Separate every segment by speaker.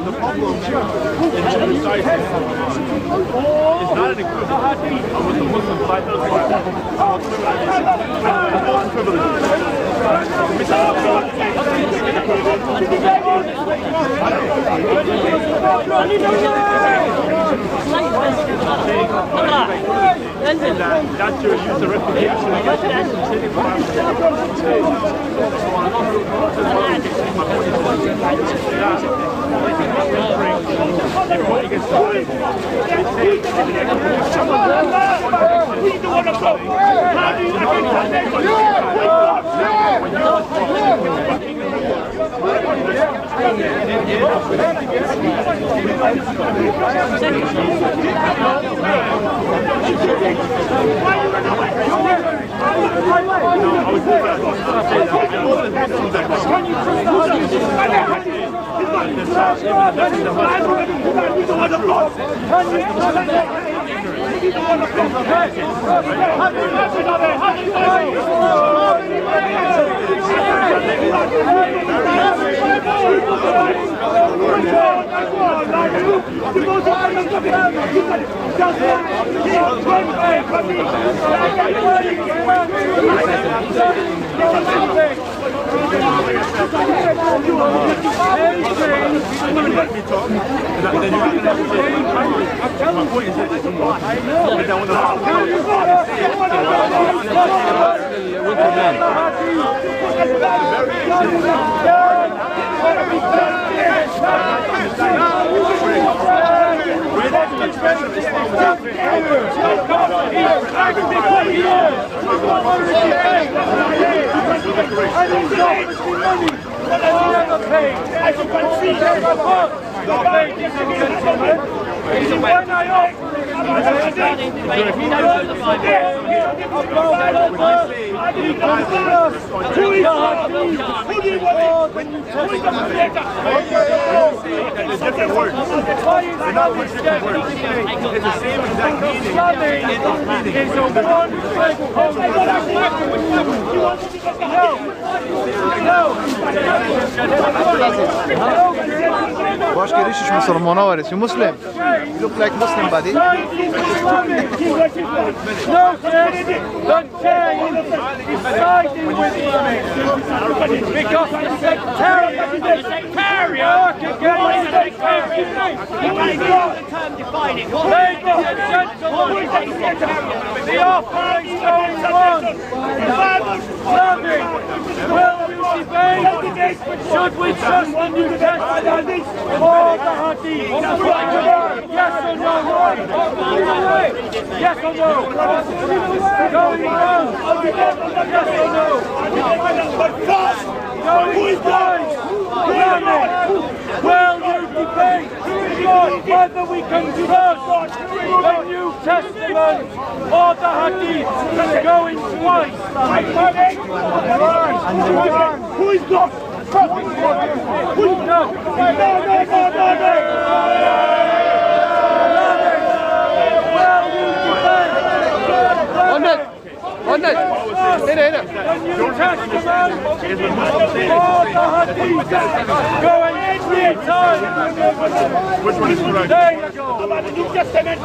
Speaker 1: The problem in genocide is not an equivalent of what the Muslim side does. That's your use of reputation against
Speaker 2: Boş giriş Müslüman var. You Muslim? You look like Muslim buddy.
Speaker 3: No, the change is siding with Lamin because the sectarian ladies and gentlemen, the offering going on. Lamin, will you debate? Should we trust the New Testament or the Hadith? Yes or no? Yes or no? Going on? Yes or no? Going on? Will you debate whether we can trust the New Testament or the Hadith? Going twice. Who is God? Who is God?
Speaker 2: On it.
Speaker 3: The New Testament or the Hadith? Going any time.
Speaker 1: Which one is correct?
Speaker 3: There you go. The New Testament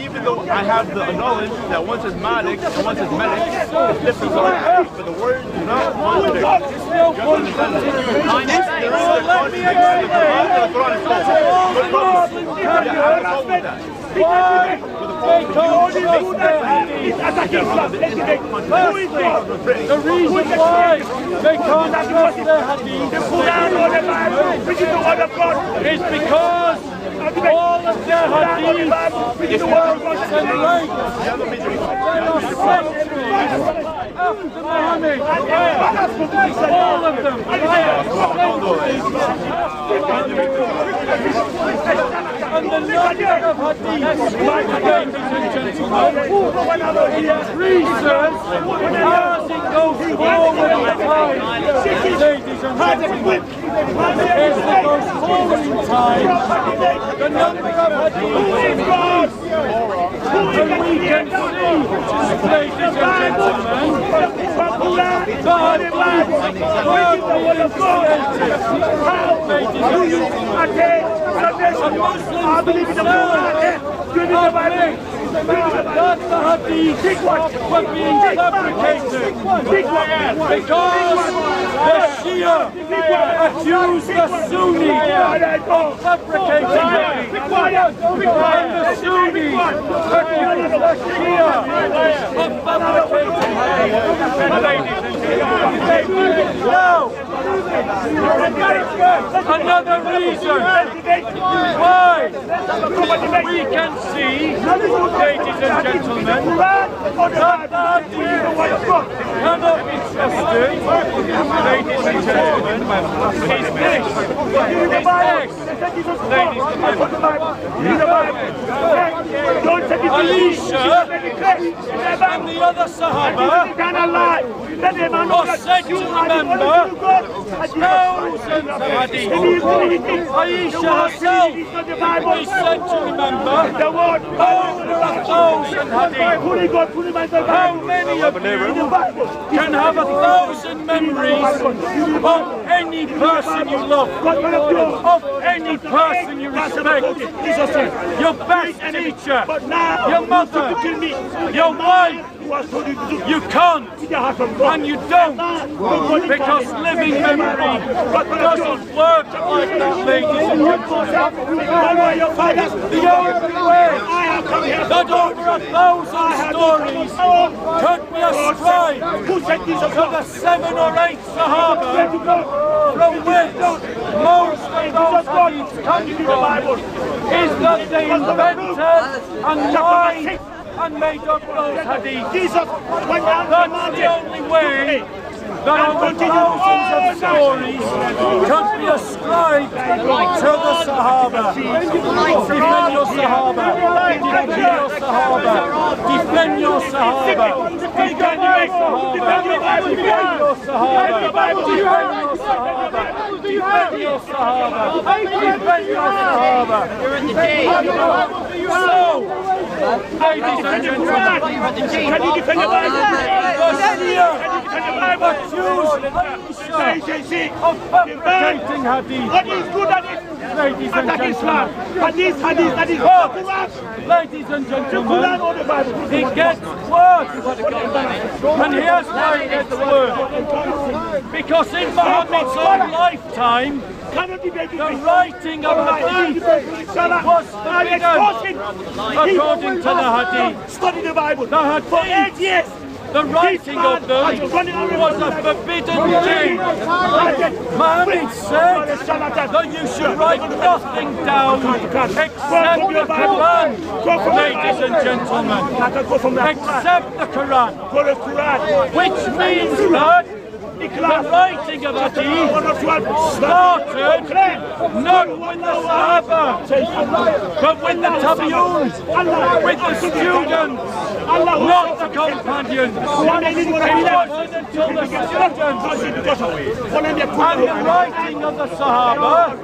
Speaker 1: Even though I have the knowledge that one says Malik and one says Malik, it's different. But the word is not one to
Speaker 3: There's no point continuing. Let me explain. Why they can't trust their Hadith? Firstly, the reason why they can't trust their Hadith is because all of their Hadith is Arabic and language. There are centuries after Muhammad. All of them. and the number of hadiths, ladies and gentlemen, increases as it goes forward in time, ladies and gentlemen. As it goes forward in time, the number of hadiths, and we can see, ladies and gentlemen, God is that the hadith were being fabricated because the Shia accused the Sunni of fabricating hadith, and the Sunni accused the Shia of fabricating hadith. Now, another reason why we can see, ladies and gentlemen, that the hadith cannot be trusted, ladies and gentlemen, is this, ladies and gentlemen. Aisha and the other Sahaba are said to remember thousands of hadith. Aisha herself is said to remember over 1,000 hadith. How many of you can have 1,000 memories of any person you love, of any person you respect, your best teacher, your mother, your wife? You can't, and you don't, because living memory doesn't work like that, ladies and gentlemen. The only way that over 1,000 stories could be ascribed to the 7 or 8 Sahaba from which most of those hadiths come from is that they invented and lied and made up those hadiths. That's the only way that over thousands of stories could be ascribed to the Sahaba. Defend your Sahaba. Defend your Sahaba. Defend your Sahaba. Defend your Sahaba. Defend your Sahaba. Defend your Sahaba. Defend your Sahaba. So, ladies and gentlemen, can you defend your Bible? Of fabricating hadith.
Speaker 4: What is good at it?
Speaker 3: Ladies and gentlemen.
Speaker 4: Hadith, that is
Speaker 3: but, ladies and gentlemen, it gets worse. And here's why it gets worse. Because in Muhammad's own lifetime, the writing of hadith was forbidden according to the hadith.
Speaker 4: Study the Bible.
Speaker 3: The hadith
Speaker 4: for 8 years.
Speaker 3: The writing of them was a forbidden thing. Muhammad said that you should write nothing down except the Quran, ladies and gentlemen. Except the Quran. Which means that the writing of hadith started not with the Sahaba, but with the Tabi'un, with the students, not the companions. It wasn't until the students and the writing of the Sahaba, the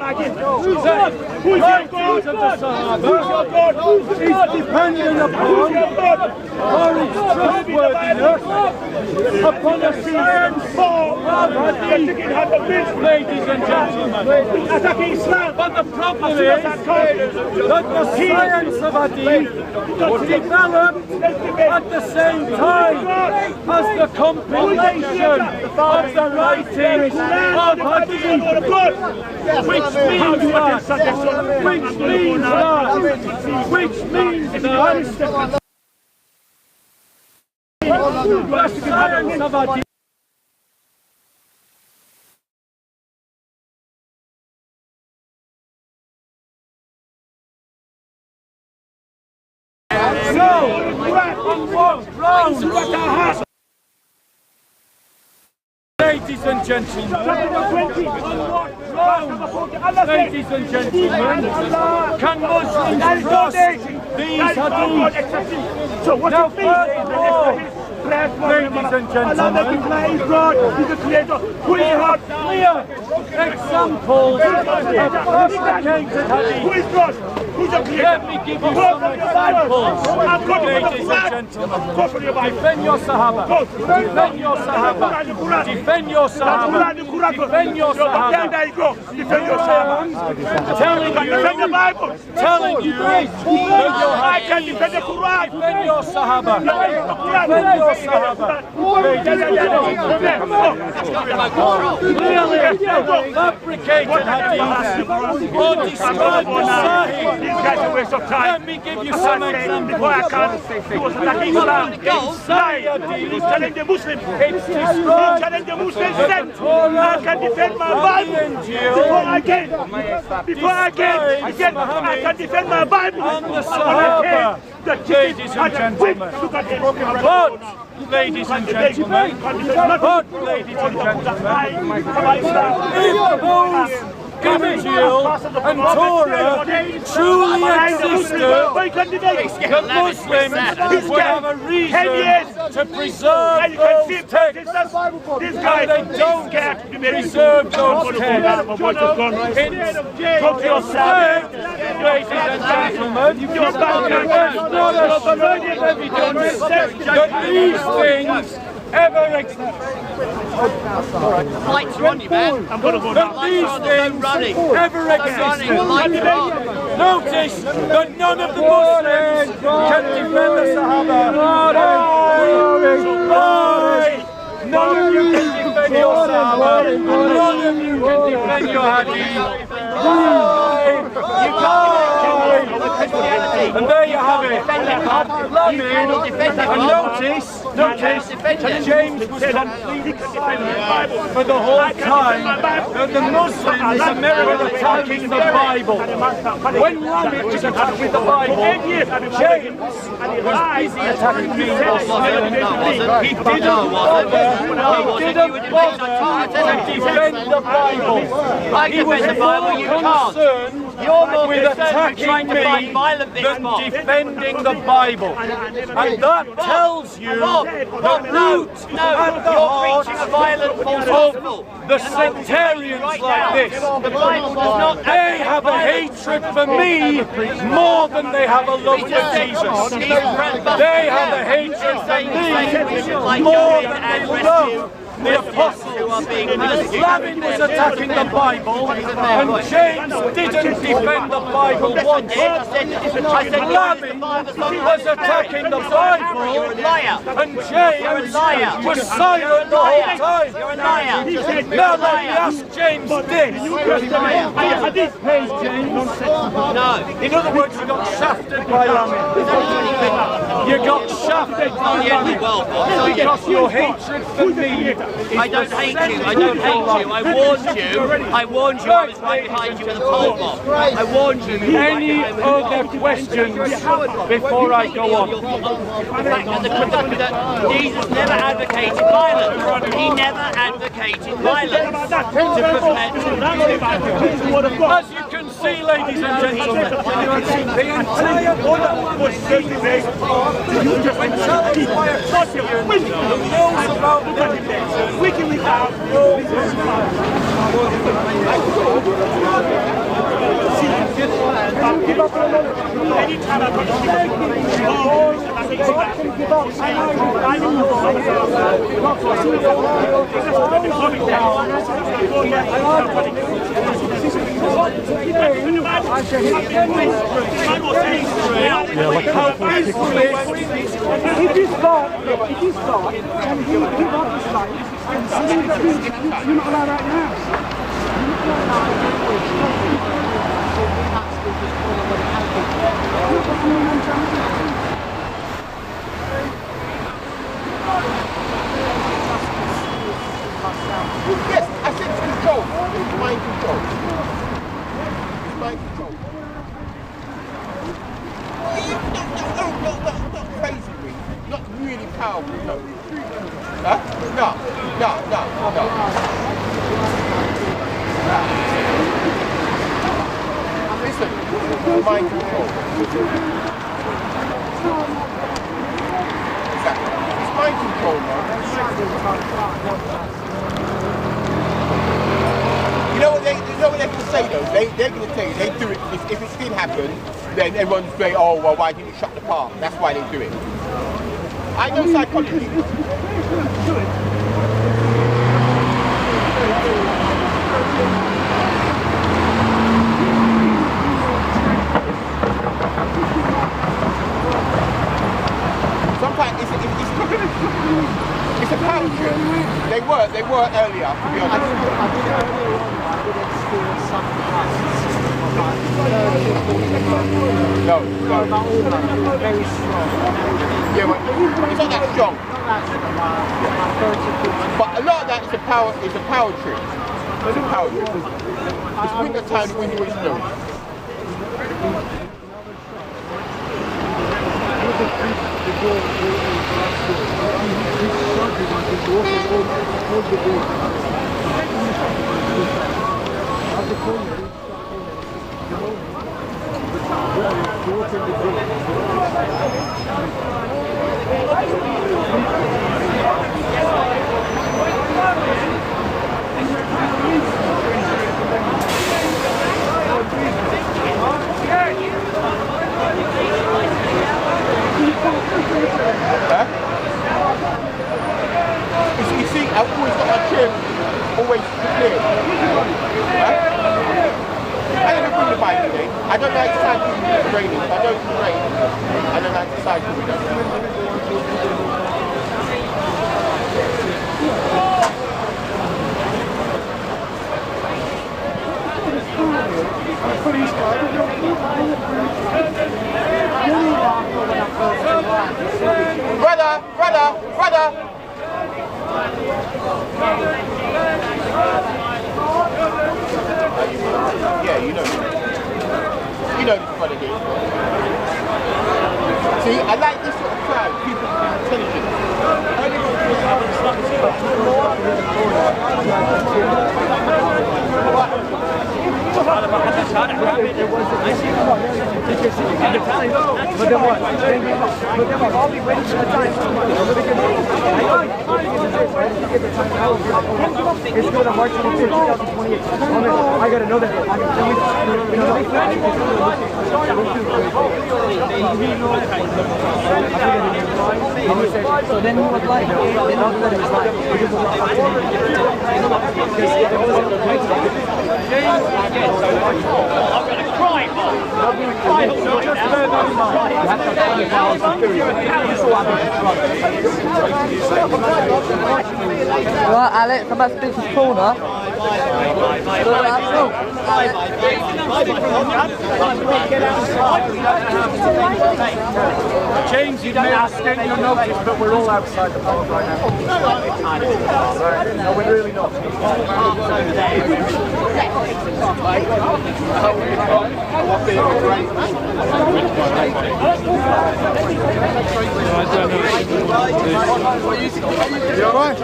Speaker 3: writings of the Sahaba is dependent upon, for its trustworthiness, upon a science ladies and gentlemen. But the problem is that the science of hadith developed at the same time as the compilation of the writings of hadith, which means that the science of hadith ladies and gentlemen, on what wrong, ladies and gentlemen. Can Muslims trust these hadiths?
Speaker 4: So what
Speaker 3: Now,
Speaker 4: it means
Speaker 3: furthermore, ladies and gentlemen,
Speaker 4: is God, He's the Creator. Who is God?
Speaker 3: clear examples of fabricated
Speaker 4: Who
Speaker 3: hadith.
Speaker 4: is God? Who's the Creator?
Speaker 3: Let me give you some examples, ladies and gentlemen. Defend your Sahaba. Defend your Sahaba. Defend your Sahaba. Defend your Sahaba.
Speaker 4: Defend your Sahaba. Defend the Bible.
Speaker 3: Telling you that
Speaker 4: I
Speaker 3: your
Speaker 4: can defend the Quran.
Speaker 3: defend your Sahaba. Defend your Sahaba. Clearly fabricated hadith or described as Sahih.
Speaker 4: These guys are a waste of time.
Speaker 3: Let me give you some examples.
Speaker 4: He was attacking Islam. He was telling the Muslims.
Speaker 3: It's
Speaker 4: He
Speaker 3: described
Speaker 4: challenged the Muslims. Said, I can defend my Bible before I can. Before I can. He said, I can defend my Bible.
Speaker 3: and the Sahaba. Ladies and gentlemen. But, ladies and gentlemen, but, ladies and gentlemen, if those Injil and Torah truly existed, the Muslims would have a reason to preserve those texts, and they don't preserve those texts. In respect, ladies and gentlemen, there's not a shred of evidence that these things ever existed.
Speaker 5: Lights are on you, man.
Speaker 3: That these things ever existed. Notice that none of the Muslims can defend the Sahaba. Why? None of you can defend your Sahaba. None of you can defend your Hadith. Why? You can't. And there you have it. Lamin, and notice that James was completely silent for the whole time that the Muslims in America were attacking the Bible. When Lamin was attacking the Bible, James was busy attacking me. He didn't bother to defend the Bible. He was more concerned with attacking me than defending the Bible. And that tells you the root and the heart of the sectarians like this. They have a hatred for me more than they have a love for Jesus. They have a hatred for me more than they love the apostles. Lamin was attacking the Bible, and James didn't defend the Bible once. Lamin was attacking the Bible, and James was silent the whole time. Now let me ask James this. Hey James.
Speaker 5: No.
Speaker 3: In other words, you got shafted by Lamin. You got shafted by Lamin because your hatred for me.
Speaker 5: I don't hate you. I don't hate you. I warned you. I warned you. I was right behind you with a pole bomb. I warned you.
Speaker 3: Any other questions before I go on?
Speaker 5: Jesus never advocated violence. He never advocated violence.
Speaker 3: As you can see, ladies and gentlemen, the entire Quran was when challenged by a Christian who knows about the
Speaker 6: It is God, and he got his life, and something that you're not allowed out of your
Speaker 7: Yes, I said it's control. It's mind control. It's mind control. Not crazy, really. Not really powerful, no. Huh? No. Mind control. Exactly. It's mind control, man. You know what they're going to say though? They're going to tell you, they do it, if it did happen, then everyone's going, oh, well, why didn't you shut the park? That's why they do it. I know psychology. Sometimes it's a power trip. They were earlier, to be honest. No.
Speaker 6: Very strong.
Speaker 7: Yeah, but it's not that strong. But a lot of that is a power trip. It's a power trip. It's winter time, the wind always blows. You see, I've always got my chair always prepared. I never bring the bike today. I don't like cycling when it's raining. I know it's raining. I don't like to cycle with Brother! Yeah, you know this what it is. See, I like this sort of crowd. People are intelligent.
Speaker 6: It's going to March 25th, 2028. I got to know that. So then who would like? They don't let him slide. Right, Alex, I'm about to speak his corner.
Speaker 3: James, you may have seen your notice, but we're all outside the park right now. No, we're really not.
Speaker 2: You alright?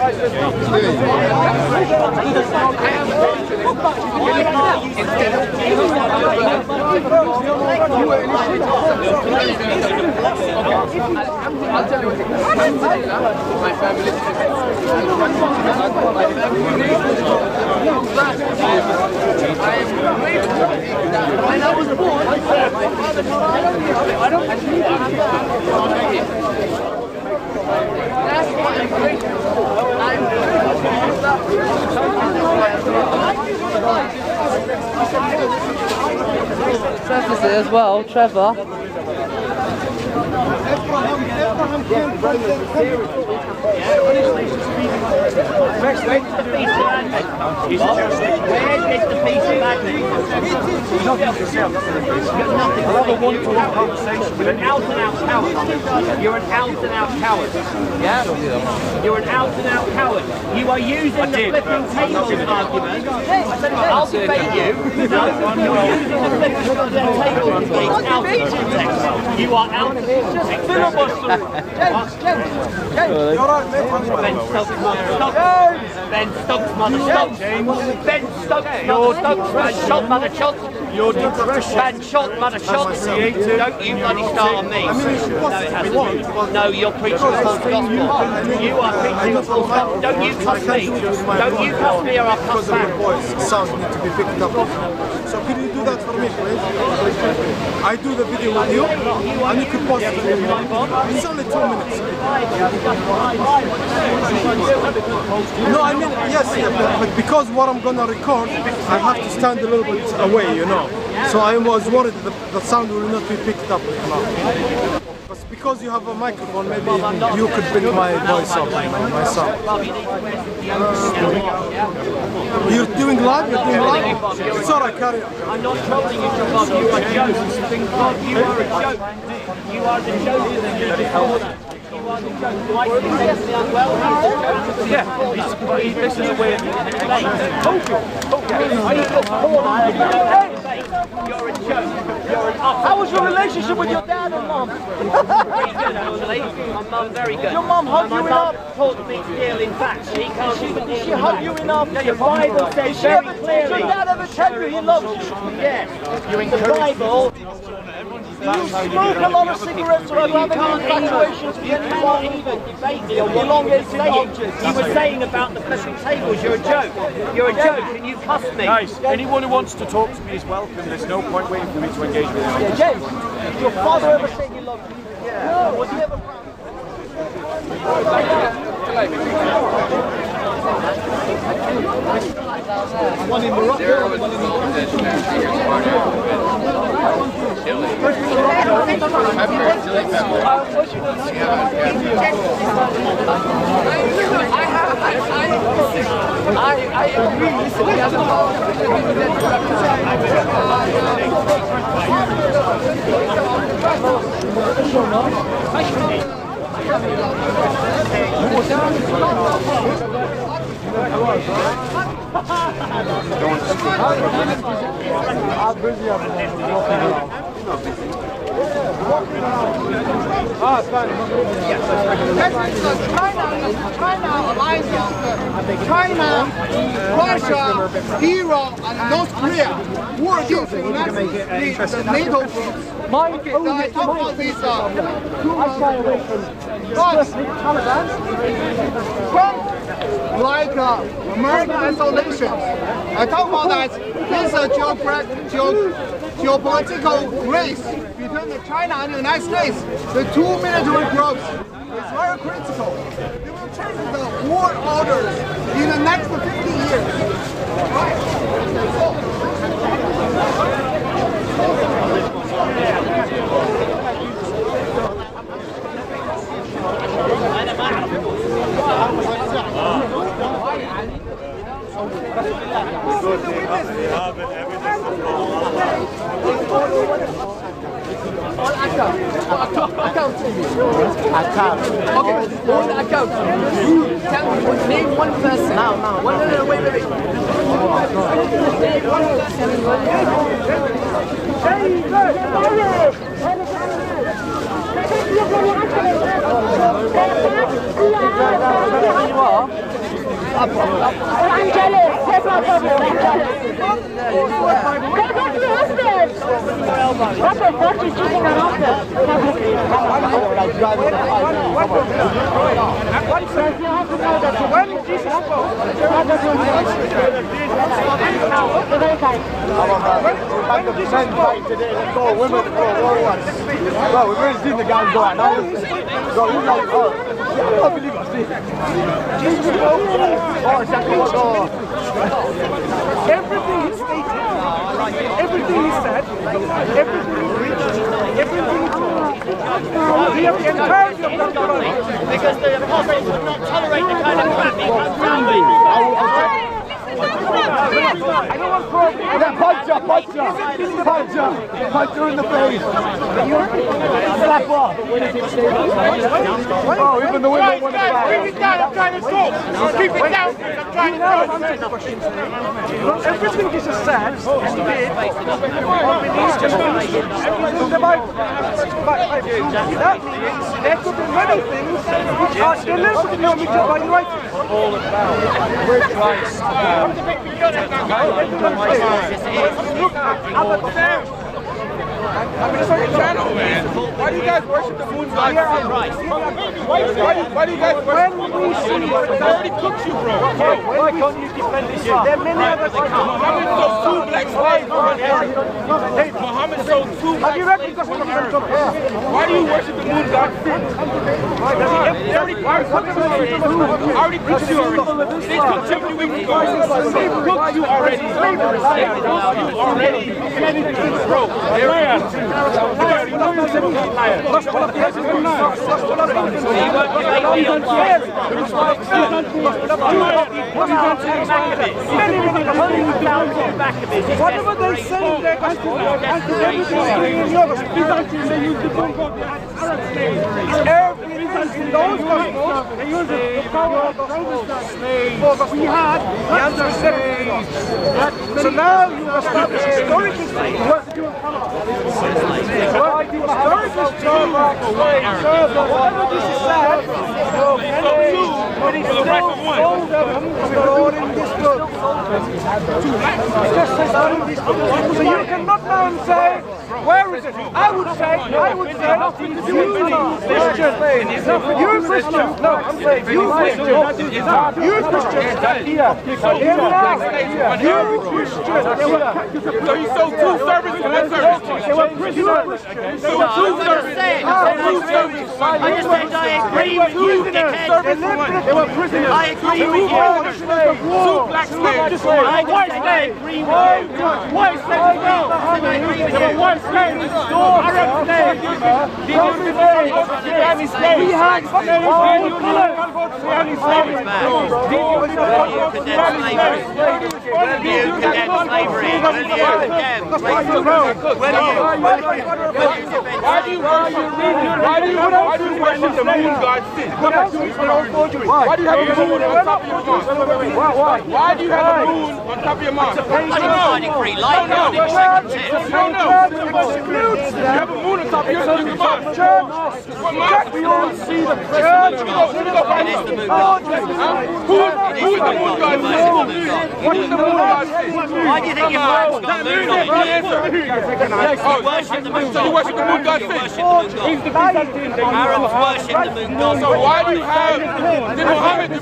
Speaker 7: I'll tell you what, my family. When I was born, I don't that's why I'm grateful.
Speaker 6: Trevor's here as well, Trevor.
Speaker 5: You're an out-and-out coward. You're an out-and-out coward. Yeah? You're an out-and-out coward. You are using the flipping tables argument. I'll debate you. No, you're using the flipping tables against out of context. You are out of context. Ben Stokes, mother Stokes. Ben Stokes, mother Stokes. Shot, mother shots.
Speaker 3: Your depression.
Speaker 5: Man, shot, mother, shot. Don't you bloody start on me. No, it hasn't. No, you're preaching the false gospel. You are preaching the false gospel. Don't you cuss me. Don't you cuss me or I'll cuss back.
Speaker 8: Sound need to be picked up. So can you do that for me, please? I do the video with you, and you can post it. It's only 2 minutes. No, I mean, yes, but because what I'm gonna record, I have to stand a little bit away, you know. So I was worried that the sound will not be picked up. But because you have a microphone, maybe you could pick my voice up, my sound. You're doing live? You're doing live? It's alright, carry on.
Speaker 5: I'm not trolling you, Bob. You are a joke. Bob, you are a joke. You are the joke. You are the joke. Do I think that's the unwell?
Speaker 1: Yeah, this is a way of
Speaker 5: You're a joke. You're an off.
Speaker 3: How was your relationship with your dad and mom?
Speaker 5: Pretty good, actually. My mum, very good.
Speaker 3: Your mum hugged you
Speaker 5: My
Speaker 3: enough?
Speaker 5: mum taught me to deal in facts. She can't even deal
Speaker 3: She
Speaker 5: in
Speaker 3: hugged you
Speaker 5: facts.
Speaker 3: enough?
Speaker 5: Yeah, your Bible says
Speaker 3: Did
Speaker 5: very
Speaker 3: your
Speaker 5: clearly.
Speaker 3: dad ever tell you he loves you?
Speaker 5: Yes. The Bible.
Speaker 3: You smoke a lot of cigarettes or you have any infatuations with
Speaker 5: You
Speaker 3: anyone?
Speaker 5: can't even debate me on what you were saying. You were saying about the flipping tables. You're a joke. You're a joke, and you cuss me.
Speaker 1: Guys, anyone who wants to talk to me is welcome. There's no point waiting for me to engage with them.
Speaker 3: Yeah, James, did your father ever say he loved you? Yeah. No, was he ever proud? One in Morocco, one I agree. He hasn't
Speaker 9: China, Russia, Iran, and North Korea were against the NATO groups. Okay, so I talk about these Trump, like American isolation. I talk about that. This geopolitical race between China and the United States. The two military groups is very critical. They will change the world orders in the next 50 years.
Speaker 10: Name one person. Now. No, wait. Name one
Speaker 11: I'm jealous. That's my problem. I'm jealous. Go to the husband. That's a first is cheating on husband. Does your husband know that? When did Jesus spoke? That doesn't very kind.
Speaker 2: Today, let's go, women, Bro, we've already seen the guys go out now. Bro, he's like, I can't believe I see it.
Speaker 3: Jesus spoke.
Speaker 2: Oh, exactly what
Speaker 3: Everything he stated, everything he said, everything he preached, everything he taught, the entirety of that Quran.
Speaker 5: Because the apostles would not tolerate the kind of crap he comes down with.
Speaker 3: I don't want problems.
Speaker 2: Punch her in the face. Slap her. Bro, even the women want to
Speaker 9: Keep it down, I'm trying to talk. Keep it down, I'm trying to talk.
Speaker 3: Everything Jesus said and did, everything the Bible. That means there could be many things which are deliberately omitted by writing.
Speaker 1: All about with Christ.
Speaker 7: I'm just on your channel, man. Why do you guys worship the moon god? Why do you guys worship the moon god? I already cooked you, bro.
Speaker 3: Why can't you defend Islam? There are many other
Speaker 7: Muhammad sold 2 black slaves. Muhammad sold 2 black slaves. Why do you worship the moon god? I already cooked you already. They cooked you 2 weeks ago. They cooked you already. They cooked you already. Bro,
Speaker 3: whatever they say, they're going to Byzantine, they use the book of the Arab slaves. In those gospels, they use the power of the slaves for the jihad, and the slaves. So now you establish historically what you whatever this is sad, but it's still sold them stored in this book. It just says that in this book. So you cannot now say, where is it? I would say, you Christian. You Christian. No, I'm saying you Christian. You Christian. You Christian.
Speaker 7: so you sold 2 servants to 1 servant.
Speaker 3: They were prisoners.
Speaker 7: So 2 servants.
Speaker 5: I just said I agree with you, dickhead.
Speaker 3: They were prisoners.
Speaker 5: I agree with you.
Speaker 7: 2 black slaves.
Speaker 5: I agree with you.
Speaker 3: White slaves as well. They were white slaves. Arab slaves. We had
Speaker 7: Why do you worship the moon god sin? Why do you have the moon on top of your mosque? Why do you have the moon on top of your mosque?
Speaker 5: I didn't find it free light.
Speaker 7: No. You have a moon on top of your mosque. What mosque?
Speaker 3: we all see the
Speaker 5: It is the moon god.
Speaker 7: Who is the moon god? What is the moon god?
Speaker 5: Why do you think your flags got a moon on it?
Speaker 7: You worship the moon god. You worship the moon god.
Speaker 5: Arabs worship the moon god.
Speaker 7: So why do you have did Muhammad have to?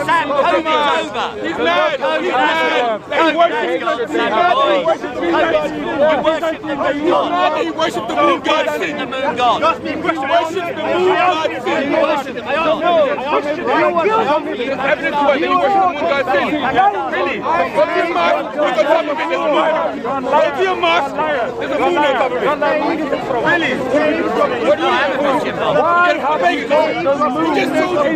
Speaker 5: Sam, COVID's over.
Speaker 7: He's mad. He worshipped the moon god.
Speaker 5: The moon god.
Speaker 7: Evidence was that he worshipped the moon god. Really? Go to your mosque. Look on top of it. There's a moon. Go to your mosque. There's a moon on top of it. Really? What do you have? You just told me.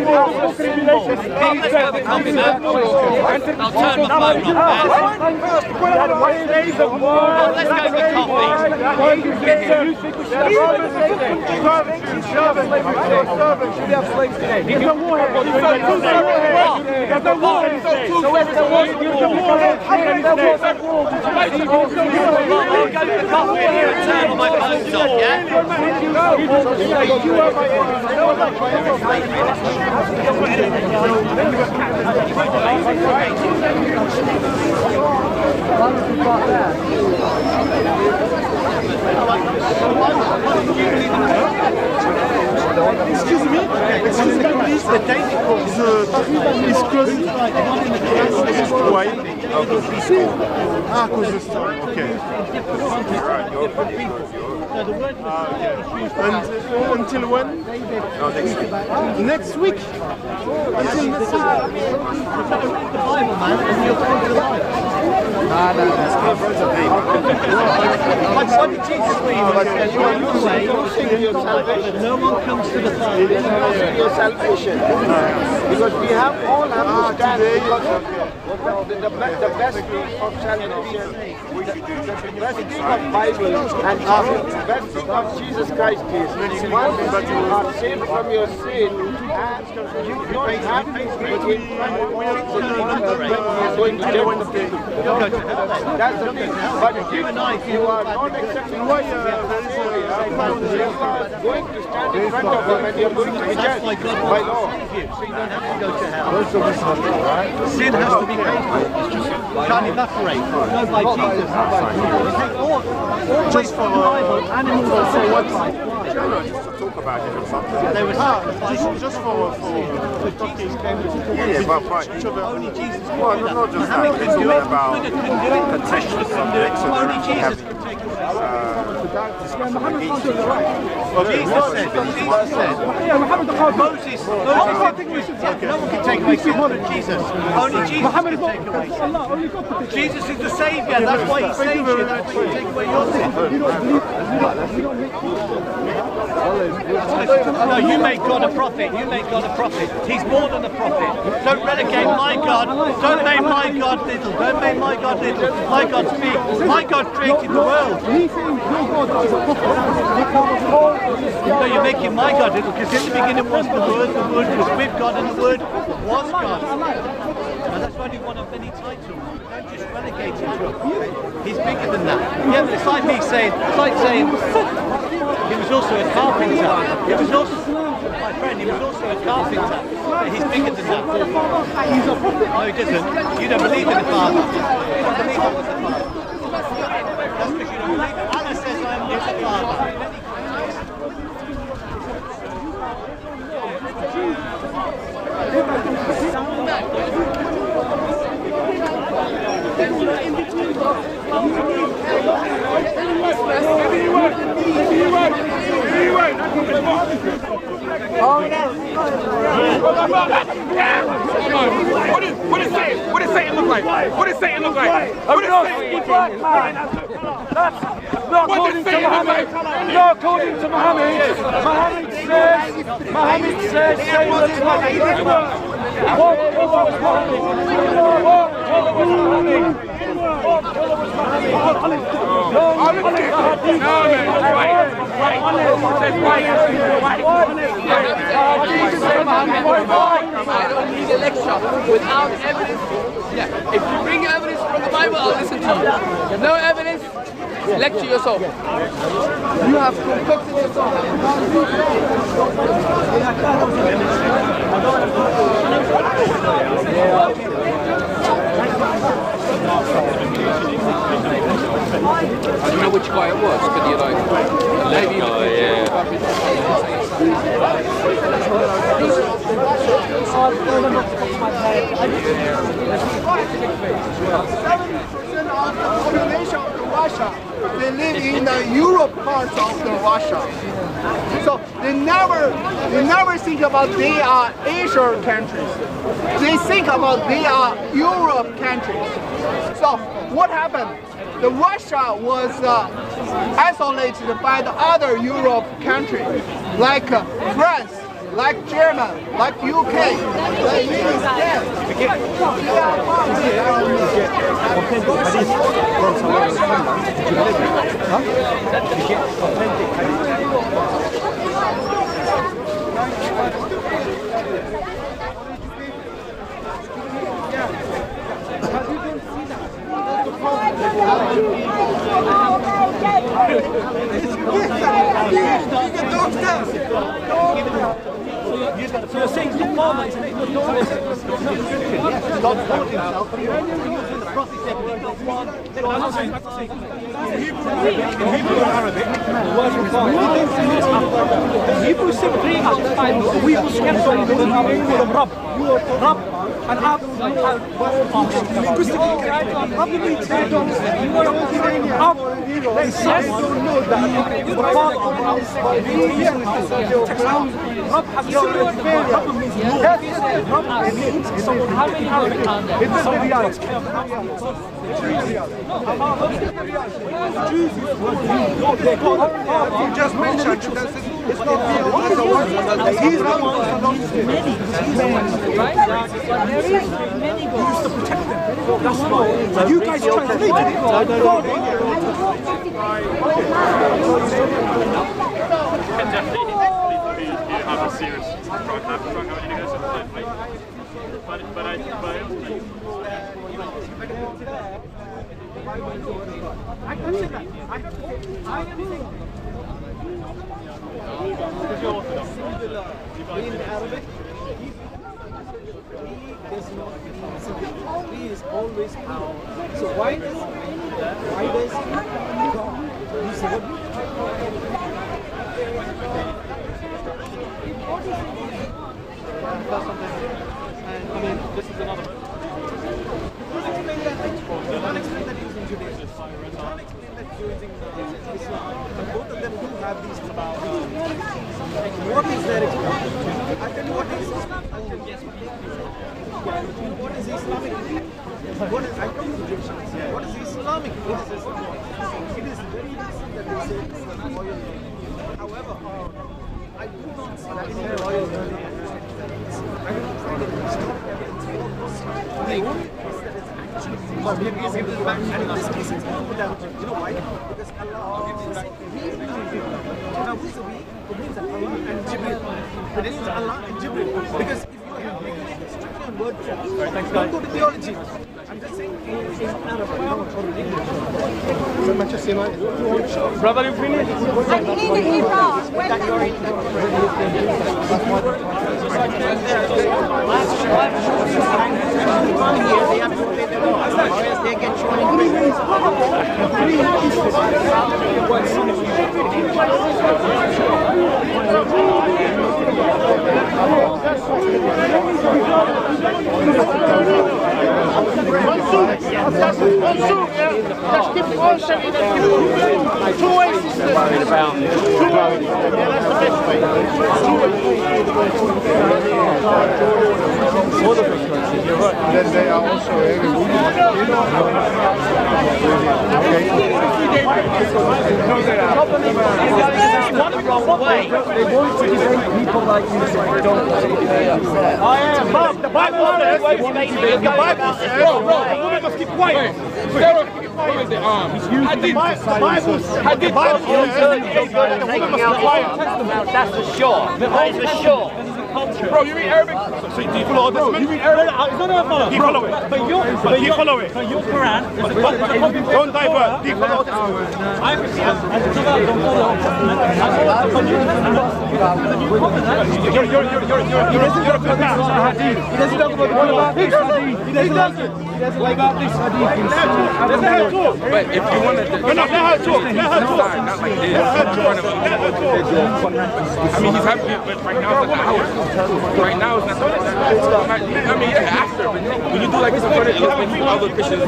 Speaker 5: Let's go with coffee, man. I'll turn my phone off, man. Let's go with coffee.
Speaker 8: Excuse me, please. The time is closing. Why? Because the storm. Okay. And until when?
Speaker 7: No, next week.
Speaker 8: Next week? Until next week?
Speaker 9: What did Jesus mean? You are losing your salvation. No one comes to the Father. You are losing your salvation. Because we have all to stand because the blessing of salvation, the blessing of Bible and the blessing of Jesus Christ is once you are saved from your sin, You don't have peace between going to Wednesday. That's the thing. But if you are not accepting what you are going to stand in front of him and you are going to be judged by law.
Speaker 5: So you don't have to go to hell. Sin has to be paid for. It can't evaporate. No, by Jesus. Just for the Bible, animals are so what?
Speaker 1: Talk about it or something.
Speaker 5: They were
Speaker 8: just for Turkey's
Speaker 1: yeah, but
Speaker 5: only Jesus can
Speaker 1: well,
Speaker 5: do that.
Speaker 1: not just that. It's all about contentious subjects.
Speaker 5: Only Jesus can take away. Moses said, no one can take away sin but Jesus. Only Jesus can take away sin. Jesus is the Saviour, that's why he saves you, that's why he takes away your sin. No, you make God a prophet, you make God a prophet. He's more than a prophet. Don't relegate my God, don't make my God little, don't make my God little. My God's big, my God created the world. No, you're making my God little, because in the beginning was the Word was with God, and the Word was God. And that's only one of many titles. Don't just relegate him to a prophet. He's bigger than that. Yeah, but it's like me saying, he was also a carpenter. He was also, my friend, he was also a carpenter. But he's bigger than that. He's a prophet. No, he doesn't. You don't believe in the Father. You don't believe in the Father. That's because you don't believe it. Allah says I am not the Father.
Speaker 7: What does Satan look like? What does Satan look like? What does Satan look like?
Speaker 3: Not according to Muhammad. Not according to Muhammad. Muhammad says Satan looks like a Hitler. What was Muhammad?
Speaker 10: I don't need a lecture without evidence. Yeah, if you bring evidence from the Bible, I'll listen to you. No evidence, lecture yourself. You have concocted yourself.
Speaker 12: I don't know which guy it was, but you know, maybe yeah.
Speaker 9: Population of Russia, they live in the Europe parts of the Russia. So they never think about they are Asian countries. They think about they are Europe countries. So what happened? The Russia was isolated by the other Europe countries, like France, like Germany, like UK.
Speaker 5: So you're saying the farmer is God told himself, the prophet said, we got one. In Hebrew and Arabic, the word for farmer. Hebrew said 3 out of 5. We will skip from the Rab. Rab and Ab. Linguistically correct. Rab means Ab is someone, the father of Rab. Rab has similar to Rab means Lord. Rab means someone. How many Arabic are there? Someone takes care of Rab.
Speaker 8: You just mentioned it's not me. He's the one who many.
Speaker 3: There is many gods to protect them. That's why. You guys translated it.
Speaker 1: Have a serious
Speaker 2: In Arabic, he is always power. So why does God use the word? I mean, this is another. You can't explain that using Judaism. You can't explain that using Islam. But both of them do have these about. What is their explanation? I tell you what is Islam. What is Islamic? What is, I come to Egyptians. What is Islamic criticism? It is very easy that they say this is a royal learning. However, I do not see that in the royal learning. I do not find it the only place that is actually and in this case it's more damaging. You know why? Because Allah gives us He now who's the we? It means Allah and Jibril. It means Allah and Jibril. Because if you have regulated strictly on word form, don't go to theology. I'm just saying in Arabic.
Speaker 7: Brother, you finished?
Speaker 11: I cleaned it in raw.
Speaker 9: They get
Speaker 4: Mansur, that's the first and two-way system. That's the best way.
Speaker 9: Then they are also
Speaker 5: the wrong way.
Speaker 2: They want to debate people like you say don't
Speaker 4: I am. The Bible says, the Bible says, the woman must keep quiet.
Speaker 7: The arm.
Speaker 4: The Bible says, the Bible says,
Speaker 5: That's for sure. That is for sure.
Speaker 7: Bro, you read Arabic?
Speaker 4: So do you follow Old Testament?
Speaker 3: You follow it.
Speaker 4: But you follow it.
Speaker 3: So your Quran is a
Speaker 4: Don't divert. Do you follow Old Testament?
Speaker 3: I understand. And so that don't follow Old Testament. I follow the New Testament. The New Covenant.
Speaker 4: You're a good man.
Speaker 2: He doesn't know what about this hadith. He doesn't. What about this hadith?
Speaker 4: Let her talk.
Speaker 7: But if you want to...
Speaker 4: No, let her talk. Let her talk.
Speaker 7: Not like this.
Speaker 4: Let her talk.
Speaker 7: I mean, he's happy, but right now it's not the hour. Right now it's not the hour. I mean, yeah, after. But when you do like this, when you other Christians, it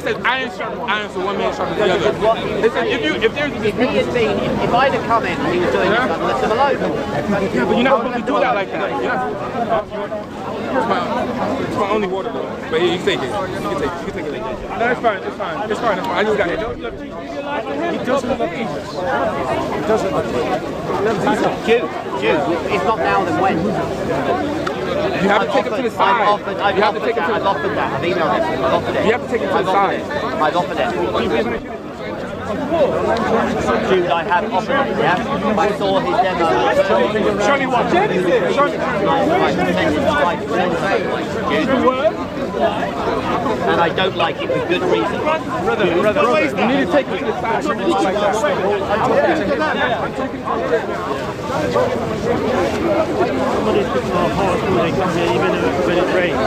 Speaker 7: says iron sharpens iron, so one man sharpens the other. It says if there's...
Speaker 5: If he had been, if I'd have come in and he was doing this, I'd let him alone.
Speaker 7: Yeah, but you're not supposed to do that like that. It's my only water though. But you can take it. You can take it like that. No, it's fine. It's fine. I just got it. He doesn't love Jesus. He doesn't love Jesus.
Speaker 5: If not now, then when?
Speaker 7: You have to take him to the side.
Speaker 5: I've offered that. I've emailed him. I've offered it.
Speaker 7: You have to take him to the side.
Speaker 5: I've offered it. Dude, I have offered it, yeah? I saw his demo.
Speaker 4: Show me what?
Speaker 5: And I don't like it for good reason.
Speaker 7: Brother, you need to take him to the side.
Speaker 3: Somebody's putting our hearts when they come here, even when it rains.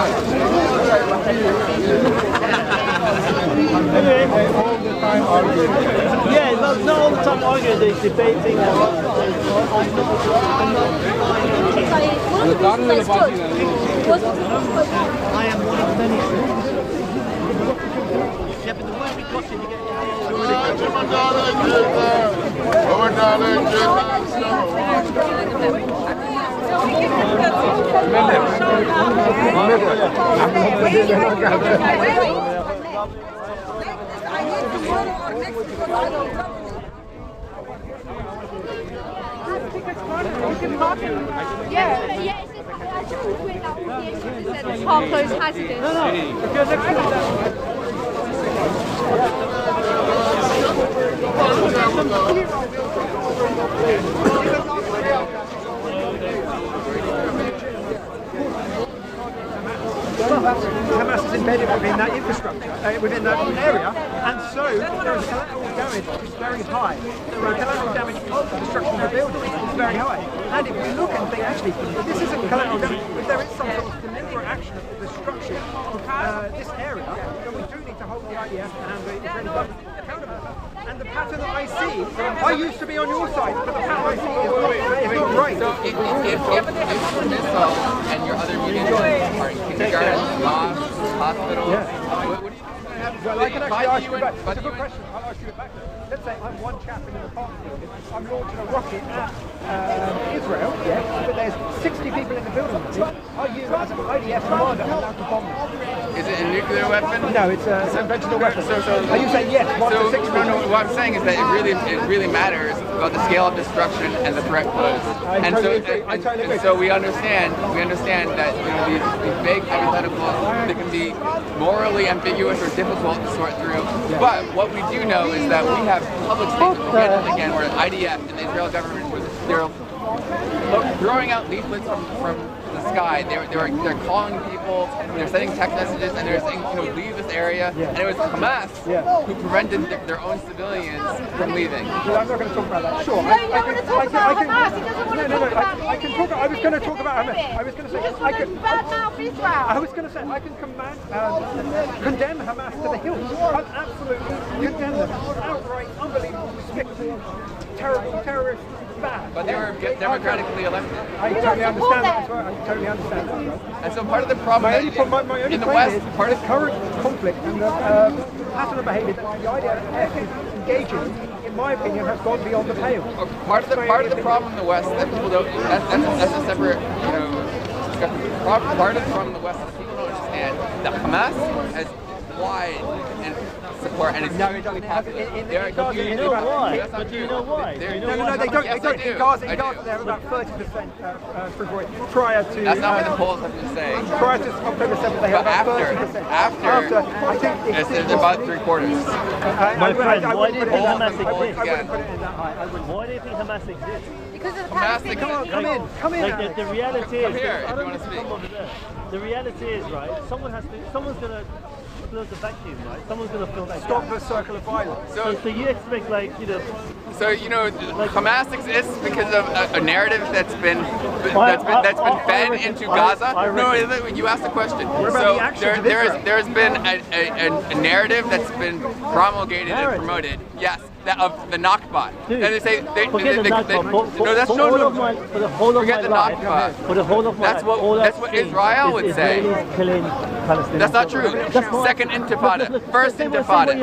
Speaker 3: Yeah, not all the time arguing, they're debating.
Speaker 5: I am one of many. Yeah, but the way we got you to get
Speaker 11: Park close hazardous.
Speaker 2: embedded within that infrastructure, within that area, and so the collateral damage is very high. The collateral damage of the destruction of the building is very high. And if we look and think, actually, if this isn't collateral damage, if there is some sort of deliberate action of the destruction of this area, then we do need to hold the IDF and the Israeli government accountable. And the pattern that I see, I used to be on your side, but the pattern I see is not right.
Speaker 10: So if missile and your other munitions are in kindergarten, mosques, hospitals, what do you think?
Speaker 2: Well, I can actually ask you back. It's a good question. I'll ask you it back. Let's say I'm one chap in an apartment building. I'm launching a rocket at Israel, but there's 60 people in the building. Are you, as an IDF commander, allowed to bomb them?
Speaker 10: Is it a nuclear weapon?
Speaker 2: No, it's a conventional weapon. Are you saying yes?
Speaker 10: No, what I'm saying is that it really matters about the scale of destruction and the threat posed. And so we understand that these vague hypotheticals, they can be morally ambiguous or difficult to sort through. But what we do know is that we have public statements again and again where the IDF and the Israeli government, they're throwing out leaflets from the sky. They're calling people, they're sending text messages, and they're saying, leave this area. And it was Hamas who prevented their own civilians from leaving.
Speaker 2: Well, I'm not going to talk about that. Sure. I can talk. I was going to talk about Hamas. I was going to say I can condemn Hamas to the hilt. I absolutely condemn them. Outright, unbelievable, despicable, terrible terrorists. Bad.
Speaker 10: But they were democratically elected.
Speaker 2: I totally understand that as well. I totally understand that.
Speaker 10: And so part of the problem
Speaker 2: in the West, part of current conflict and the pattern of behaviour that the IDF is engaging, in my opinion, has gone beyond the pale.
Speaker 10: Part of the problem in the West that people don't. That's a separate, discussion. Part of the problem in the West is people don't understand that Hamas has wide and support and it's hugely popular.
Speaker 4: Do you know why? But do you know why?
Speaker 2: No, they don't. In Gaza, they have about 30% prior to.
Speaker 10: That's not what the polls have been saying.
Speaker 2: Prior to October 7th, they have about 30%.
Speaker 10: After,
Speaker 2: I think
Speaker 10: it's about 3/4.
Speaker 4: My friend, why do you think Hamas exists?
Speaker 2: I wouldn't put it in that high.
Speaker 4: Why do you think Hamas exists?
Speaker 11: Because of the
Speaker 2: Palestinians. Come in.
Speaker 4: Like the reality is,
Speaker 10: here,
Speaker 4: I don't need to come over there. The reality is, right? Someone's gonna fill the vacuum, right? Someone's gonna fill that.
Speaker 2: Stop the circle of violence.
Speaker 10: So
Speaker 4: you expect
Speaker 10: Hamas exists because of a narrative that's been fed into Gaza. No, you asked the question. So there's been a narrative that's been promulgated and promoted. Yes. Of the Nakba. And they say
Speaker 4: forget the Nakba. For the whole of my life. For the whole of my life.
Speaker 10: That's what Israel would say. That's not true. Second Intifada. First Intifada.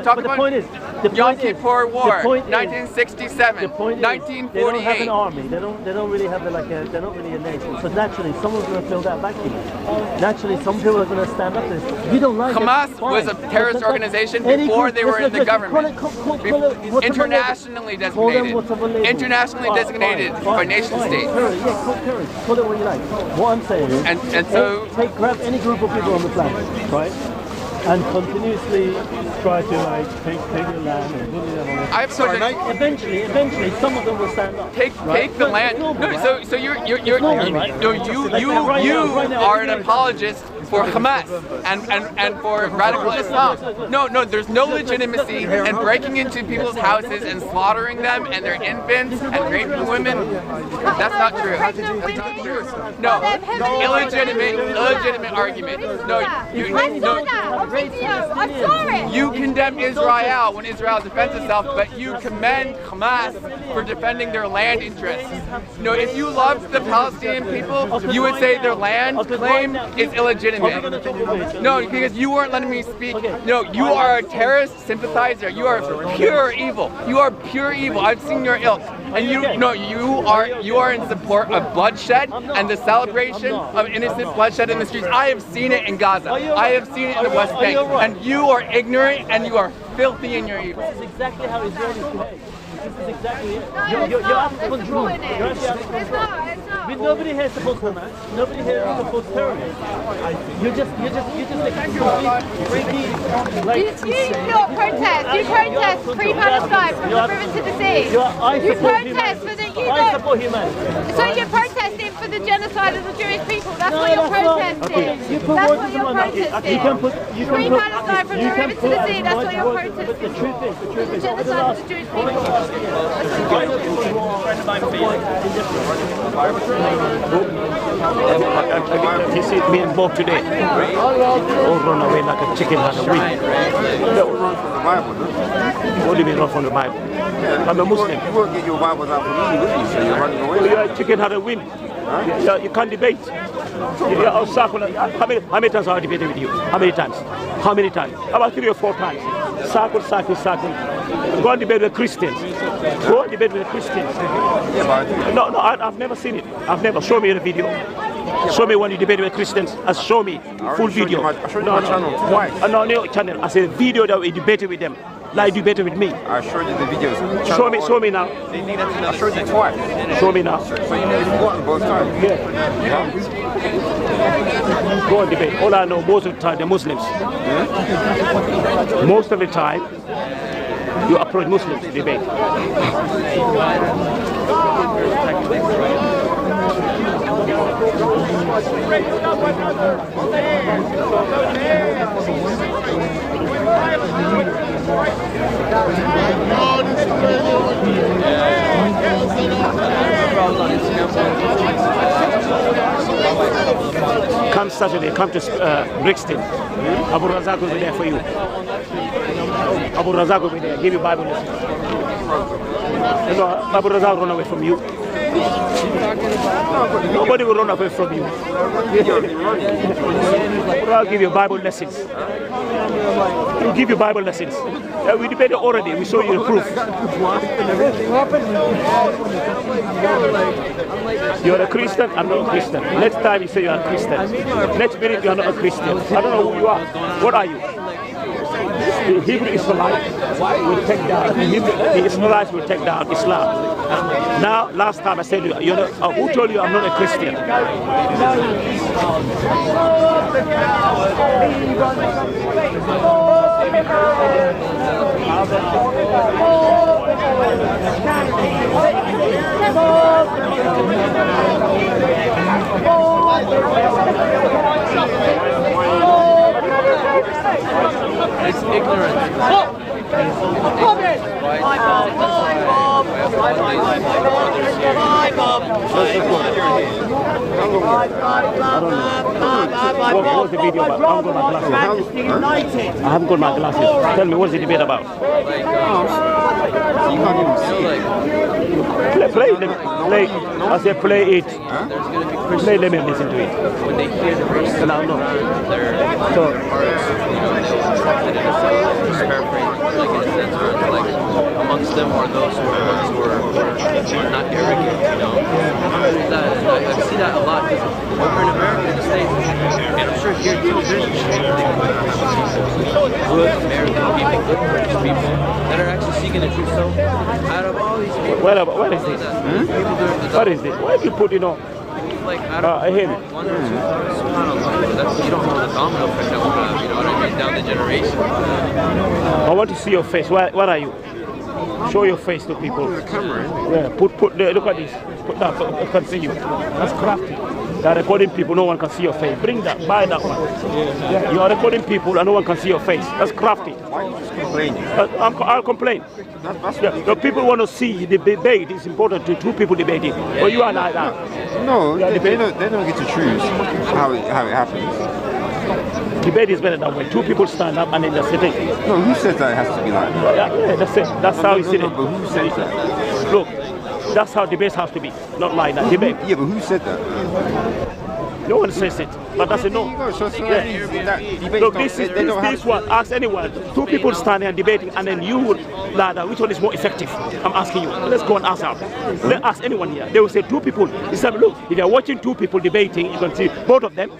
Speaker 10: Talk about Yom Kippur War, 1967, 1948.
Speaker 4: They don't have an army. They don't really have they're not really a nation. So naturally, someone's going to fill that vacuum. Naturally, some people are going to stand up to this. You don't like
Speaker 10: Hamas was a terrorist organization before they were in the government. Internationally designated. Internationally designated by nation states.
Speaker 4: Call it what you like. What I'm saying is,
Speaker 10: and so
Speaker 4: grab any group of people on the planet, right? And continuously try to take your land and bully them on it.
Speaker 10: I'm sorry.
Speaker 4: Eventually, some of them will stand up.
Speaker 10: Take the land. No, so you are an apologist for Hamas and for radical Islam. No, there's no legitimacy in breaking into people's houses and slaughtering them and their infants and raping women. That's not true. No, illegitimate argument. You condemn Israel when Israel defends itself, but you commend Hamas for defending their land interests. No, if you loved the Palestinian people, you would say their land claim is illegitimate. No, because you weren't letting me speak. No, you are a terrorist sympathizer. You are pure evil. You are pure evil. I've seen your ilk. And you are in support of bloodshed and the celebration of innocent bloodshed in the streets. I have seen it in Gaza. I have seen it in the West Bank. And you are ignorant and you are filthy in your evil.
Speaker 4: This is exactly how Israelis behave. This is exactly it. You're out of control. You're actually out of control. Nobody here supports Hamas. Nobody here supports terrorists. You're just like freaky.
Speaker 11: You not protest. You protest free Palestine from the river to the sea.
Speaker 4: I support humanity.
Speaker 11: So you're protesting for the genocide of the Jewish people. That's what you're protesting. That's what you're protesting. Free Palestine from the river to the sea. That's what you're protesting.
Speaker 4: But the truth is,
Speaker 11: The genocide of the Jewish people.
Speaker 3: He said me and Bob today. All run away like a chicken had a wing. What do you mean run from the Bible? I'm a Muslim.
Speaker 9: You won't get your Bibles out from me, will you? So you're running away.
Speaker 3: You're a chicken had a win. You can't debate. How many times have I debated with you? How many times? How many times? About 3 or 4 times. Circle. Go and debate with Christians. Go and debate with Christians. No, I've never seen it. I've never. Show me the video. Show me when you debate with Christians. Show me full video.
Speaker 9: I showed you my channel twice.
Speaker 3: No channel. I said video that we debated with them. Like debated with me.
Speaker 9: I showed you the videos.
Speaker 3: Show me now.
Speaker 9: I showed you twice.
Speaker 3: Show me now.
Speaker 9: So you nearly forgotten both times.
Speaker 3: Yeah. Go and debate. All I know, most of the time, they're Muslims. Most of the time, you approach Muslims to debate. Come Saturday, come to Brixton. Abu Razak will be there for you. Abu Razak will be there, give you Bible lessons. Abu Razak will run away from you. Nobody will run away from you. I'll give you Bible lessons. He'll give you Bible lessons. We debated already. We saw you the proof. You're a Christian. I'm not a Christian. Next time you say you're a Christian. Next minute you're not a Christian. I don't know who you are. What are you? The Hebrew Israelites will take down. The Israelites will take down Islam. Now, last time I said, who told you I'm not a Christian?
Speaker 12: It's ignorant.
Speaker 3: What was the video about? I haven't got my glasses. Tell me, what's the debate about? Play. I said play it. Play, let me listen to it.
Speaker 12: When they hear the verse,
Speaker 3: No.
Speaker 12: they're paraphrasing, like in a sense, or like amongst them are those who are not arrogant, you know. I see that a lot because over in America, in the States, and I'm sure here too, there's good American people, good British people that are actually seeking the truth. So out of all these people,
Speaker 3: What is this? What is this? Why do you put,
Speaker 12: like out of
Speaker 3: him?
Speaker 12: one or two, that's, you don't know the domino effect that will have, you know what I mean, down the generation.
Speaker 3: I want to see your face. What are you? Show your face to people.
Speaker 9: The camera.
Speaker 3: Yeah, look at this. Put that, I can see you. That's crafty. They're recording people, no one can see your face. Bring that, buy that one. Yeah, you are recording people and no one can see your face. That's crafty.
Speaker 9: Why are you just complaining?
Speaker 3: I'll complain. The people want to see the debate. It's important to two people debating. But you are like that.
Speaker 9: No, they don't get to choose how it happens.
Speaker 3: Debate is better that way. Two people stand up and then they're sitting.
Speaker 9: No, who says that it has to be like that?
Speaker 3: Yeah, that's it. That's how it's sitting.
Speaker 9: But who says that?
Speaker 3: Look, that's how debates have to be. Not like that. Debate.
Speaker 9: Yeah, but who said that?
Speaker 3: No one says it. But that's a no. Look, this one. Ask anyone. Two people standing and debating, and then you would ladder. Which one is more effective? I'm asking you. Let's go and ask out. Let's ask anyone here. They will say two people. They say, look, if you're watching two people debating, you can see both of them.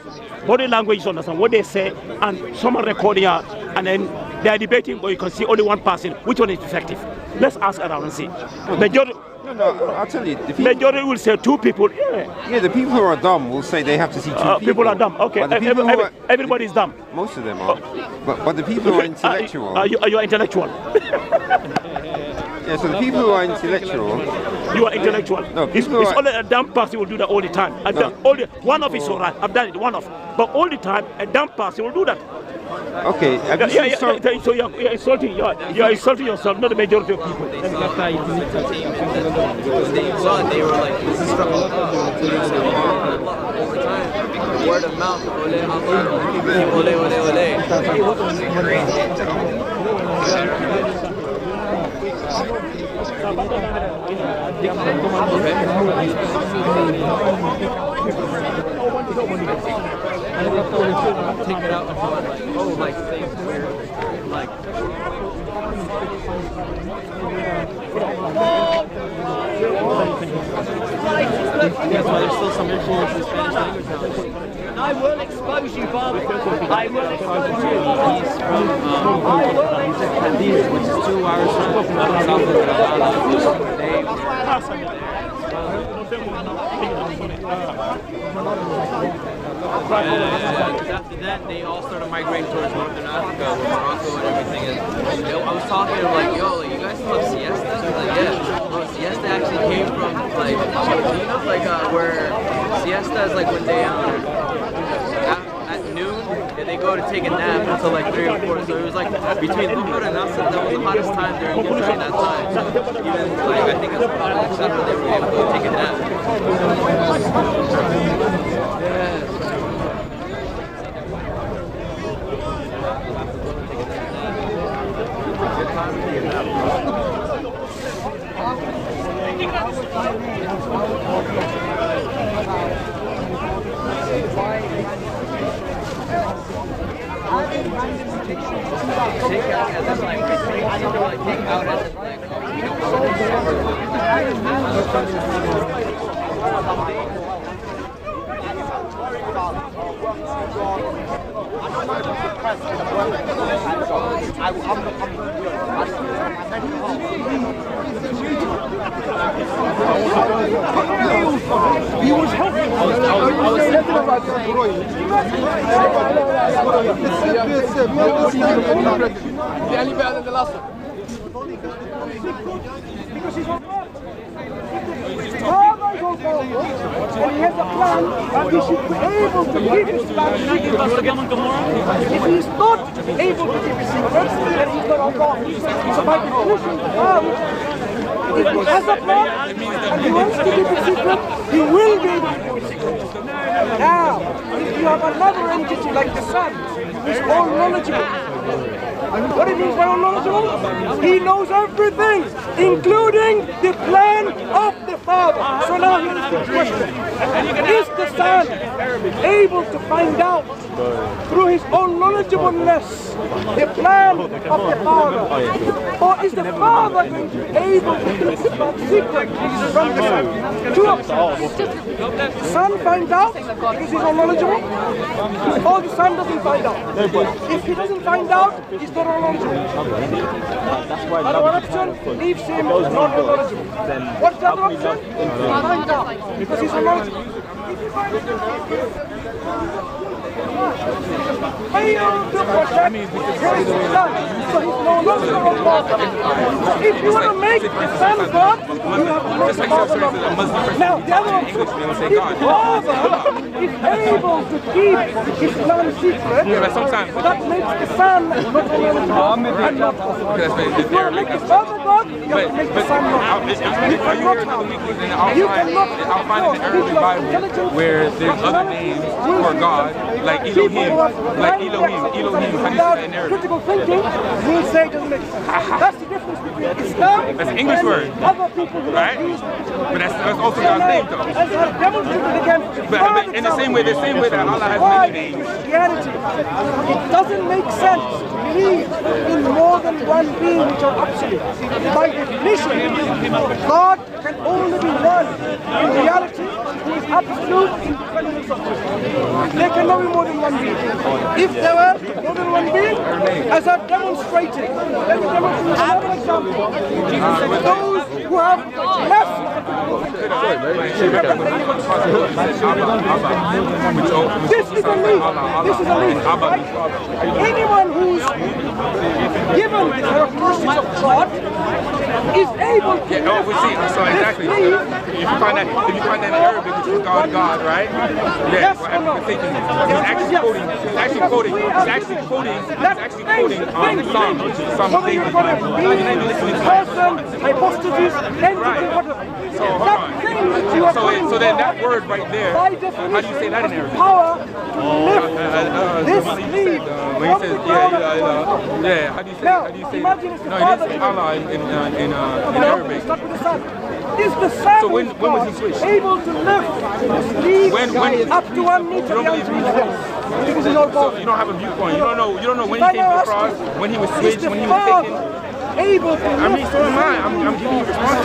Speaker 3: Body language is understand what they say, and someone recording out, and then they are debating, but you can see only one person. Which one is effective? Let's ask around and see.
Speaker 9: No, I'll tell you. The
Speaker 3: majority will say two people.
Speaker 9: Yeah, the people who are dumb will say they have to see two people.
Speaker 3: People are dumb. Okay, everybody's dumb.
Speaker 9: Most of them are. But the people who are intellectual.
Speaker 3: Are you intellectual?
Speaker 13: Yeah, so the people who are intellectual...
Speaker 3: You are intellectual.
Speaker 13: No,
Speaker 3: It's
Speaker 13: people are...
Speaker 3: only a dumb person will do that all the time. One off is alright. I've done it, one off. But all the time, a dumb person will do that.
Speaker 13: Okay,
Speaker 3: so you're insulting, you're insulting yourself, not the majority of people.
Speaker 12: They saw it, they were like, this is from Allah. All the time, word of mouth, ole Allah, ole, ole, take it out until I'm like, oh, like things where, like.
Speaker 4: That's why there's still some influence in Spanish language now.
Speaker 5: I will expose you, Bob. I will expose you.
Speaker 12: He's from Cadiz, which is 2 hours from south of Granada. They after that, they all started migrating towards Northern Africa, where Morocco and everything is. I was talking to them like, yo, like, you guys still have siesta? They're like, yeah. Oh, siesta actually came from, like, you know, like, where siesta is like when they, at noon, they go to take a nap until like 3 or 4. So it was like between Dhuhr and Asr, that was the hottest time during that time. So even, like, I think it's part of the chapter, they were able to go take a nap. Yeah. Take out as in like, take out as in like,
Speaker 6: He was helping. I was thinking about
Speaker 10: the only better than the last one.
Speaker 6: Because he's on God. Father goes over, and he has a plan, and he should be able to keep his plan secret. If he's not able to keep his secret, then he's not on God. So by definition, if he has a plan, and he wants to keep it secret, he will be able to keep it secret. Now, if you have another entity like the sun, who's all knowledgeable, what do you mean by all knowledgeable? He knows everything, including the plan of the Father. So now here's the question. Is the Son able to find out through his own knowledgeableness the plan of the Father? Or is the Father going to be able to keep that secret from the Son? Two options. The Son finds out because he's all knowledgeable, or the Son doesn't find out. If he doesn't find out, he's not all knowledgeable. Other one option leaves him not knowledgeable. What's the other option? Find out because he's all knowledgeable. Fail to protect his son, so he's no longer a God. If you want to make the Son God, you have to make the Father God. Now, the other option, if the Father is able to keep his plan secret, that makes the Son not knowledgeable and not God. If you want to make the Father God, you have to make the Son God. You cannot
Speaker 7: I'll find in the early Bible where there's other names for God, like Elohim, how do you say that in Arabic?
Speaker 6: Critical thinking will say it doesn't make sense. That's the difference between Islam
Speaker 7: That's an English
Speaker 6: and
Speaker 7: word,
Speaker 6: other people who
Speaker 7: right?
Speaker 6: use
Speaker 7: But that's also God's name, though.
Speaker 6: as I've demonstrated again,
Speaker 7: But in the same way that Allah has many names.
Speaker 6: Christianity, it doesn't make sense to believe in more than one being which are absolute. By definition, God can only be one in reality who is absolute independence of God. There cannot be more than one being. If there were more than one being, as I've demonstrated, let me demonstrate another example. Those who have less this is a leaf. This is a leaf. Anyone who's given the characteristics of God is able to
Speaker 7: Yeah, we see. So exactly. If you find that in Arabic, which is God, right? Yeah.
Speaker 6: Yes or no?
Speaker 7: He's actually quoting Psalm
Speaker 6: whether you're going to be person, hypostasis, entity, whatever.
Speaker 7: So hold on. So then that word right there,
Speaker 6: by
Speaker 7: how do you
Speaker 6: definition,
Speaker 7: say that in Arabic?
Speaker 6: power to lift this leaf
Speaker 7: When he says, yeah, how do you say?
Speaker 6: Now,
Speaker 7: How do you say?
Speaker 6: imagine if the
Speaker 7: No,
Speaker 6: father
Speaker 7: it is Allah in Arabic.
Speaker 6: start with the son. Is the son
Speaker 7: So when was he switched?
Speaker 6: able to lift this leaf up to 1 meter beyond 3 meters? Because it's all
Speaker 7: So you don't have a viewpoint. You don't know when he came to the cross, when he was switched, when he was taken.
Speaker 6: Able to lift
Speaker 7: so am I. I'm giving you response.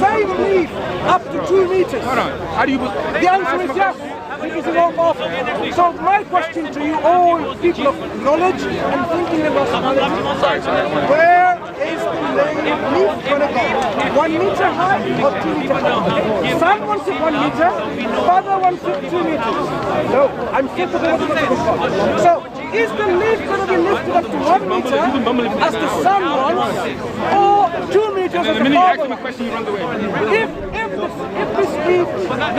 Speaker 6: same leaf up to 2 meters.
Speaker 7: Hold on. How do you?
Speaker 6: The answer is yes. Because it's all powerful. So my question to you, all people of knowledge and thinking about knowledge, where is the leaf going to go? 1 meter high or 2 meter high? Son wants it 1 meter, father wants it 2 meters. No, I'm sick of it. So is the leaf going to be lifted up to 1 meter as the son wants, or 2 meters as the father wants?
Speaker 7: Ask him a question, he runs away.
Speaker 6: If this leaf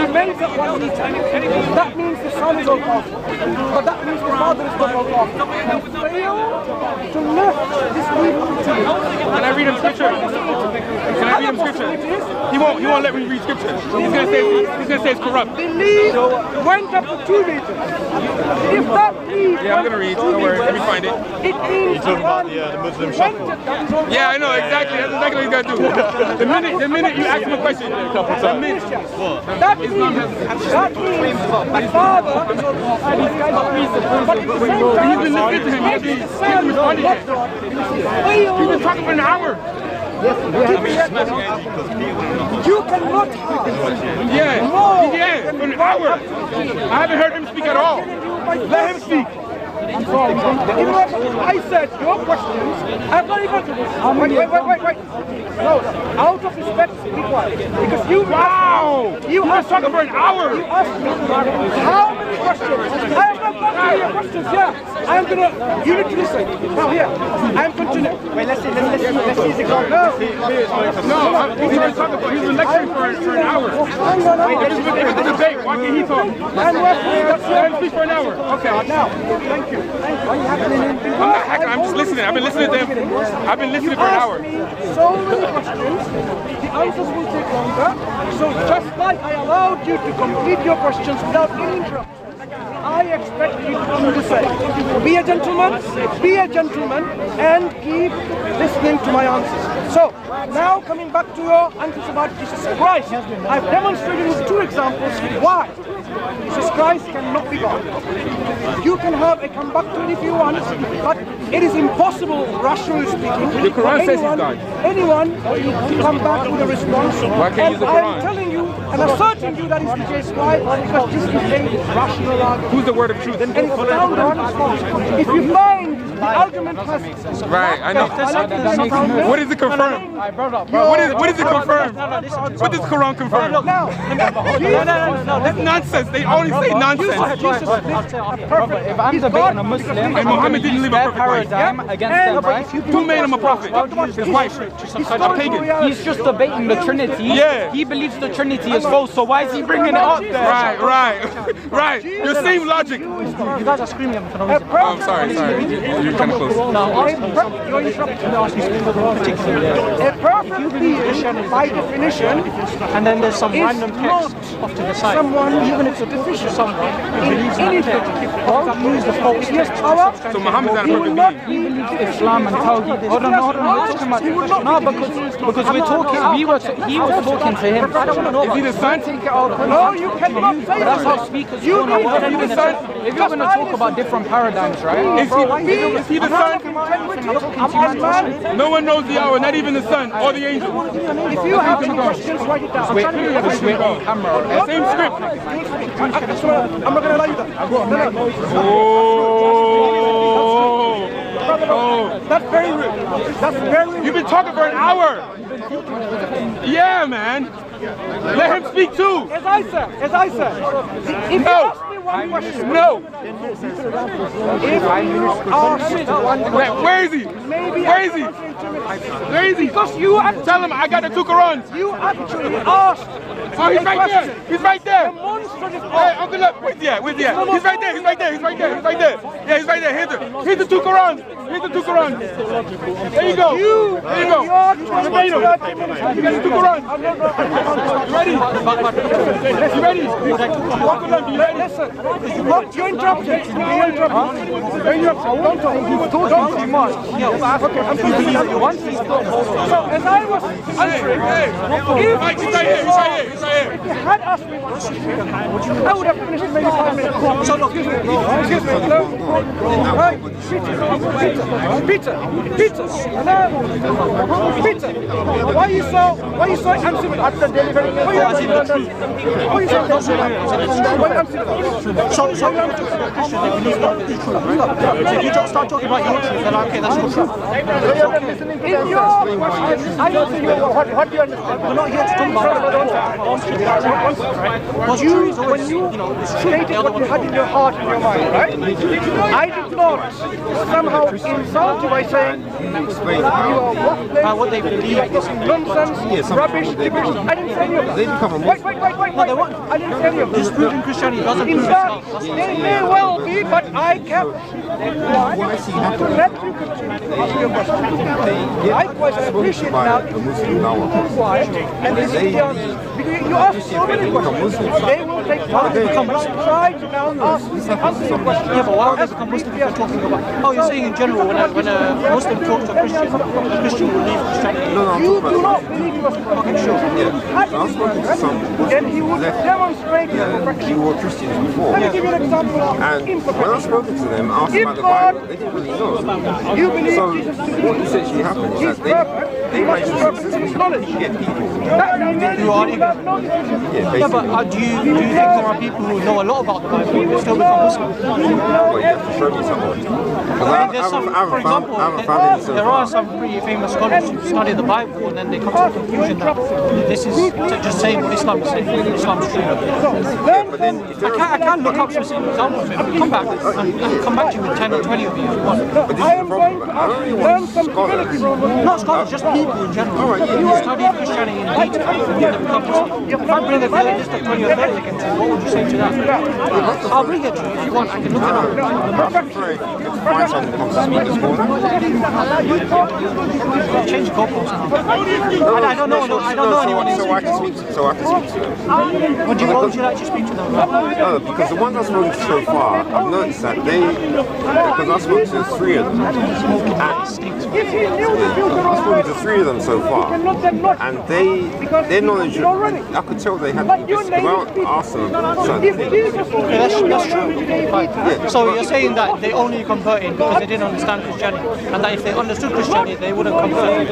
Speaker 6: remains at 1 meter, that means the son is all powerful. But that means the father is not all powerful. He failed to lift this leaf up to 2 meters.
Speaker 7: Can I read him scripture? Can I read him scripture? He won't let me read scripture. He's gonna say it's corrupt.
Speaker 6: The leaf went up to 2 meters. If that leaf
Speaker 7: I'm gonna read. Don't worry. Let me find it.
Speaker 6: It means
Speaker 8: You're talking about the Muslim shop.
Speaker 7: Yeah, I know exactly. That's exactly what he's gonna do. The minute you ask him a question, the minute.
Speaker 6: that means the father is all powerful. But at the same time,
Speaker 7: He's been listening to him. He's been talking for an hour.
Speaker 6: You cannot have
Speaker 7: Yeah, for an hour. I haven't heard him speak at all. Let him speak.
Speaker 6: I'm sorry. I said your questions. I'm not even. Wait. No, out of respect, be quiet. Because you.
Speaker 7: Wow! You were talking for an hour.
Speaker 6: You asked me how many questions. I have not gone through your questions. Yeah, I am gonna. You need to listen. Now here, I am continuing. Wait, let's see his example.
Speaker 7: He's been lecturing for an hour. It was a debate. Why can't he talk? Let him speak for an hour. Okay.
Speaker 6: Now, thank you.
Speaker 7: I'm not hacking. I'm just listening. I've been listening to him. I've been listening for an hour.
Speaker 6: So many questions, the answers will take longer. So just like I allowed you to complete your questions without any interruption, I expect you to do the same. Be a gentleman, and keep listening to my answers. So, now coming back to your answers about Jesus Christ, I've demonstrated with 2 examples why Jesus Christ cannot be God. You can have a comeback to it if you want, but it is impossible, rationally speaking,
Speaker 7: The Quran says he's God.
Speaker 6: anyone to come back with a response.
Speaker 7: Why can't you use the
Speaker 6: I'm
Speaker 7: Quran?
Speaker 6: telling you and asserting you that is the case. Why? Because this is a rational argument.
Speaker 7: Who's the word of truth?
Speaker 6: And it's found on. If you find the argument has
Speaker 7: Right, I know. What is it confirmed? What is it confirmed? What does Quran confirm?
Speaker 6: now,
Speaker 7: That's nonsense. They only say nonsense.
Speaker 14: If I'm debating a Muslim,
Speaker 7: And Muhammad didn't live a perfect life.
Speaker 14: paradigm against them, right?
Speaker 7: Who made him a prophet? His wife, a pagan.
Speaker 14: He's just debating the Trinity.
Speaker 7: Yeah.
Speaker 14: He believes the Trinity is false, so why is he bringing it up there?
Speaker 7: Right. The same logic.
Speaker 14: You guys are screaming for no reason.
Speaker 7: Oh, I'm sorry. You're kind of close.
Speaker 6: you're interrupting. A perfect being, by definition,
Speaker 14: And then there's some
Speaker 6: is
Speaker 14: random
Speaker 6: not
Speaker 14: text off to the side.
Speaker 6: someone
Speaker 14: Even if it's deficient, someone who believes in
Speaker 6: anything.
Speaker 14: anything. Use the false
Speaker 6: He has power.
Speaker 7: So Muhammad's not a
Speaker 6: He will
Speaker 7: perfect
Speaker 6: not
Speaker 7: being.
Speaker 6: be
Speaker 14: Islam and Tawheed. Hold on, we're talking about no, because we're talking. He was talking to him.
Speaker 7: Is he the son?
Speaker 6: No, you cannot say
Speaker 14: That's how
Speaker 6: that.
Speaker 14: speakers
Speaker 6: You
Speaker 14: go.
Speaker 6: need to
Speaker 14: If
Speaker 6: be the son.
Speaker 14: you're going to talk about different paradigms, right?
Speaker 7: Is he the son? No one knows the hour, not even the sun or the angel.
Speaker 6: If you have any questions, write it down.
Speaker 7: Same script.
Speaker 6: I'm not going to allow you that. No.
Speaker 7: Oh.
Speaker 6: That's very rude. That's very rude.
Speaker 7: You've been talking for an hour. Yeah, man. Let him speak too.
Speaker 6: As I said, if you ask me one question,
Speaker 7: No.
Speaker 6: if you ask one question,
Speaker 7: Where is he?
Speaker 6: maybe
Speaker 7: Where is he? Lazy.
Speaker 6: Because you actually...
Speaker 7: Tell him I got the 2 Qurans.
Speaker 6: You actually asked...
Speaker 7: Oh, he's right there. He's right there.
Speaker 6: The monster is...
Speaker 7: Hey, Uncle, look. Where's he at? He's right there. He's right there. Yeah, he's right there. Here's the 2 Qurans. There you go. There you go. You got the 2 Qurans. You ready? You ready? Walk with them. You ready?
Speaker 6: Listen, you're interrupting. Don't talk. Don't talk too much. Okay, I'm talking about you once. So, as I was answering, if you had asked me one question, I would have finished maybe 5 minutes. So, look, excuse me. Right? Pizza. Why are you so uncivil at the delivery? Why are you so
Speaker 14: if you just start talking about your truth, then okay, that's your truth.
Speaker 6: In your question, I don't think what do you understand?
Speaker 14: We're not here to talk about
Speaker 6: when you stated what you had in your heart and your mind, right? I did not somehow insult you by saying
Speaker 14: what they believe is
Speaker 6: nonsense, rubbish, gibberish. I didn't say any of that. Wait. I didn't say any of that.
Speaker 14: Disproving Christianity doesn't
Speaker 6: In fact, they may well be, but I kept quiet to let you continue your question. Likewise, I appreciate now you keep quiet and listen to the answers. Because you asked so many questions. They will take time to become Muslim. Try to now answer your question.
Speaker 14: Yeah, but why would they become Muslim if you're talking about... Oh, you're saying in general, when a Muslim talks to a Christian will leave Christianity?
Speaker 6: You do not believe you must
Speaker 14: okay, sure.
Speaker 6: Then he would demonstrate his perfection.
Speaker 13: You were Christians before.
Speaker 6: Let me give you an example of imperfection.
Speaker 13: When I spoke to them, asked about the Bible, they didn't really know.
Speaker 6: You believe
Speaker 13: so
Speaker 6: Jesus
Speaker 13: what essentially happened is that they managed to get people
Speaker 14: who are but do you think there are people who know a lot about the Bible and still become Muslim?
Speaker 13: Well, you have to show me someone.
Speaker 14: For example, there are some pretty famous scholars who study the Bible and then they come to the conclusion that this is just saying what Islam is saying. Islam is true. I can look up specific examples. Come back and come back to you with 10 or 20 of you if you want.
Speaker 13: But this is the problem. I don't really want scholars.
Speaker 14: Not scholars, just people in general. You study Christianity in detail and then become Muslim. If I bring a list of 20 or 30 against you, what would you say to that? I'll bring it to you if you want. I can look it up.
Speaker 13: I'm afraid you could find someone who comes to speak as well.
Speaker 14: Change goalposts. I don't know anyone.
Speaker 13: So I can speak to them.
Speaker 14: What would you like to speak to them about?
Speaker 13: No, because the ones I've spoken to so far, I've noticed that because I've spoken to 3 of them, I've spoken to 3 of them so far, and their knowledge, I could tell they had because I asked them certain things.
Speaker 14: Okay, that's true. Yeah. So you're saying that they only converted because they didn't understand Christianity, and that if they understood Christianity, they wouldn't convert?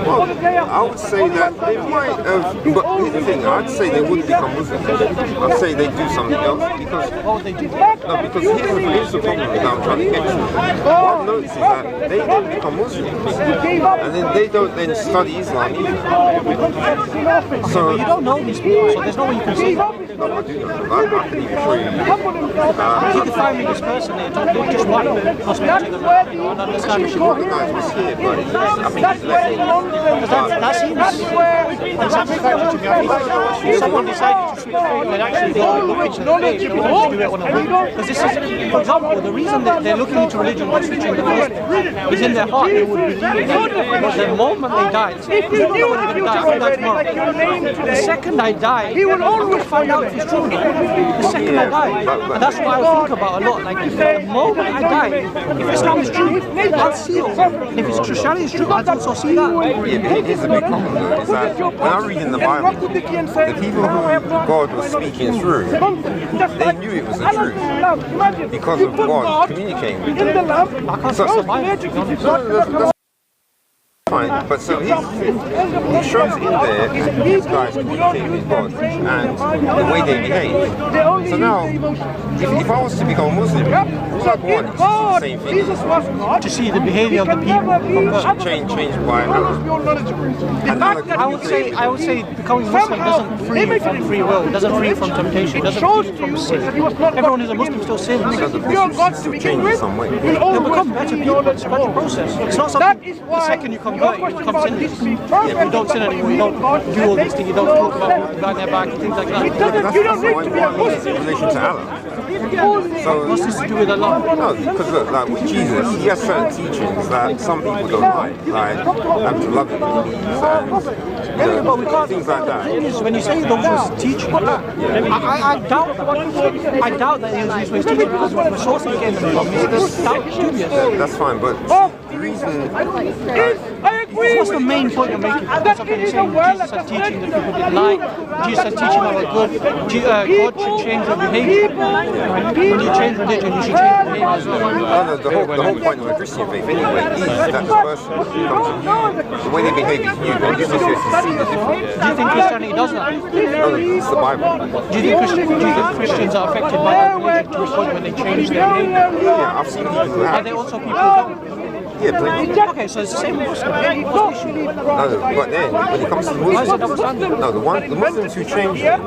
Speaker 13: Well, I would say that they might have, but here's the thing, I'd say they wouldn't become Muslims. I'd say they do something else because here's the problem that I'm trying to get to. What I've noticed is that they don't become Muslims, and then they don't then study Islam either. So
Speaker 14: you don't know these people, so there's no way you can say that.
Speaker 13: No, I do know. I can even show you.
Speaker 14: You define me this person, they just want to speak to them and understand.
Speaker 13: You should recognize what's here, but I think it's less.
Speaker 14: That seems unsatisfactory to me. If someone decided to switch faith, they'd actually go look into the faith and do it on a whim. Because this is, for example, the reason that they're looking into religion by switching the first is in their heart they would believe in it. But the moment they die, because you don't know when they're going to die, I die tomorrow. The second I die, he will always find out if it's true. The second I die. And that's what I think about a lot. Like, the moment I die, if Islam is true, I'll see it. If it's Christianity is true, I'll also see that.
Speaker 13: Yeah, but here's the big problem though, is that when I read in the Bible, the people who God was speaking through, they knew it was the truth because of God communicating with them. That's fine, but so he shows in there these guys communicating with God and the way they behave. So now, if I was to become a Muslim, all I'd want is the same thing.
Speaker 14: To see the behavior of the people.
Speaker 13: Change by Allah.
Speaker 14: I would say becoming Muslim doesn't free from free will, doesn't free from temptation, doesn't free from sin. Everyone who's a Muslim still sins.
Speaker 13: Still change in some way.
Speaker 14: They'll become better people. It's a gradual process. It's not something the second you convert, you become sinless. You don't sin anymore. You don't do all these things. You don't talk about people behind their back and things like that.
Speaker 13: That's in relation to Allah. So
Speaker 14: what's this to do with Allah?
Speaker 13: No, because look, like with Jesus, he has certain teachings that some people don't like having to love your enemies and
Speaker 14: but we can't,
Speaker 13: things like that.
Speaker 14: When you say those teaching, I doubt that he was used for his teaching because the source he gave them from is dubious.
Speaker 13: That's fine, but the reason.
Speaker 14: What's the main point you're making? That's okay, you're saying Jesus has teaching that people didn't like, Jesus has teaching that were good, God should change your behavior. When you change religion, you should change behavior as well.
Speaker 13: No, the whole point of a Christian faith anyway is that the person becomes new. The way they behave is new. God just wants to see the difference.
Speaker 14: Do you think Christianity does that?
Speaker 13: No, it's the Bible.
Speaker 14: Do you think Christians are affected by their religion to a point when they change their behavior?
Speaker 13: Yeah, I've seen people who have.
Speaker 14: Are there also people who don't?
Speaker 13: Yeah, plenty.
Speaker 14: Okay, so it's the same with Muslims.
Speaker 13: No, but then when it comes to Muslims, the Muslims who change them,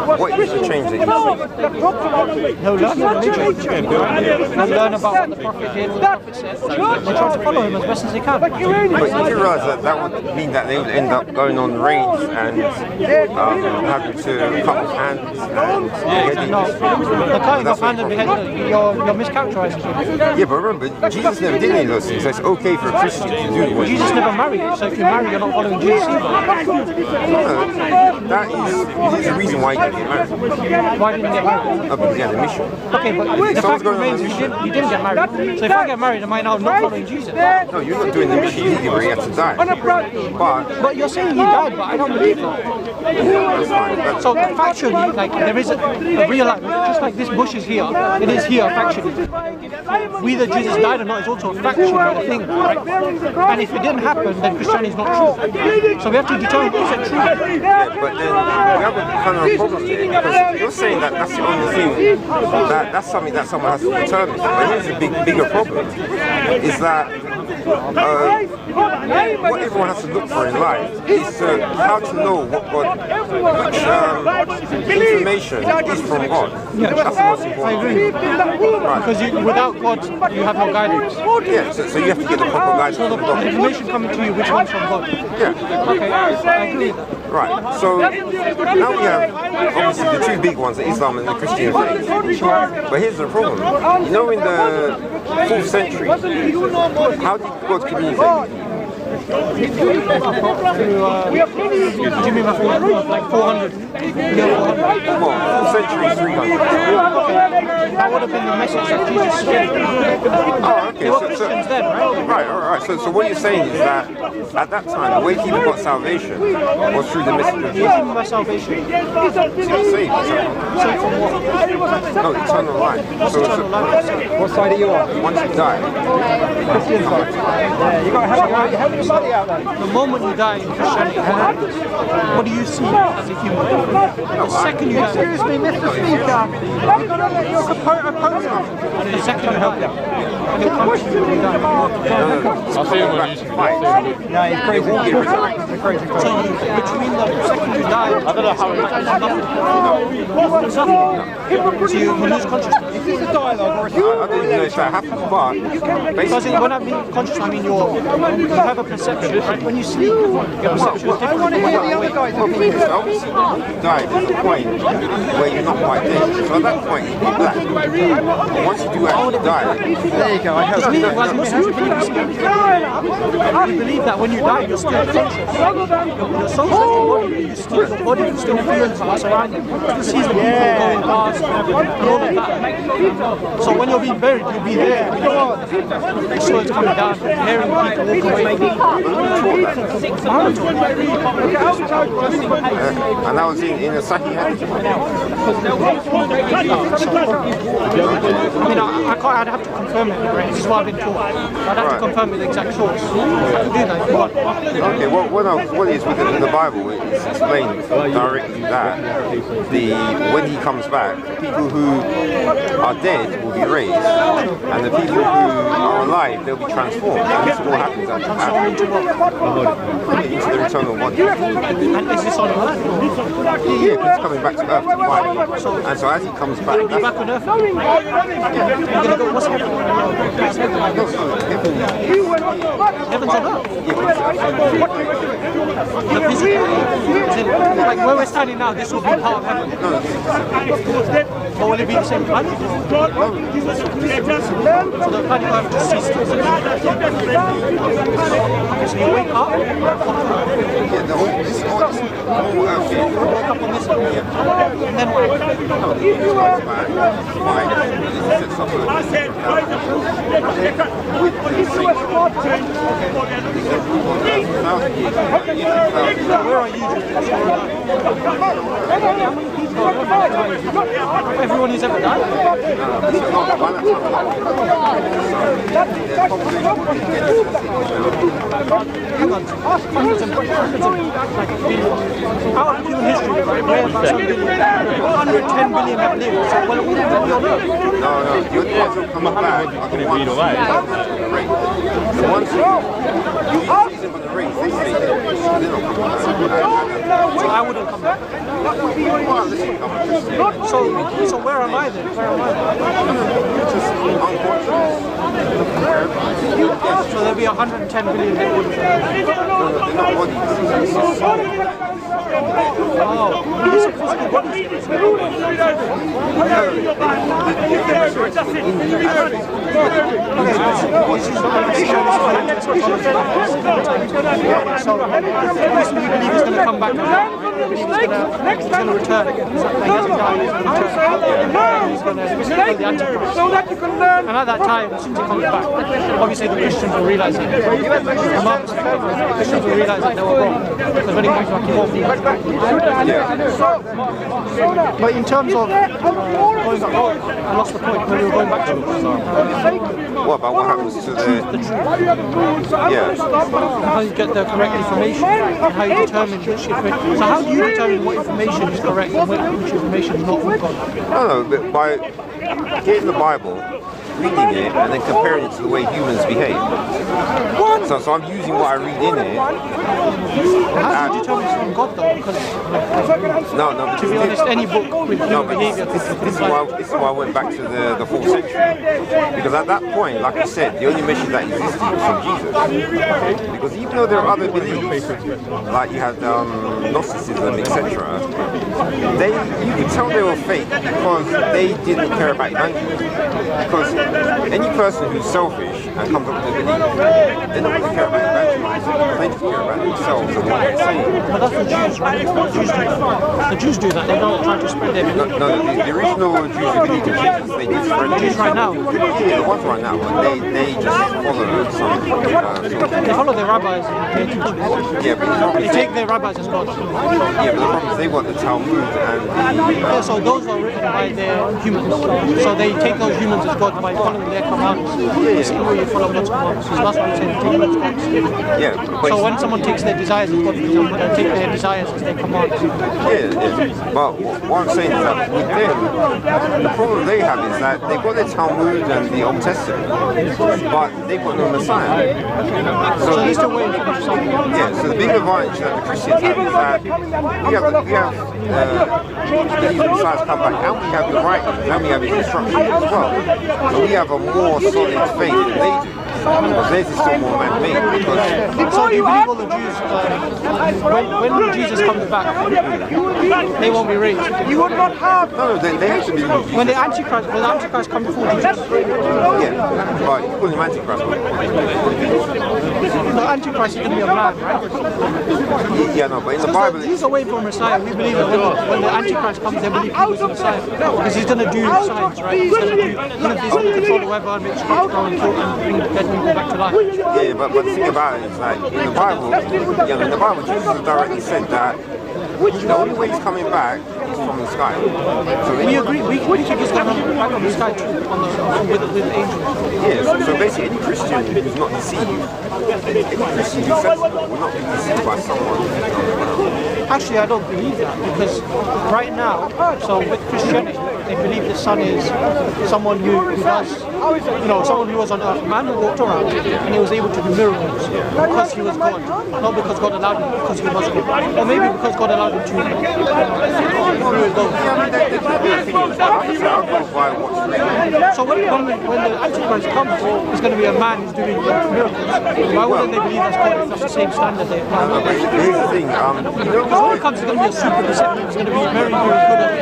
Speaker 13: what is the change that you see?
Speaker 14: They'll learn the religion. They'll learn about what the Prophet did, what the Prophet said. They try to follow him as best as they can.
Speaker 13: But you realise that would mean that they would end up going on raids and having to cut off hands and beheading.
Speaker 14: No, the cutting off hand and beheading, you're mischaracterising it.
Speaker 13: Yeah, but remember, Jesus never did any of those things, so it's okay for a Christian to do what
Speaker 14: Jesus never married, so if you marry, you're not following Jesus either.
Speaker 13: That is the reason why he didn't get married.
Speaker 14: Why didn't he get married?
Speaker 13: Because he had a mission.
Speaker 14: Okay, but the fact remains you didn't get married. So if I get married, am I now not following Jesus?
Speaker 13: No, you're not doing the mission either where he had to die.
Speaker 14: But you're saying he died, but I don't believe that. So factually, like there is a real life, just like this bush is here, it is here factually. Whether Jesus died or not is also a factual thing, right? And if it didn't happen, then Christianity is not true. So we have to determine is it true.
Speaker 13: Yeah, but then we have a kind of a problem here because you're saying that that's the only thing that's something that someone has to determine. But here's the bigger problem: is that what everyone has to look for in life is how to know which information is from God.
Speaker 14: Yeah,
Speaker 13: that's the most important.
Speaker 14: I agree. Right. Because without God, you have no guidance.
Speaker 13: Yeah, so you have to get the proper guidance.
Speaker 14: So the information coming to you, which one's from God?
Speaker 13: Yeah.
Speaker 14: Okay, I agree with that.
Speaker 13: Right, so now we have obviously the two big ones, the Islam and the Christian faith. But here's the problem. You know, in the 4th century, how did God communicate?
Speaker 14: What do you mean by 400? Like 400?
Speaker 13: Well, 4th century is 300.
Speaker 14: That would have been the message that Jesus gave.
Speaker 13: Oh, okay.
Speaker 14: They were Christians then, right?
Speaker 13: Right. So what you're saying is that at that time, the way people got salvation was through the message of Jesus.
Speaker 14: What do you mean by salvation?
Speaker 13: Saved
Speaker 14: from what?
Speaker 13: No, eternal life.
Speaker 14: What's eternal life?
Speaker 2: What side are you on?
Speaker 13: Once you die.
Speaker 2: Christian side. Yeah, you got to help your body out then.
Speaker 14: The moment you die in Christianity, what do you see as a human? The second you die.
Speaker 2: Excuse me, Mr. Speaker. I'm going to let your opponent.
Speaker 14: The second you help them, and he'll come to you when you die.
Speaker 1: I'll say it when you fight.
Speaker 2: No, he's crazy.
Speaker 14: So between the second you die,
Speaker 1: I don't know how it
Speaker 14: there's nothing. So you lose consciousness.
Speaker 2: Is this a dialogue or a
Speaker 13: I don't even know if that happens, but
Speaker 14: Because when I mean conscious, I mean you have a perception, right? When you sleep, your perception is different.
Speaker 2: the other guy's opinion.
Speaker 13: obviously you die, there's a point where you're not quite dead. So at that point you'll be black. But once you do actually die,
Speaker 2: There you go, I help you.
Speaker 14: You believe that when you die, you're still conscious. Your soul's like your body, you still, the body can still feel what's around you. Still sees the people going past and all of that. So when you're being buried, you'll be there. The soul's coming down, hearing people walk away.
Speaker 13: and that was in a Sahih hadith?
Speaker 14: I mean, I'd have to confirm it. Right? This is what I've been told. I'd have to confirm the exact source. I can do that if you want.
Speaker 13: Okay, what is within the Bible? It's explained directly that when he comes back, people who are dead will be raised, and the people who are alive, they'll be transformed. And this all happens at into the eternal body.
Speaker 14: And is this on Earth?
Speaker 13: Yeah, because he's coming back to Earth to fight. And so as he comes back,
Speaker 14: will he be back on Earth? You're going to go, what's heaven? Heaven's on Earth? The physical, like where we're standing now, this will be part of heaven. But will it be the same planet? So the planet Earth just ceased to exist. Okay, so you wake up.
Speaker 13: Yeah, the whole Earth here.
Speaker 14: Wake up on this one. And then what? Where are you? Everyone who's ever died? Out of human history, where about 110 billion have lived, so well, all of them on Earth.
Speaker 13: No, the only ones who come back are the ones who are the ones who you see them on the race, they say they don't come back.
Speaker 14: So I wouldn't come back. So where am I then? Where am I then? So there'll be 110 billion dead bodies. Wow. These are physical bodies. So obviously we believe he's going to come back. We believe he's going to return. He hasn't died, he's going to return. He's going to kill the Antichrist. And at that time, as soon as he comes back, obviously the Christians will realise it. The Christians will realise that they were wrong. Because when he comes back, he won't be. But in terms of going back, I lost the point when we were going back to
Speaker 13: what about what happens to the truth? Yeah.
Speaker 14: How you get the correct information and how you determine which information. So how do you determine what information is correct and which information is not from God?
Speaker 13: I don't know, but by getting the Bible, reading it, and then comparing it to the way humans behave. So I'm using what I read in it.
Speaker 14: How do you determine it's from God though? Because to be honest, any book with human behavior.
Speaker 13: This is why I went back to the 4th century. Because at that point, like I said, the only mission that existed was from Jesus. Because even though there are other beliefs, like you had Gnosticism, etc., you could tell they were fake because they didn't care about evangelism. Because any person who's selfish and comes up with a belief, they're not going to care about evangelizing. They just care about themselves and what they're saying.
Speaker 14: But that's the Jews, right? The Jews do that. They don't try to spread their belief.
Speaker 13: No, the original Jews who believed in Jesus, they did spread
Speaker 14: the Jews right now.
Speaker 13: Yeah, the ones right now, but they just follow some.
Speaker 14: They follow their rabbis and their teachings.
Speaker 13: Yeah, but
Speaker 14: they take their rabbis as God.
Speaker 13: Yeah, but the problem is they want the Talmud and the.
Speaker 14: Yeah, so those are written by their humans. So they take those humans as God by following their commands. It's the way you follow God's commands. Because that's what I'm saying, take God's commands.
Speaker 13: Yeah.
Speaker 14: So when someone takes their desires as God, for example, they'll take their desires as their commands.
Speaker 13: Yeah. But what I'm saying is that with them, the problem they have is that they've got their Talmud and the Old Testament, but they've got no Messiah.
Speaker 14: So they're still waiting for the Messiah.
Speaker 13: Yeah, so the big advantage that the Christians have is that we have the Messiah's come back, and we have the writings, and we have his instructions as well. So we have a more solid faith than they do. Because theirs is still more man-made.
Speaker 14: So do you believe all the Jews, when Jesus comes back, they won't be raised?
Speaker 6: You would not have.
Speaker 13: No, they have to be.
Speaker 14: When the Antichrist come before Jesus?
Speaker 13: Yeah, but you call him Antichrist.
Speaker 14: The Antichrist is going to be a man, right?
Speaker 13: Yeah, no, but in the Bible...
Speaker 14: He's away from Messiah. We believe that when the Antichrist comes, they believe he was the Messiah. Because he's going to do signs, right? He's going to control the weather and make sure it's going to bring dead people back to life.
Speaker 13: Yeah, but the thing about it is like, in the Bible, Jesus has directly said that The only way he's coming back is from the sky. So
Speaker 14: We agree. We think he's going to come back on the sky too, with angels.
Speaker 13: Yes, so basically any Christian who's not deceived, any Christian who's sensible will not be deceived by someone who's on the ground.
Speaker 14: Actually, I don't believe that because right now, so with Christianity, they believe the Son is someone who does, someone who was on earth, a man who walked around and he was able to do miracles because he was God, not because God allowed him, because he was God, or maybe because God allowed him to. So when the Antichrist comes, it's going to be a man who's doing miracles. Why wouldn't they believe that's God if that's the same standard they apply?
Speaker 13: Here's the thing,
Speaker 14: when it comes, it's going to be a super deceptive. It's going to be very, very good at.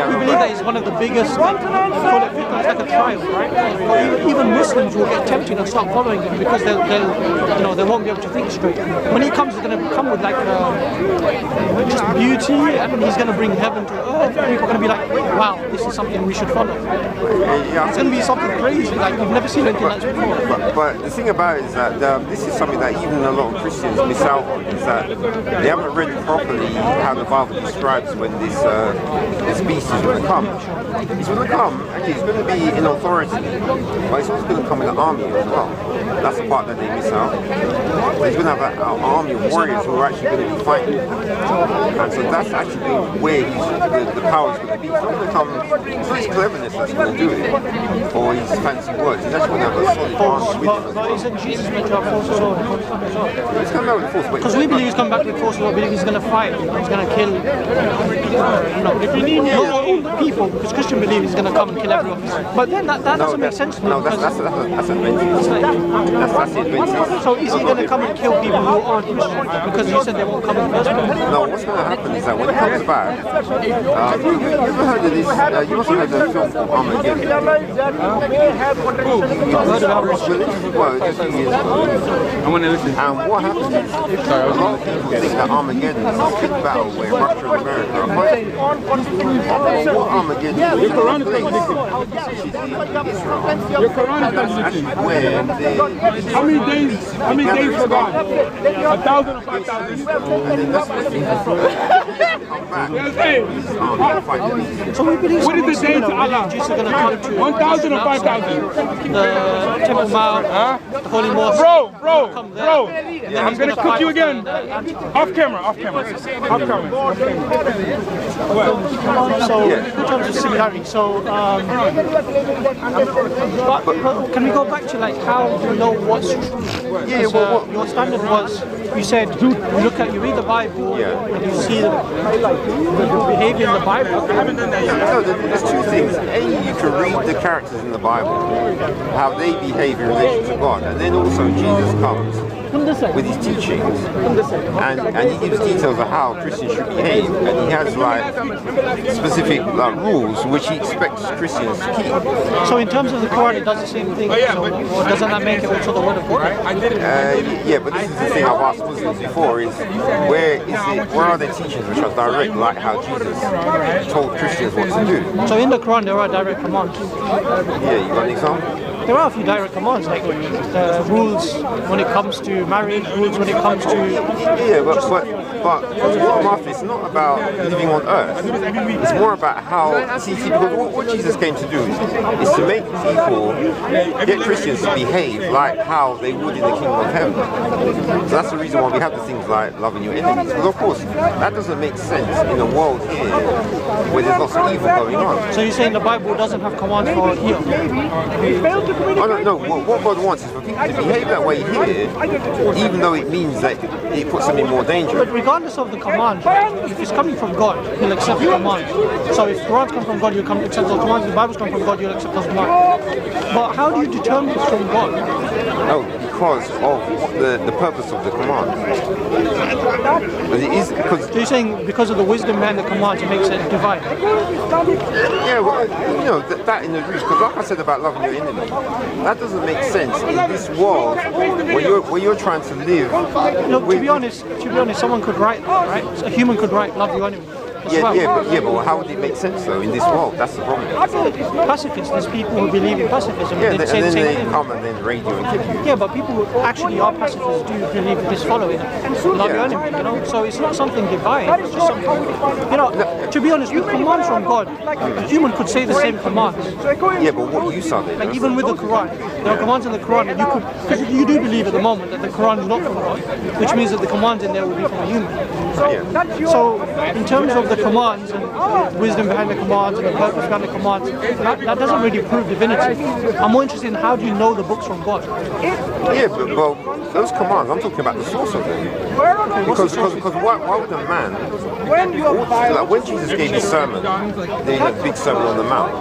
Speaker 14: We believe that he's one of the biggest. Call it fitna, it's like a trial, right? Even Muslims will get tempted and start following him because they won't be able to think straight. When he comes, he's going to come with like just beauty, and he's going to bring heaven to earth. People are going to be like, wow, this is something we should follow. It's going to be something crazy, like you've never seen anything like this before.
Speaker 13: But the thing about it is that this is something that even a lot of Christians miss out on, is that they haven't read properly how the Bible describes when this beast is going to come. It's going to come, actually it's going to be in authority, but it's also going to come in an army as well. That's the part that they miss out. He's going to have an army of warriors who are actually going to be fighting. And so that's actually where the power is going to be. It's not going to come through his cleverness that's going to do it, or his fancy words. He's actually going to have a solid army with him.
Speaker 14: But isn't Jesus meant to have force as well?
Speaker 13: He's coming out with force.
Speaker 14: Because we believe he's coming back with force, we believe he's going to fight, he's going to kill, not all the people, because Christian believe he's going to come and kill everyone. But then that doesn't make sense to me.
Speaker 13: No, that's adventure. That's the adventure.
Speaker 14: So is he going to come and kill people who aren't Christian? Because you said they won't come in first place.
Speaker 13: No, what's going to happen is that when he comes back, you ever heard of this? You also heard of the film called Armageddon. Well, just a few years ago. I want to listen. And what happens is, a lot of people think that Armageddon is a big battle where Russia and America are fighting. What Armageddon is,
Speaker 7: your Quran is contradicting. Your Quran is contradicting. How many days for God? 1,000 or 5,000?
Speaker 14: So we believe
Speaker 7: what is the day to Allah? 1,000 or 5,000?
Speaker 14: The Temple Mount, the Holy Mosque.
Speaker 7: Bro, I'm going to cook you again. Off camera.
Speaker 14: So, in terms of similarity, but can we go back to like how you know what's true?
Speaker 13: Yeah,
Speaker 14: your standard was, you said, you read the Bible and you see the behavior in the Bible.
Speaker 13: No, there's two things. A, you can read the characters in the Bible, how they behave in relation to God, and then also Jesus comes with his teachings, and he gives details of how Christians should behave, and he has like specific rules which he expects Christians to keep.
Speaker 14: So in terms of the Quran, it does the same thing. So doesn't that make it also the word of God?
Speaker 13: Yeah, but this is the thing I've asked Muslims before: is where are the teachings which are direct, like how Jesus told Christians what to do?
Speaker 14: So in the Quran, there are direct commands.
Speaker 13: Yeah, you got an example?
Speaker 14: There are a few direct commands, like rules when it comes to marriage, rules when it comes to...
Speaker 13: Yeah, but what I'm after, it's not about living on earth. It's more about how... Because what Jesus came to do is to make people, get Christians to behave like how they would in the kingdom of heaven. So that's the reason why we have the things like loving your enemies. Because of course, that doesn't make sense in a world here where there's lots of evil going on.
Speaker 14: So you're saying the Bible doesn't have commands for here?
Speaker 13: I don't know. What God wants is for people to behave that way here, even though it means that it puts them in more danger.
Speaker 14: But regardless of the command, if it's coming from God, He'll accept the command. So if Qurans come from God, you'll accept those commands. If the Bibles come from God, you'll accept those commands. But how do you determine it's from God?
Speaker 13: Oh, because of the purpose of the command.
Speaker 14: So you're saying because of the wisdom behind the commands, it makes it divine?
Speaker 13: Yeah, well, that in the root, because like I said about loving your enemy, that doesn't make sense in this world where you're trying to live.
Speaker 14: To be honest, someone could write that, right? A human could write, love your enemy. as well.
Speaker 13: But how would it make sense though in this world? That's the problem.
Speaker 14: Pacifists, there's people who believe in pacifism.
Speaker 13: Yeah,
Speaker 14: and
Speaker 13: and then they come and then raid you and kill you.
Speaker 14: Yeah, but people who actually are pacifists do believe in this following. Love your enemy, you know? So it's not something divine. It's just something, you know, to be honest, with commands from God, a human could say the same commands.
Speaker 13: Yeah, but what you saw there.
Speaker 14: Like even with the Quran, there are commands in the Quran that you could, because you do believe at the moment that the Quran is not from God, which means that the commands in there will be from a human. So in terms of the commands and wisdom behind the commands and the purpose behind the commands, that doesn't really prove divinity. I'm more interested in how do you know the books from God?
Speaker 13: Yeah, but those commands, I'm talking about the source of them. Because why would a man, like when Jesus gave his sermon, the big sermon on the Mount,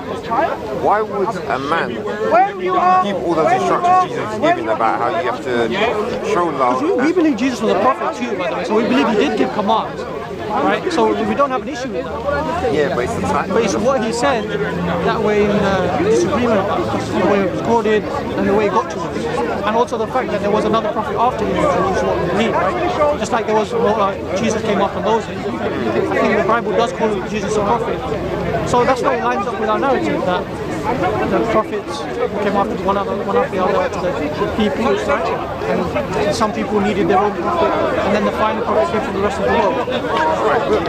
Speaker 13: why would a man give all those instructions Jesus is giving about how you have to show love?
Speaker 14: We believe Jesus was a prophet too, by the way, so we believe he did give commands. Right, so we don't have an issue with that.
Speaker 13: Yeah, but it's
Speaker 14: what he said that way in disagreement, the way it was recorded and the way it got to us, and also the fact that there was another prophet after him, which is what we believe, right? Just like there was Jesus came after Moses. I think the Bible does call Jesus a prophet, so that's why it lines up with our narrative that the prophets came after one after the other to the people, right? And some people needed their own prophet, and then the final prophet came from the rest of the world.
Speaker 13: Right, but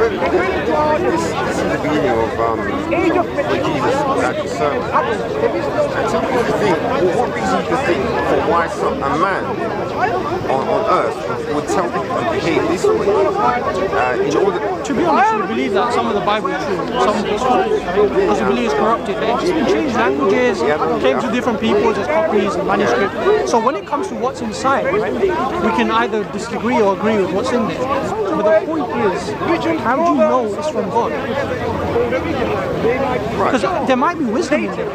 Speaker 13: this is the beginning of when Jesus had his sermon. And some people think, what reason to think for why a man on earth would tell people to behave this way? In order
Speaker 14: to be honest, we believe that some of the Bible is true, some of it's true, because we believe it's corrupted. It's just been changed languages, came to different peoples as copies and manuscripts. So when it comes to what's inside, we can either disagree or agree with what's in there. But the point is, how do you know it's from God? Because there might be wisdom in there,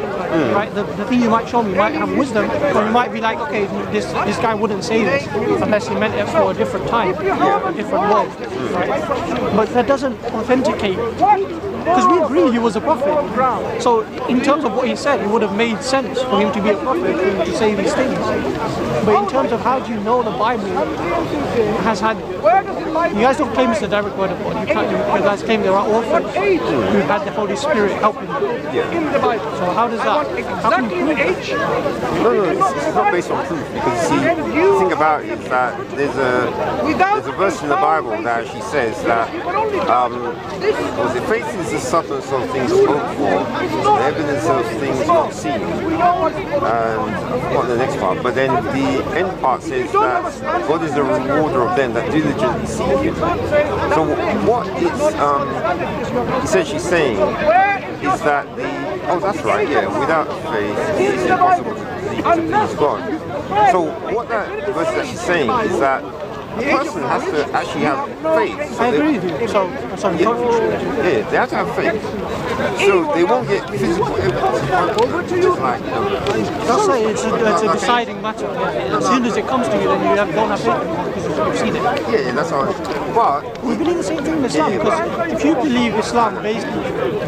Speaker 14: right? The thing you might show me might have wisdom, or you might be like, okay, this guy wouldn't say this unless he meant it for a different time, a different world, right? But that doesn't authenticate. Because we agree he was a prophet. So in terms of what he said, it would have made sense for him to be a prophet, for him to say these things. But in terms of how do you know the Bible has had... You guys don't claim it's the direct word of God. You guys claim there are authors who had the Holy Spirit helping them.
Speaker 13: In
Speaker 14: the Bible. So how does that... How can you prove that?
Speaker 13: No, it's not based on proof. Because see, the thing about it is that there's a verse in the Bible that actually says that faith is the substance of things hoped for, the evidence of things not seen. And I've forgotten the next part, but then the end part says that God is the rewarder of them that diligently seek Him. So what it's essentially saying is that that's right, without faith it's impossible to please God. So what that verse is actually saying is that a person has to actually have faith. So
Speaker 14: I agree with you. So
Speaker 13: they have to have faith. So they won't get physical evidence. Just like,
Speaker 14: that's right, it's a deciding matter. As soon as it comes to you, then you don't have faith anymore because you've seen it.
Speaker 13: Yeah, that's how But
Speaker 14: we believe the same thing in Islam, because if you believe Islam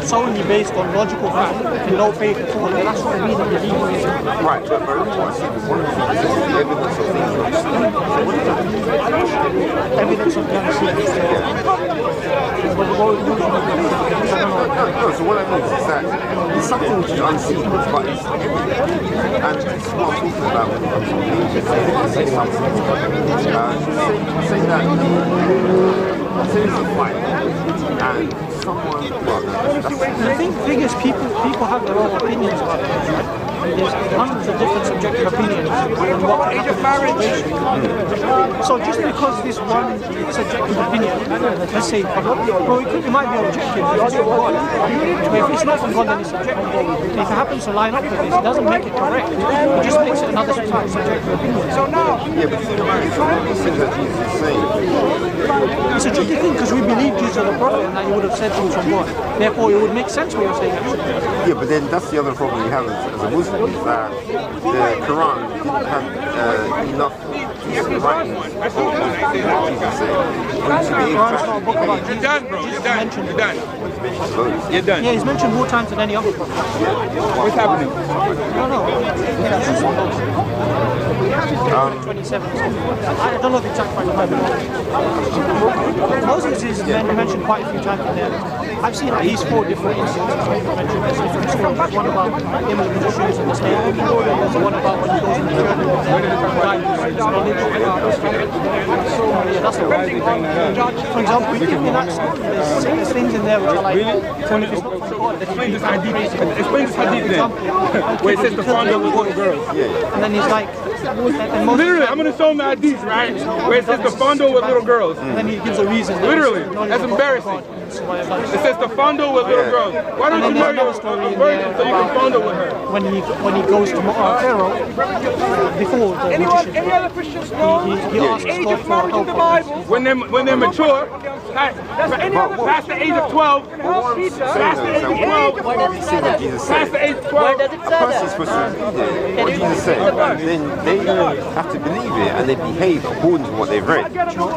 Speaker 14: solely based on logical fact and no faith at all, then that's what we believe.
Speaker 13: Right, but one of the things is the evidence of things not seen.
Speaker 14: Evidence of things
Speaker 13: so what I mean is that it's something which is unseen, but it's and it's what I'm talking about when it comes to nature. Say something. Say that say it's a fight and someone.
Speaker 14: The thing is, people have their own opinions about it. There's hundreds of different subjective opinions on what can happen in a situation. So just because this one subjective opinion, let's say, it might be objective, but if it's not from God, then it's subjective. If it happens to line up with this, it doesn't make it correct. It just makes it another subjective opinion. So now, it's a tricky thing because we believe Jesus is a prophet and that he would have said things from God. Therefore, it would make sense what you're saying.
Speaker 13: Yeah, but then that's the other problem you have as a Muslim. Is that the Quran didn't have enough writings or Jesus said.
Speaker 14: Quran's not a book about Jesus.
Speaker 7: You're done.
Speaker 13: mentions loads.
Speaker 7: You're done.
Speaker 14: Yeah, he's mentioned more times than any other prophet.
Speaker 7: What's happening?
Speaker 14: No. 27. I don't know the exact fact of Moses is mentioned quite a few times in there. I've seen at least 4 different instances mentioned as different stories. There's one about him with the shoes in the state. There's one about when he goes in the church and that's the right thing. For example, in that story, there's things in there which are like, when if it's not from God, then
Speaker 7: Explain this hadith then. Where it says the founder was little girls.
Speaker 14: And then he's like,
Speaker 7: literally, I'm going to show him the hadith, right? Where it says the founder was little girls.
Speaker 14: And then he gives a reason.
Speaker 7: Literally, that's embarrassing. It says the founder was little girls. Why don't you marry a virgin so you can founder with her?
Speaker 14: When he goes to Pharaoh, before the magician,
Speaker 6: Any other Christians know?
Speaker 14: he asks God for help.
Speaker 7: When they're mature, past the age of 12, past the age of 12, past the age of 12,
Speaker 13: a person's supposed to read it, what Jesus said, then they have to believe it and they behave according to what they've read.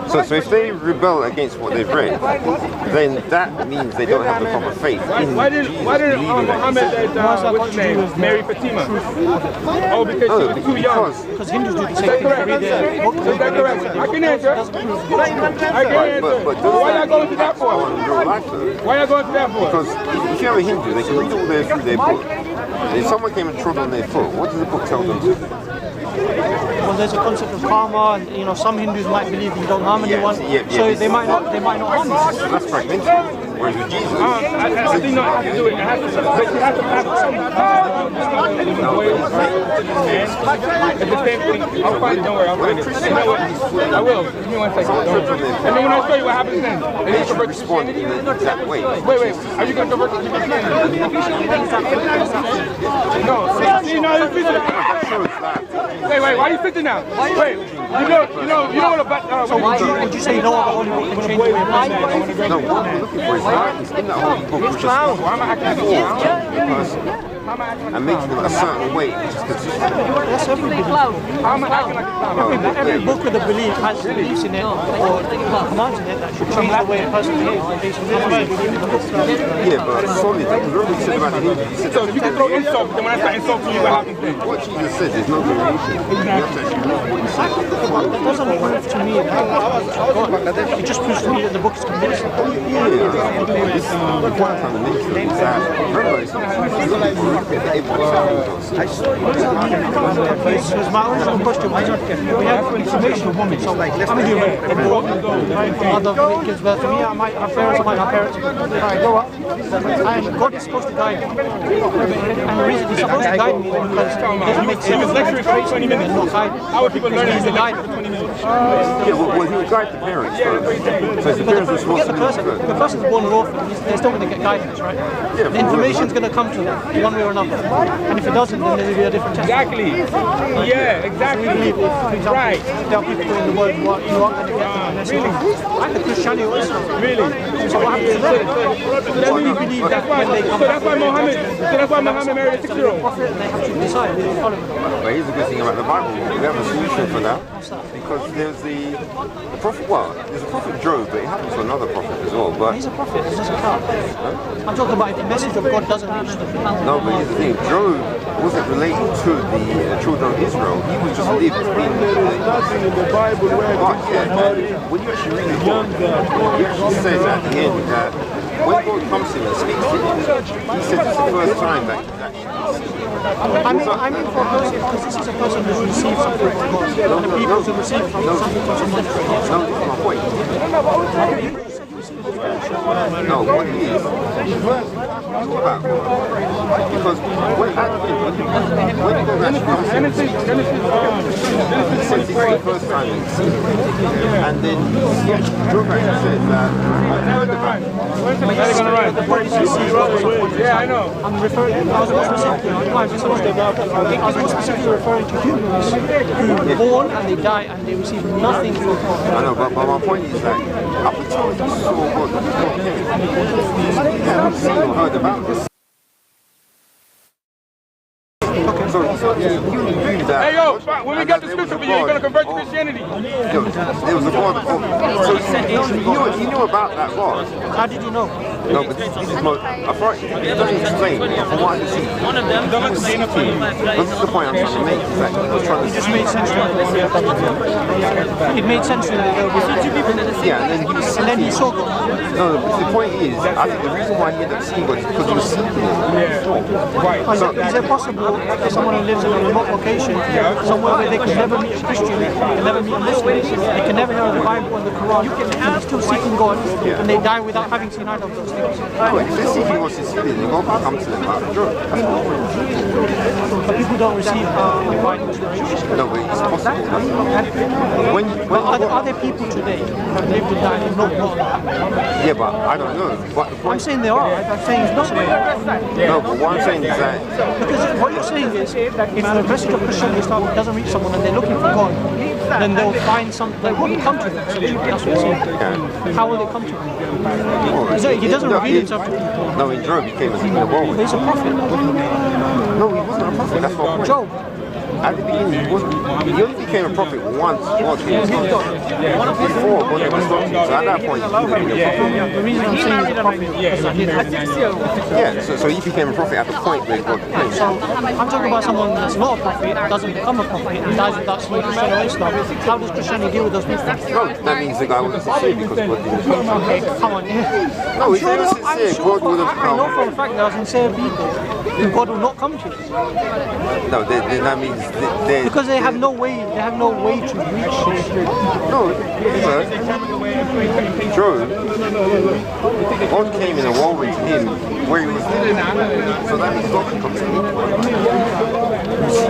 Speaker 13: So if they rebel against what they've read, then that means they don't have the proper faith in
Speaker 7: Why didn't Muhammad what's his name, marry Fatima? Oh, because she was too young.
Speaker 14: Because Hindus do the
Speaker 7: Is
Speaker 14: same
Speaker 7: that
Speaker 14: thing.
Speaker 7: correct? Is that correct? I can answer. Why y'all going to that for? Why y'all going to that for?
Speaker 13: Because if you have a Hindu, they can read all through their book. If someone came and trod on their foot, what does the book tell them to do?
Speaker 14: Well, there's a concept of karma, and some Hindus might believe you don't harm anyone, so they might not harm you.
Speaker 13: That's fragmented. Whereas with Jesus,
Speaker 7: I think not have to do it. It has to, but you have to have it's the same thing. I'll find it. Don't worry. I'll find it. You know what? I will. Give me 1 second. And then when I show you what happens then, and you convert to Christianity.
Speaker 13: that way.
Speaker 7: Wait. Are you going to convert to Christianity? No. See, no, it's physical. Wait. Why are you sitting now? Wait. You know what about?
Speaker 14: So would you say you know what the Holy Book can change the way of life?
Speaker 13: No, what we're looking for is darkness in that holy book, which is
Speaker 7: Why am I acting
Speaker 13: for the person and making them a certain way, which is consistent.
Speaker 14: That's every book. Every book with a belief has beliefs in it or commands in it that should change the way a person behaves.
Speaker 13: Yeah, but solid. Remember what you said about the Hindu? You said
Speaker 7: so you can throw insult, then when I start insulting you, what happens then?
Speaker 13: what Jesus said, there's no variation. You have to actually read what he said.
Speaker 14: That doesn't prove to me that God. It just proves to me that the book is convincing.
Speaker 13: Yeah, this is the point I'm trying to make sure is that, remember, it's not for the
Speaker 14: Because my original question was, we have information, so I'm a human, mother gives birth to me, I might have parents, I might have parents, if I grow up, and God is supposed to guide me. And the reason he's supposed to guide me is because it doesn't make sense to trace 20 minutes and not guide me.
Speaker 7: How are people learning?
Speaker 14: He's the guide for 20 minutes.
Speaker 13: Yeah, well, he would guide the parents first. So it's the parents' responsibility.
Speaker 14: If the person's born an orphan, they're still going to get guidance, right? The information's going to come to them one way or another. And if it doesn't, then there will be a different test.
Speaker 7: Exactly. Yeah, exactly.
Speaker 14: So we believe, if, for example,
Speaker 7: right.
Speaker 14: there are people in the world who are not going to get the message. Either Christianity or Islam.
Speaker 7: Really?
Speaker 14: So what happens to them? Then we believe that when they come back,
Speaker 7: that's why Muhammad married a 6-year-old.
Speaker 14: prophet, and they have to decide who they follow.
Speaker 13: But here's a good thing about the Bible. We have a solution for that. Because there's the prophet, there's a prophet Job, but it happens to another prophet as well. But
Speaker 14: he's a prophet, he doesn't count. I'm talking about if the message of God doesn't reach them.
Speaker 13: no, but here's the thing. Job wasn't related to the children of Israel. He was just lived in the Bible. When you actually read the book, he actually says at the end that when God comes to him and speaks to him, he said it's the first time that he's actually
Speaker 14: I mean for a person, because this is a person who's received something from God. And the people who receive something from someone.
Speaker 13: No, that's my point. No, what it is about God. Because when God actually comes to him, he says it's the first time that he's seen him. And then he actually Job actually said that I've heard about him.
Speaker 7: Yeah, I know.
Speaker 14: I'm referring. I was more specifically referring to humans who are born and they die and they receive nothing from God.
Speaker 13: I know, but my point is that up until you saw God, you haven't seen or heard about this. So you knew that.
Speaker 7: Hey, yo, when we got the scripture for you, you're going to convert to Christianity.
Speaker 13: There was a God. So you knew about that God.
Speaker 14: How did you know?
Speaker 13: No, but this is my. I thought it doesn't explain. From what I see,
Speaker 4: One of them.
Speaker 13: this is the point I'm trying to make. Is that he was trying to.
Speaker 14: It just made sense to me. It made sense to me that there would be two people.
Speaker 13: Yeah, and then he was
Speaker 14: And then he saw God.
Speaker 13: No, but the point is, I think the reason why he ended up seeing God is because he was seeking it.
Speaker 14: Is it possible that someone who lives in a remote location, somewhere where they can never meet a Christian, they can never meet a Muslim, they can never hear the Bible and the Quran, and they're still seeking God, and they die without having seen either of those things?
Speaker 13: No, if they're seeking God sincerely, then God can come to them out of joy.
Speaker 14: But people don't receive divine inspiration.
Speaker 13: No, but it's possible.
Speaker 14: Are there people today who have lived and died and not God?
Speaker 13: Yeah, but I don't know. But the point
Speaker 14: I'm saying they are. I'm saying it's possible.
Speaker 13: No, but what I'm saying is that
Speaker 14: because what you're saying is if the message of Christianity doesn't reach someone and they're looking for God, then they'll find something that will come to them. That's what you're saying. How will it come to them? He doesn't reveal himself to people.
Speaker 13: No, in Job he came as a woman.
Speaker 14: He's a prophet.
Speaker 13: No, he wasn't a prophet. That's what
Speaker 14: Job.
Speaker 13: At the beginning, he only became a prophet once God came to him. Before God ever stopped him. So at that point, he became a prophet.
Speaker 14: The reason I'm saying he's a prophet is
Speaker 13: so he became a prophet at the point where God came.
Speaker 14: So I'm talking about someone that's not a prophet, doesn't become a prophet, and dies without seeing Christian or Islam. How does Christianity deal with those people?
Speaker 13: No, that means the guy wasn't sincere because God didn't come to him.
Speaker 14: Okay, come on.
Speaker 13: No, if they were sincere, God would have
Speaker 14: I know
Speaker 13: come.
Speaker 14: for a fact there are sincere people who God will not come to.
Speaker 13: No, then that means
Speaker 14: because they have no way to reach.
Speaker 13: No, Job, God came in a whirlwind to him where he was living. So that means God can come to him.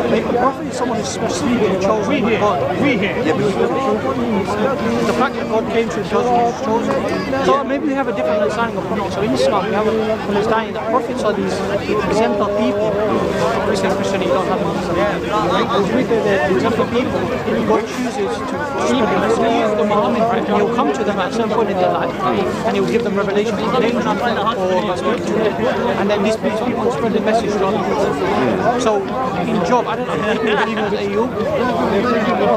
Speaker 14: A prophet is someone who's specifically chosen by God.
Speaker 13: Yeah, but
Speaker 14: the fact that God came to him tells you he's chosen. So maybe we have a different understanding of prophets. So in Islam we have an understanding that prophets are these exemplar people. Christian, you don't have an exemplar people. God chooses to spread the message. And he'll come to them at a certain point in their life and he'll give them revelation from an angel or speak to them. And then these people will spread the message to other people. So in Job, I don't know if people believe in Ayub.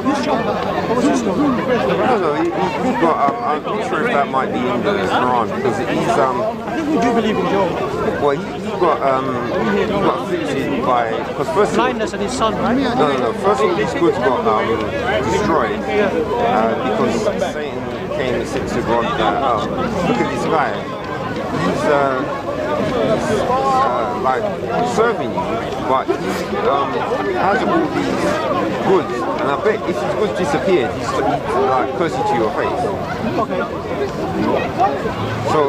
Speaker 14: Who's Job? What was his story?
Speaker 13: No, he's got, I'm not sure if that might be in the Quran because he's,
Speaker 14: I think we do believe in Job.
Speaker 13: Well, he got afflicted by, because first
Speaker 14: blindness and his son, right?
Speaker 13: No. First of all, his goods got destroyed because Satan came and said to God that, look at this guy, he's like serving you, but he has all these goods, and I bet if his goods disappeared, he's like curse you to your face.
Speaker 14: Okay. So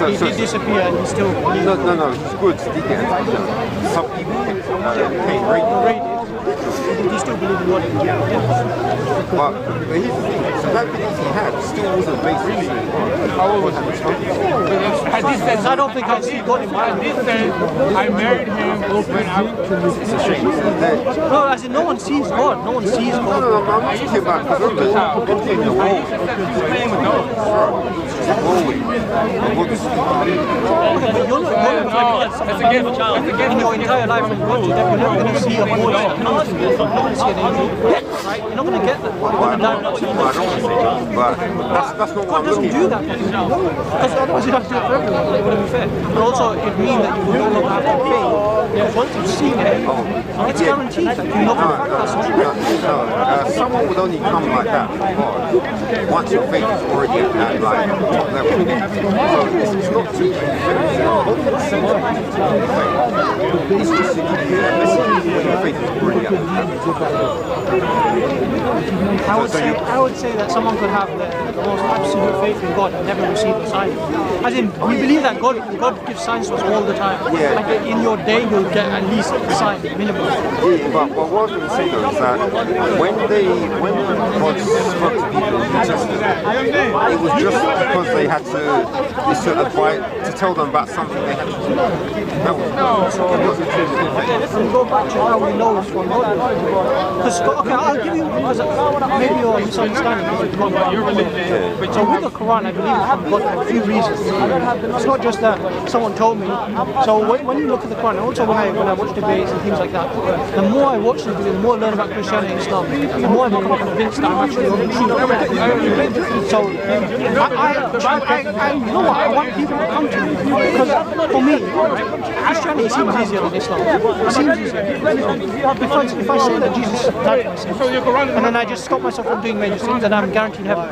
Speaker 14: he did disappear and he still...
Speaker 13: No, his goods did get attacked. Some people became raided.
Speaker 14: He still believed in God.
Speaker 13: But here's the thing, so that belief he had still wasn't based on
Speaker 14: I don't think I see God in my life.
Speaker 1: I married him, open out.
Speaker 13: It's a shame.
Speaker 14: No, as in no one sees God. No one sees God.
Speaker 13: No, I'm not talking about, because God came in the world.
Speaker 14: In your entire life in God, you're never going to see a voice. You're not going to see an angel. Right? You're not going to get that.
Speaker 13: But that's not what
Speaker 14: God
Speaker 13: I'm
Speaker 14: doesn't
Speaker 13: looking
Speaker 14: do that. Because otherwise you have to do it for everyone. It wouldn't be fair. And also it means that you will no longer have to pay. Because once you've seen it, it's guaranteed that you're not going to practice.
Speaker 13: someone would only come like that from God once your faith is already at that like top level. So it's not to it's just to give you that message when your faith is already at that level.
Speaker 14: I would say that someone could have the most absolute faith in God and never receive a sign. As in, we believe that God gives signs to us all the time.
Speaker 13: Yeah.
Speaker 14: Like in your day, you'll get at least a sign, minimum.
Speaker 13: Yeah, but what I was going to say though is that when God spoke to people in the New Testament, it was just because they had to tell them about something they had to do. That was
Speaker 14: Go back to how we know it's from God. Because, okay, I'll give you, because maybe you're misunderstanding. So with the Quran, I believe it's from God for a few reasons. It's not just that someone told me. So when you look at the Quran, also when I when I watch debates and things like that, the more I watch the debates, the more I learn about Christianity and Islam, the more I become convinced that I'm actually on the truth. So I you know what, I want people to come to me, because for me, Christianity seems easier than Islam. It seems easier. If I say that Jesus died for my sins, and then I just stop myself from doing major sins, then I'm guaranteed heaven.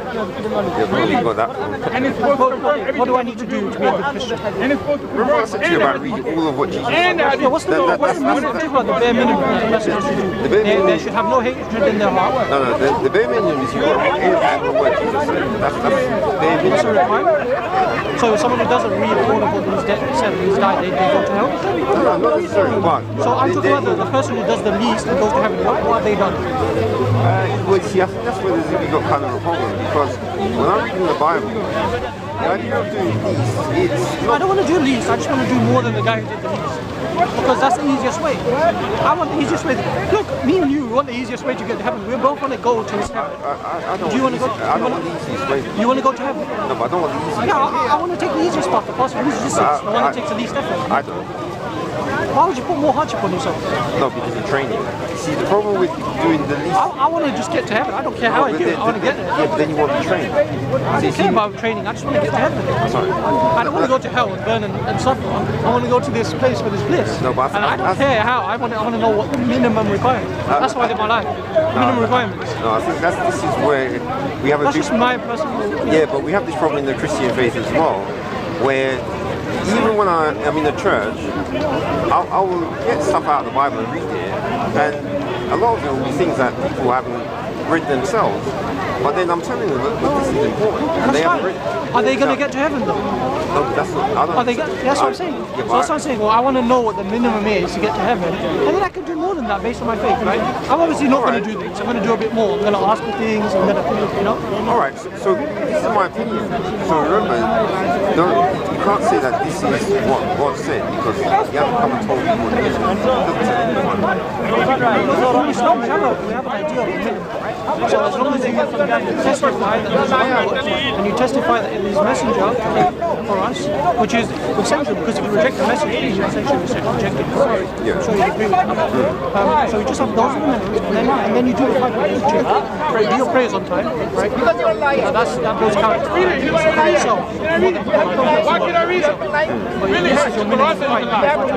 Speaker 14: What do I need to do to be a good Christian?
Speaker 13: Remember I said to you about reading all of what Jesus said?
Speaker 14: What's the bare minimum that a person has to do? They should have no hatred in their heart.
Speaker 13: No, the bare minimum is you got to read all of what Jesus said. That's bare minimum.
Speaker 14: So someone who doesn't read all of what he's said, he's died, they go to hell?
Speaker 13: No, not necessarily, but...
Speaker 14: So I'm talking about the person who does the least and goes to heaven. What have they done?
Speaker 13: Well, see, I think that's where you've got kind of a problem, because when I'm reading the Bible, the idea of doing least, it's...
Speaker 14: I don't want to do least, I just want to do more than the guy who did the least. Because that's the easiest way. I want the easiest way. Look, me and you want the easiest way to get to heaven. We both want to go to heaven. Do you want to go?
Speaker 13: I don't want the easiest way.
Speaker 14: You want to go to heaven?
Speaker 13: No, but I don't want the easiest way.
Speaker 14: Yeah, I want to take the easiest path, the path of least resistance, the one that takes the least effort.
Speaker 13: I don't.
Speaker 14: Why would you put more hardship on yourself?
Speaker 13: No, because of training. See, the problem with doing the least...
Speaker 14: I want to just get to heaven. I don't care how I get it. I want to get there.
Speaker 13: Yeah, but then you want to train.
Speaker 14: I don't care about training. I just want to get to heaven.
Speaker 13: Sorry.
Speaker 14: I don't want to go to hell and burn and suffer. I want to go to this place where there's bliss.
Speaker 13: No, but
Speaker 14: and I don't care how. I want to know what the minimum requirement. That's why I live my life. Minimum requirements.
Speaker 13: No, I think this is where we have a
Speaker 14: That's just my personal opinion.
Speaker 13: Yeah, but we have this problem in the Christian faith as well, where even when I'm in the church, I will get stuff out of the Bible and read it, and a lot of it will be things that people haven't read themselves. But then I'm telling them that this is important, and they haven't read it.
Speaker 14: Are they going to get to heaven though?
Speaker 13: No, that's not. I don't.
Speaker 14: That's what I'm saying.
Speaker 13: Yeah,
Speaker 14: So that's what I'm saying. Well, I want to know what the minimum is to get to heaven, and then I can do more than that based on my faith, right? I'm obviously not going to do things. I'm going to do a bit more. I'm going to ask for things. I'm going to, you know.
Speaker 13: All right. So this is my opinion. So remember, you can't say that this is what God said, because you haven't come and told me what it is. It doesn't say anyone.
Speaker 14: We have an idea of the minimum. So as long as you testify that there's one God, and you testify that it is messenger for us, which is essential, because if you reject the message, you essentially reject it.
Speaker 13: Yeah.
Speaker 14: So you agree with me. So you just have those minimums, and then you do the 5 prayers. Do your prayers on time, right? That goes character for yourself.
Speaker 7: Why can I read it?
Speaker 14: Really? This is your minimum right.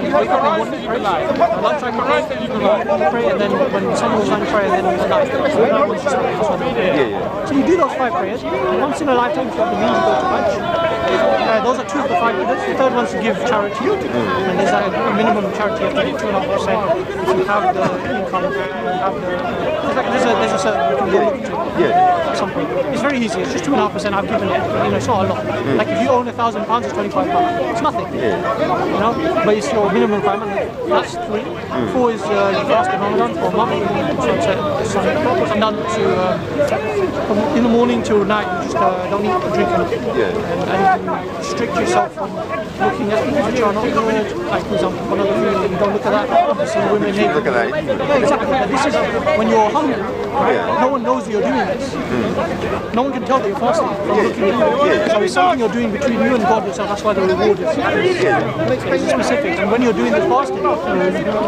Speaker 14: You wake up in the morning, pray. Lunchtime you pray, and then when sun goes down, pray, and then you start. So you do those 5 prayers. Once in a lifetime, if you have the means, you go to Hajj. Those are 2 of the 5 prayers. The third one's to give charity. And there's a minimum charity you have to give 2.5%. If you have the income, there's a certain you can go into.
Speaker 13: Yeah.
Speaker 14: At some point. It's very easy. It's just 2.5%. I've given it. You know, it's not a lot. Like if you own £1,000, it's £25. It's nothing. You know, but it's your minimum requirement. That's 3. 4 is you fast in Ramadan for a month. So and done to in the morning till night. You just don't eat or drink anything. And you restrict yourself from looking at things which are not good. Like for example, one of the food, you don't look at that. You see women naked.
Speaker 13: Look at that.
Speaker 14: Yeah, exactly. But this is when you're hungry, right? No one knows you're doing this. No one can tell that you're fasting from looking at you. So it's something you're doing between you and God yourself. That's why the reward is specific. And when you're doing the fasting, you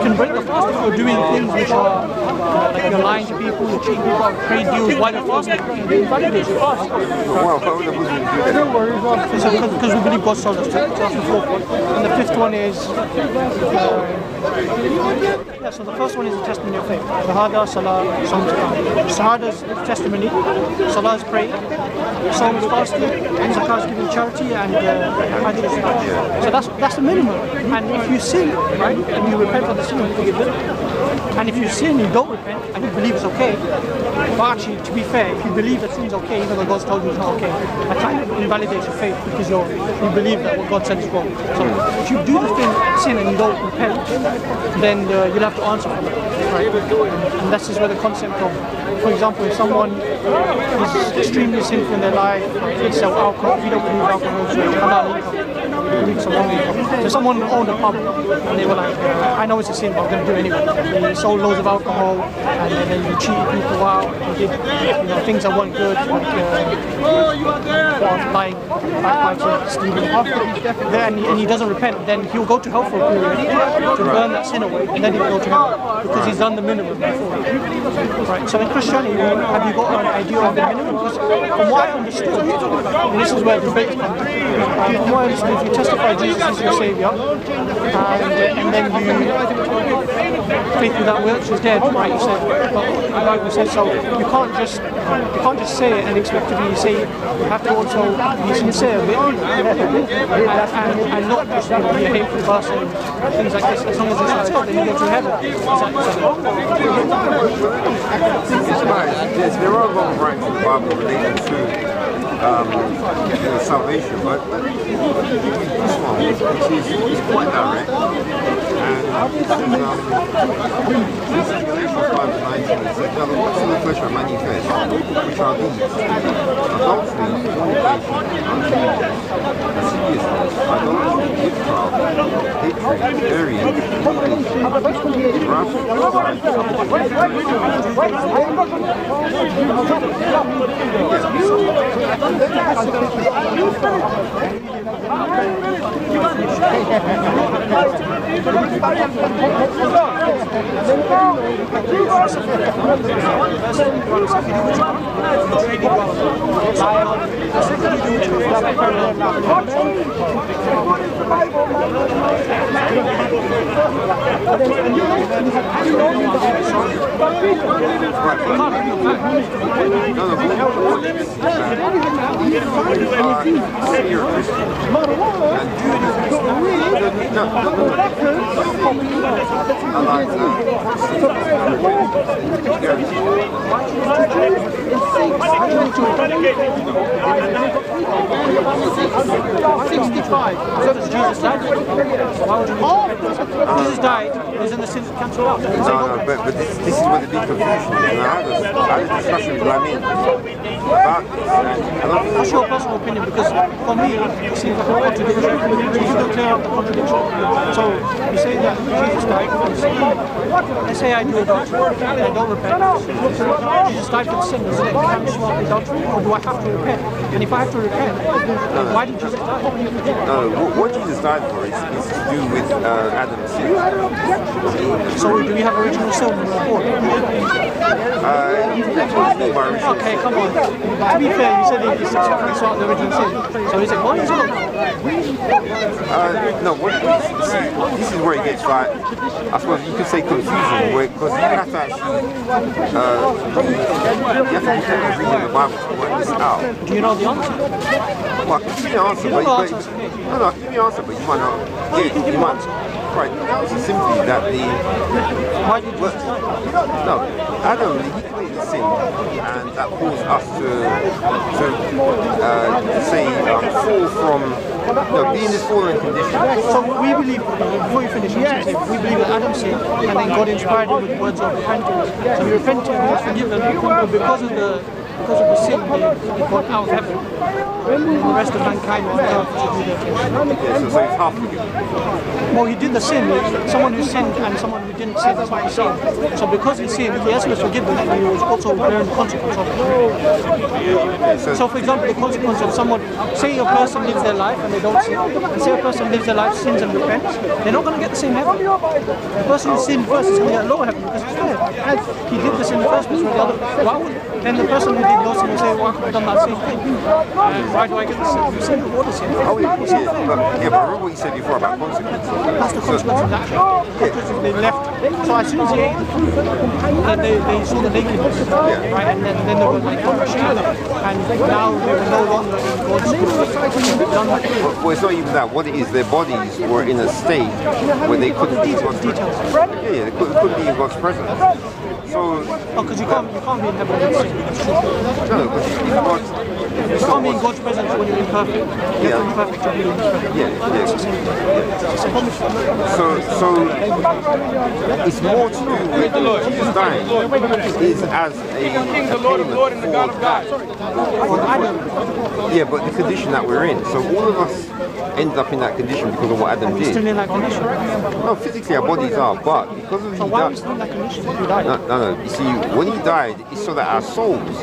Speaker 14: can break the fast if you're doing things which are like you're lying to people, you're cheating people out of trade deals while you're fasting. You invalidate your fast. Because we believe God told us to. So that's the 4th one. And the 5th one is so the first one is the testimony of faith. Shahada, Salah, Saum, Shahada is testimony, Salah is praying, Saum is fasting, and Zakah is giving charity, and Hajj is Hajj. So that's the minimum. And if you sin, right, and you repent for the sin, you forgive it. And if you sin, you don't repent, and you believe it's okay. But actually, to be fair, if you believe that sin's okay, even though God's told you it's not okay, that kind of invalidates your faith because you believe that what God said is wrong. So if you do the sin and you don't repent, then you'll have to answer for it. Right? And this is where the concept of, for example, if someone is extremely sinful in their life, they sell alcohol, if you don't believe alcohol is halal income, so someone owned a pub and they were like, I know it's a sin, but I'm going to do it anyway. They sold loads of alcohol and then you cheated people out, you did things that weren't good, like lying, backbiting, stealing, and he doesn't repent, then he'll go to hell for a period to burn that sin away, and then he'll go to heaven because he's done the minimum before. Right. So in Christianity, have you got an idea of the minimum? Because from what I understood, and this is where the debate comes. From what I understood, if you testify Jesus is your Saviour, and then you faith without works is dead, right? You said, the Bible says so. You can't just say it and expect to be saved. You have to also be sincere with it, and not just be a hateful person and things like this. As long as it's sincere, then you go to heaven.
Speaker 13: It's right. There are wrong rights in the Bible related to salvation, but this one, which is quite direct, and this is Galatians 5:19. It says, "Now the works of the flesh are manifest, which are these: adultery, fornication, uncleanness, lasciviousness, idolatry, witchcraft, hatred, variance, injury, wrath,
Speaker 14: Jesus died, is in the sins cancelled out.
Speaker 13: No, but this is where the big confusion is. And I had a discussion with Lamin about this.
Speaker 14: What's your personal opinion? Because for me, it seems like a contradiction. So you don't clear out the contradiction. So you say that Jesus died for sin. Let's say I do adultery and I don't repent. Jesus died for sin. Does it cancel out adultery, or do I have to repent? And if I have to repent, why did Jesus die?
Speaker 13: No, what Jesus died for is to do with Adam's sin.
Speaker 14: So do we have original sin in the report? Okay, come on. To be fair, you said it's out the original sin. So is it one or two?
Speaker 13: No, this is where it gets like, I suppose you could say confusion, because you have to actually read the Bible to work this out.
Speaker 14: Do you know the answer?
Speaker 13: Well, I can give you the answer, but I can give you the answer, but you might not get it. You might. Right, the answer is simply that
Speaker 14: why did you
Speaker 13: Adam, he committed sin, and that caused us to fall from, be in this fallen condition.
Speaker 14: So we believe, before you finish, we believe that Adam sinned, and then God inspired him with words of repentance. So he repented, he was forgiven, but because of the sin, he got out of heaven. The rest of mankind on earth to do their thing.
Speaker 13: So it's half forgiven.
Speaker 14: Well, he did the sin. Someone who sinned and someone who didn't sin is not the same. So because he sinned, yes, he was forgiven, and he was also bearing the consequence of it. So for example, the consequence of someone, say a person lives their life and they don't sin, and say a person lives their life, sins and repents, they're not going to get the same heaven. The person who sinned first is going to get lower heaven because it's fair. He did this in the first place with the other. Why would then the person who did no sin will say, well, I could have done that same thing. Why do I get the sin? You sin or the sin?
Speaker 13: Oh, yeah, but remember what you said before about consequences.
Speaker 14: That's the consequence of that. They left. So as soon as they ate the fruit, they saw the nakedness, right? And then they were like, oh, and now they were no longer in God's will.
Speaker 13: Well, it's not even that. What it is, their bodies were in a state where they couldn't be in God's presence. Yeah, they couldn't be in God's presence. So,
Speaker 14: because you can't be in heaven with sin.
Speaker 13: No, because
Speaker 14: you can't be in God's presence when you're imperfect. You have to be perfect to be in His presence.
Speaker 13: So it's more to do with Jesus dying is as a payment for Adam. Yeah, but the condition that we're in. So all of us ended up in that condition because of what Adam did.
Speaker 14: Still in that condition?
Speaker 13: No, physically our bodies are, but because of
Speaker 14: so why are we still in that condition?
Speaker 13: No. You see, when he died, it's so that our souls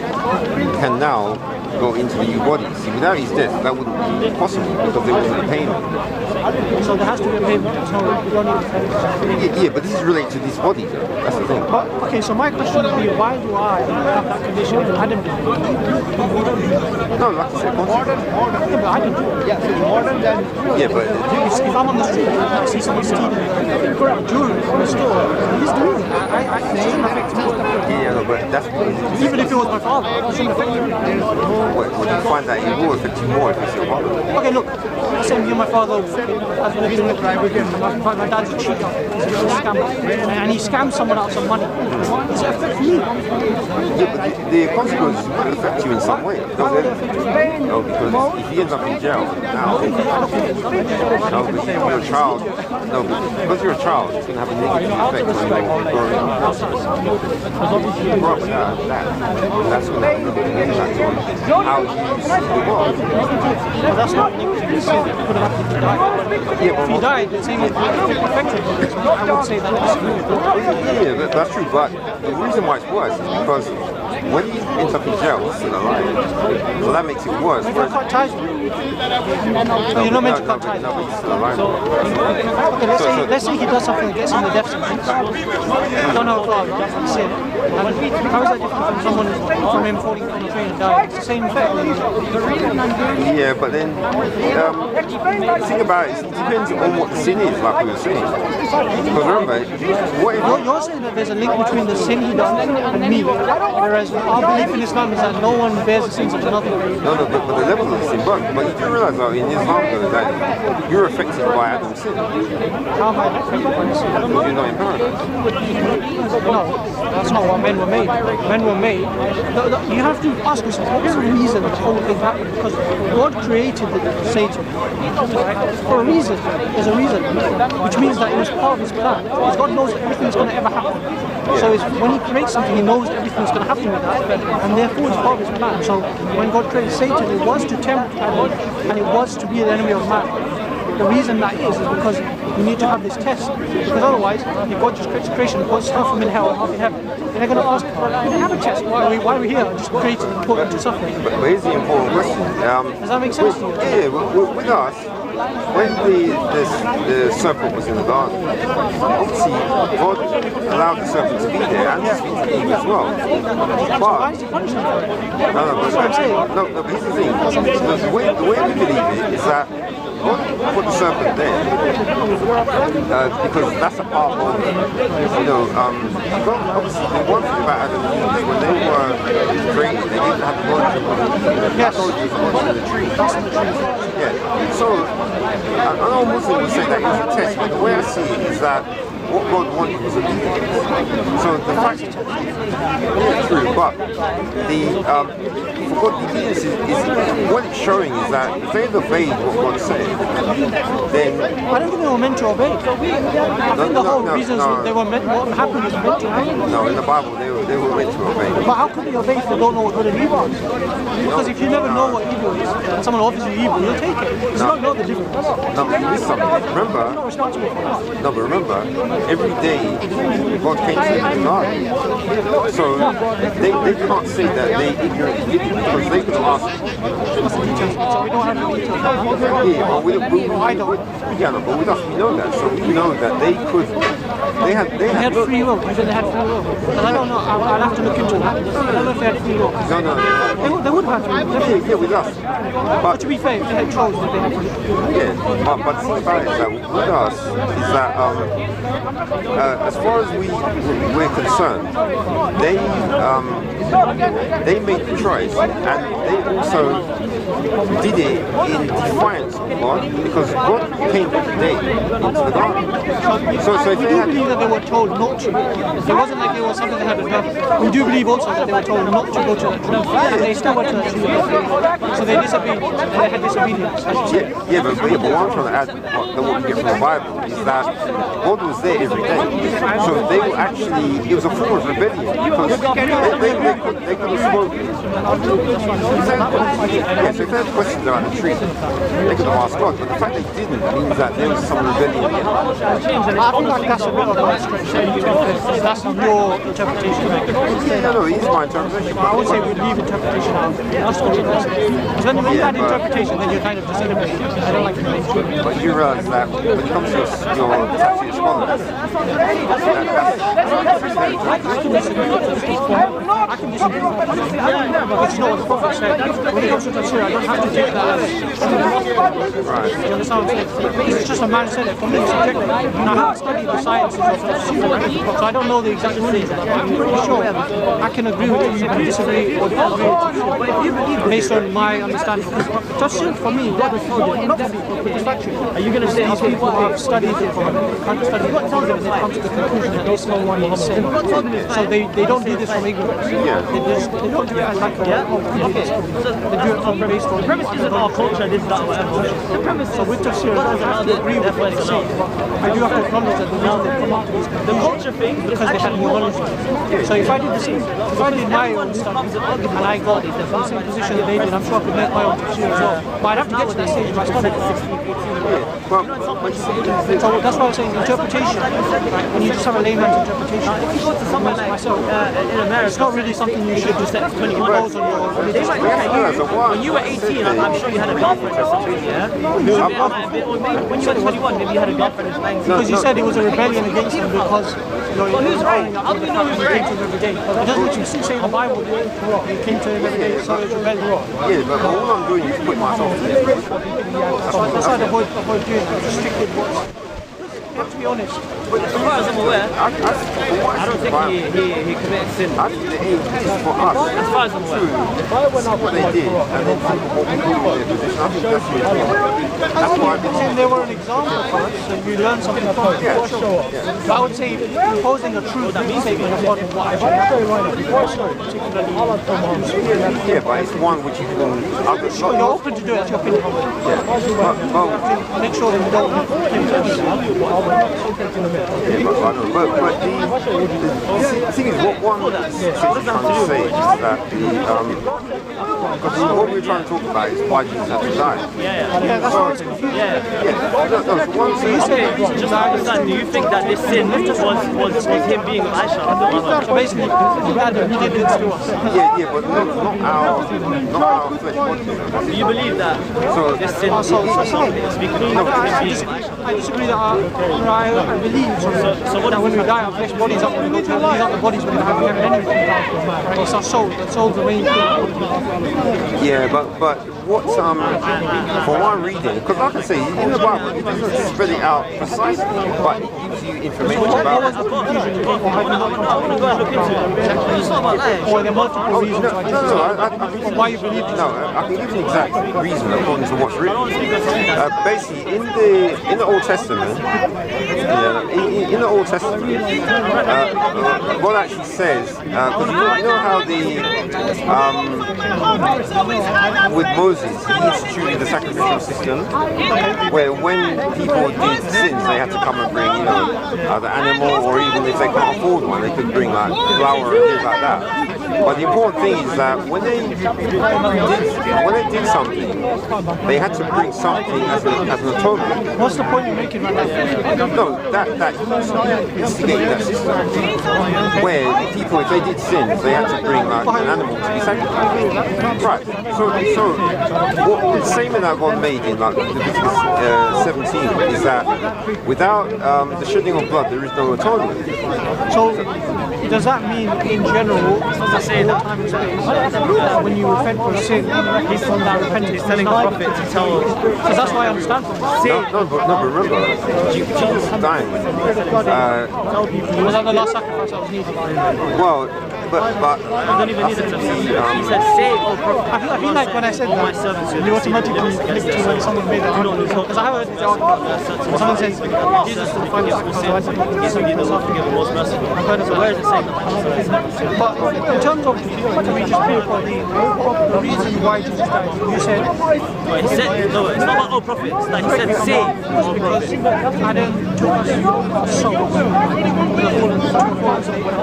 Speaker 13: can now go into the new body. See, without his death, that wouldn't be possible because there wasn't a payment.
Speaker 14: So there has to be a payment. So you don't need a payment.
Speaker 13: Yeah, but this is related to this body, though. That's the thing.
Speaker 14: But, okay, so my question would be, why do I have that condition and I didn't do it?
Speaker 13: No, like I said,
Speaker 14: Yeah, but I didn't do it.
Speaker 13: yeah, but
Speaker 14: If I'm on the street and I see someone stealing jewelry from a store, he's doing it. I shouldn't affect me.
Speaker 13: yeah, no, but that's
Speaker 14: Even if it was my father, it shouldn't affect me.
Speaker 13: Well, you find that it will affect you more if it's your father.
Speaker 14: Okay, look, let's say me and my father has walked in with my dad's a cheater, he's a scammer, and he scams someone out of some money. Does it affect me?
Speaker 13: Yeah, but the consequences will affect you in some way. No, because if he ends up in jail now, no, but if you're a child, no, because you're a child, it's going to have a negative effect on your growing up. You grow up without that, that's going to have a negative impact on how you see the world.
Speaker 14: But that's not negative, it's could have happened if he died.
Speaker 13: Yeah,
Speaker 14: If he died, it's saying it affected him. So I would say that it's
Speaker 13: yeah, that's true, but the reason why it's worse is because when he ends up in jail, he's still alive. So that makes it worse.
Speaker 14: You can't cut ties with him. So you're not meant to cut ties.
Speaker 13: No, but he's still alive.
Speaker 14: Okay, let's say he does something that gets him the death sentence. I don't know how he said. How is that different from him falling from the train and dying? It's the same effect.
Speaker 13: Yeah, but then the thing about it is it depends on what the sin is, like we were saying. Because remember, what if
Speaker 14: You're saying that there's a link between the sin he does and me, whereas our belief in Islam is that no one bears the sins of another.
Speaker 13: No, but the level of the sin, but you do realise that in Islam though, that you're affected by Adam's sin.
Speaker 14: How am I affected by the sin?
Speaker 13: Because you're not in paradise.
Speaker 14: No, that's not what men were made. Men were made. You have to ask yourself, what was the reason the whole thing happened? Because God created Satan, right? For a reason. There's a reason, which means that it was part of his plan. Because God knows everything that's going to ever happen. So when he creates something, he knows everything that's going to happen with that, and therefore it's part of his plan. So when God created Satan, it was to tempt Adam, and it was to be an enemy of man. The reason that is because you need to have this test. Because otherwise, if God just creates creation and puts half of them in hell and half in heaven, then they're going to ask, we didn't have a test. Why are we here? Just created and put into suffering.
Speaker 13: But here's the important question.
Speaker 14: Does that make sense to you?
Speaker 13: Yeah, with us, when the serpent was in the garden, obviously God allowed the serpent to be there and to speak to Eve as well. But
Speaker 14: why is he punishing her?
Speaker 13: No, but here's the thing. The way we believe it is that God put the serpent there because that's a part of, God, obviously the one thing about Adam and Eve, when they were created, they didn't have the knowledge of the tree. Yeah. So, I know Muslims will say that it was a test, but the way I see it is that what God wanted was obedience. So the fact, yeah, true, but for God, obedience is what it's showing is that if they obeyed what God said, then
Speaker 14: I don't think they were meant to obey. I think the whole reason they were meant, what happened was meant to happen.
Speaker 13: No, in the Bible they were meant to obey.
Speaker 14: But how could they obey if they don't know what good and evil is? Because if you never know what evil is, and someone offers you evil, you'll take it. Because you don't know the difference.
Speaker 13: No, but you missed something. Remember?
Speaker 14: You're not responsible for that.
Speaker 13: No, but remember, every day God came to them in the garden. So they can't say that they ignorantly did it because they could ask.
Speaker 14: So we don't have the details.
Speaker 13: Yeah, but I don't. Yeah, no, but with us we know that. So we know that they could. They had
Speaker 14: free will. You said they had free will. But I don't know. I'll have to look into that. I don't know if they had free will.
Speaker 13: No.
Speaker 14: They would have free will.
Speaker 13: Yeah, with us.
Speaker 14: But to be fair, if they had chose, they had free will.
Speaker 13: Yeah, but the thing about it is that with us is that as far as we're concerned, they made the choice and they also did it in defiance of God because God came every day into the garden. So if
Speaker 14: we do believe that they were told not to. It wasn't like it was something they had to do. We do believe also that they were told not to go to that tree. And they still went to that tree. So they disobeyed. They had disobedience.
Speaker 13: Yeah, but what I'm trying to add, what we get from the Bible, is that God was there every day. So they were actually, it was a form of rebellion because they could have spoken. So if they had questions about the tree, they could have asked God, but the fact they didn't means that there was some rebellion in it.
Speaker 4: changed and
Speaker 14: I think like that's a bit of a stretch. That's your interpretation.
Speaker 13: No, he's my interpretation.
Speaker 14: I would say we leave interpretation out. That's what it is. Because when you add interpretation, then you're kind of disintegrating. I don't like to make sure.
Speaker 13: But you realise that when it comes to your tattoo scholars,
Speaker 14: I can disagree with it. I can disagree with it. But you know what the Prophet said? When it comes to tafsir, I don't have to take that as
Speaker 13: right.
Speaker 14: You understand what I'm saying? It's just a man said it. For me, it's subjective. And I haven't studied the sciences of tafsir, so I don't know the exact rulings. But I'm pretty sure I can agree with it. I can disagree or agree based on my understanding. Tafsir, for me, not are you going to say these people have studied it from studied it and they come to the conclusion that this no one is sin. So they don't do this from ignorance. They don't do it as like they do it from based on the premise isn't our culture, this, that, whatever. So with tafsir, I have to agree with what they say. I do have to acknowledge that the reason they come up with these the culture thing because they had more knowledge. So if I did the same, if I did my own studies and I got in the same position that they did, I'm sure I could make my own tafsir as well. But I'd have to get to that stage if I studied it. So that's why I'm saying interpretation. When you just have a layman's interpretation, if you go to somewhere like myself, in America, it's not really something you should just set 21 goals on your religious.
Speaker 4: When you were 18, I'm sure you had a girlfriend or something, yeah? When you were 21, maybe you had a girlfriend who's 19.
Speaker 14: Because you said it was a rebellion against him because but who's right? How do you know who's right? Every day. It doesn't literally say in the Bible he came to him every day, so it's rebellion.
Speaker 13: Yeah, but all I'm doing is put myself in there.
Speaker 14: That's why the avoid doing restricted words. You have to be honest.
Speaker 4: As far as I'm aware, I don't think he committed sin.
Speaker 13: I think the aim is for us.
Speaker 4: As far as I'm aware.
Speaker 13: See what they did and then think of what we do in their position. I think that's really good. That's why I've been saying
Speaker 14: they were an example for us and you learn something from it.
Speaker 13: Yeah, sure.
Speaker 14: But I would say imposing a true statement of what I
Speaker 13: yeah, but it's one which you can...
Speaker 14: You're open to do it, that's your opinion.
Speaker 13: Yeah.
Speaker 14: Make sure that you don't...
Speaker 13: But the thing is, what one is trying to say is that because what we're trying to talk about is why Jesus had to die.
Speaker 14: Yeah, that's what it's confusing.
Speaker 4: Just to understand, do you think that this sin was him being with Aisha?
Speaker 14: So basically, he did this to us.
Speaker 13: Yeah, but not our flesh body.
Speaker 4: Do you believe that this sin is because
Speaker 14: I disagree that I believe that when we die, our flesh bodies up when we go to heaven. These aren't the bodies we have anything. Right? It's our soul. The soul's the main thing.
Speaker 13: Yeah, but what's for one reading, because like I say, in the Bible it doesn't spread it out precisely, but it gives you information about it.
Speaker 4: I want to go and look into it. It's not about that.
Speaker 14: Or there are multiple reasons why you believe it.
Speaker 13: No, I can give you an exact reason according to what's written. Basically, in the Old Testament, in the Old Testament, God actually says, because you know how with Moses, he instituted the sacrificial system, where when people did sins, they had to come and bring, the animal, or even if they can't afford one, they could bring like flour and things like that. But the important thing is that when they did something, they had to bring something as an atonement.
Speaker 14: What's the point you're making right now?
Speaker 13: No, that instigated that system where people, if they did sins, they had to bring like an animal to be sacrificed. Right. So what the statement that God made in like Leviticus 17 is that without the shedding of blood, there is no atonement.
Speaker 14: So does that mean in general, when you repent for a sin, he's from that repentance?
Speaker 4: He's telling the prophet to tell.
Speaker 14: Because that's what I understand from it.
Speaker 13: No, but remember, Jesus dying.
Speaker 14: Was that the last sacrifice that was needed?
Speaker 13: Well, but
Speaker 4: I don't even need it to be. He said, "Say, oh prophet."
Speaker 14: I feel like when I said that, you automatically click to when someone made that argument. Because I have heard this argument. Someone says, Jesus will forgive all sins. I've heard of it.
Speaker 4: Where is it saying that?
Speaker 14: But in terms of, to be just clear for the reason why Jesus died, you said...
Speaker 4: He said, no, it's not about oh prophet. It's like he said, say, oh prophet.
Speaker 14: Adam took us souls.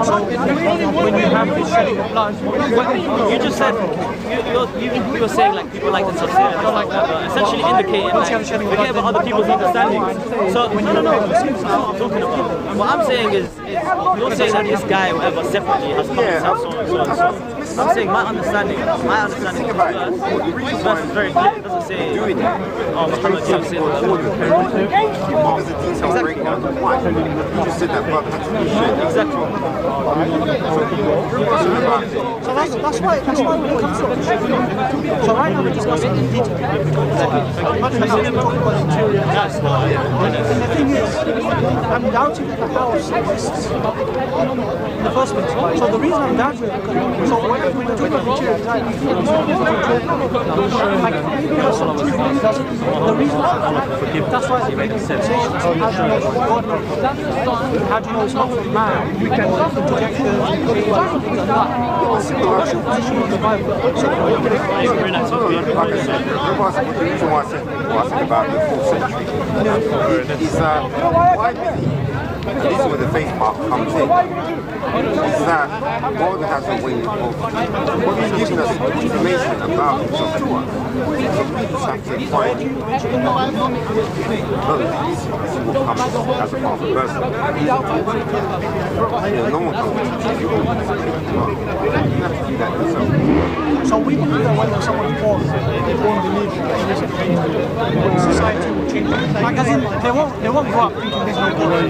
Speaker 14: So when you have is shedding of blood.
Speaker 4: You just said you were saying like people like the society and stuff like that, but essentially indicating like forget about other people's understandings. So no, that's not what I'm talking about. What I'm saying is you're saying that this guy, whatever, separately has common sense, so on and so on. So I'm saying my understanding of the verse is very clear. It doesn't say, oh, Muhammad just said that.
Speaker 13: There's a detailed breakdown of why. You just said that blood had to be shed.
Speaker 4: Exactly.
Speaker 14: So that's why when it comes to so right now we're discussing in detail. And the thing is, I'm doubting that the house exists in the first place. So the reason I'm doubting it is because so when we talk about material design, the reason that's why they make a sensation. How do you know it's not from man? You can project the position of the Bible.
Speaker 13: The reason why I said about the 4th century is that I believe, and this is where the faith part comes in, is that God has a way of giving us information about himself to us. So we just have to find this is what comes as a part of the person. No one comes to teach you. You have to do that yourself.
Speaker 14: So we believe that when someone's born, they won't believe that society will change. Like as in, they won't grow up thinking there's no God.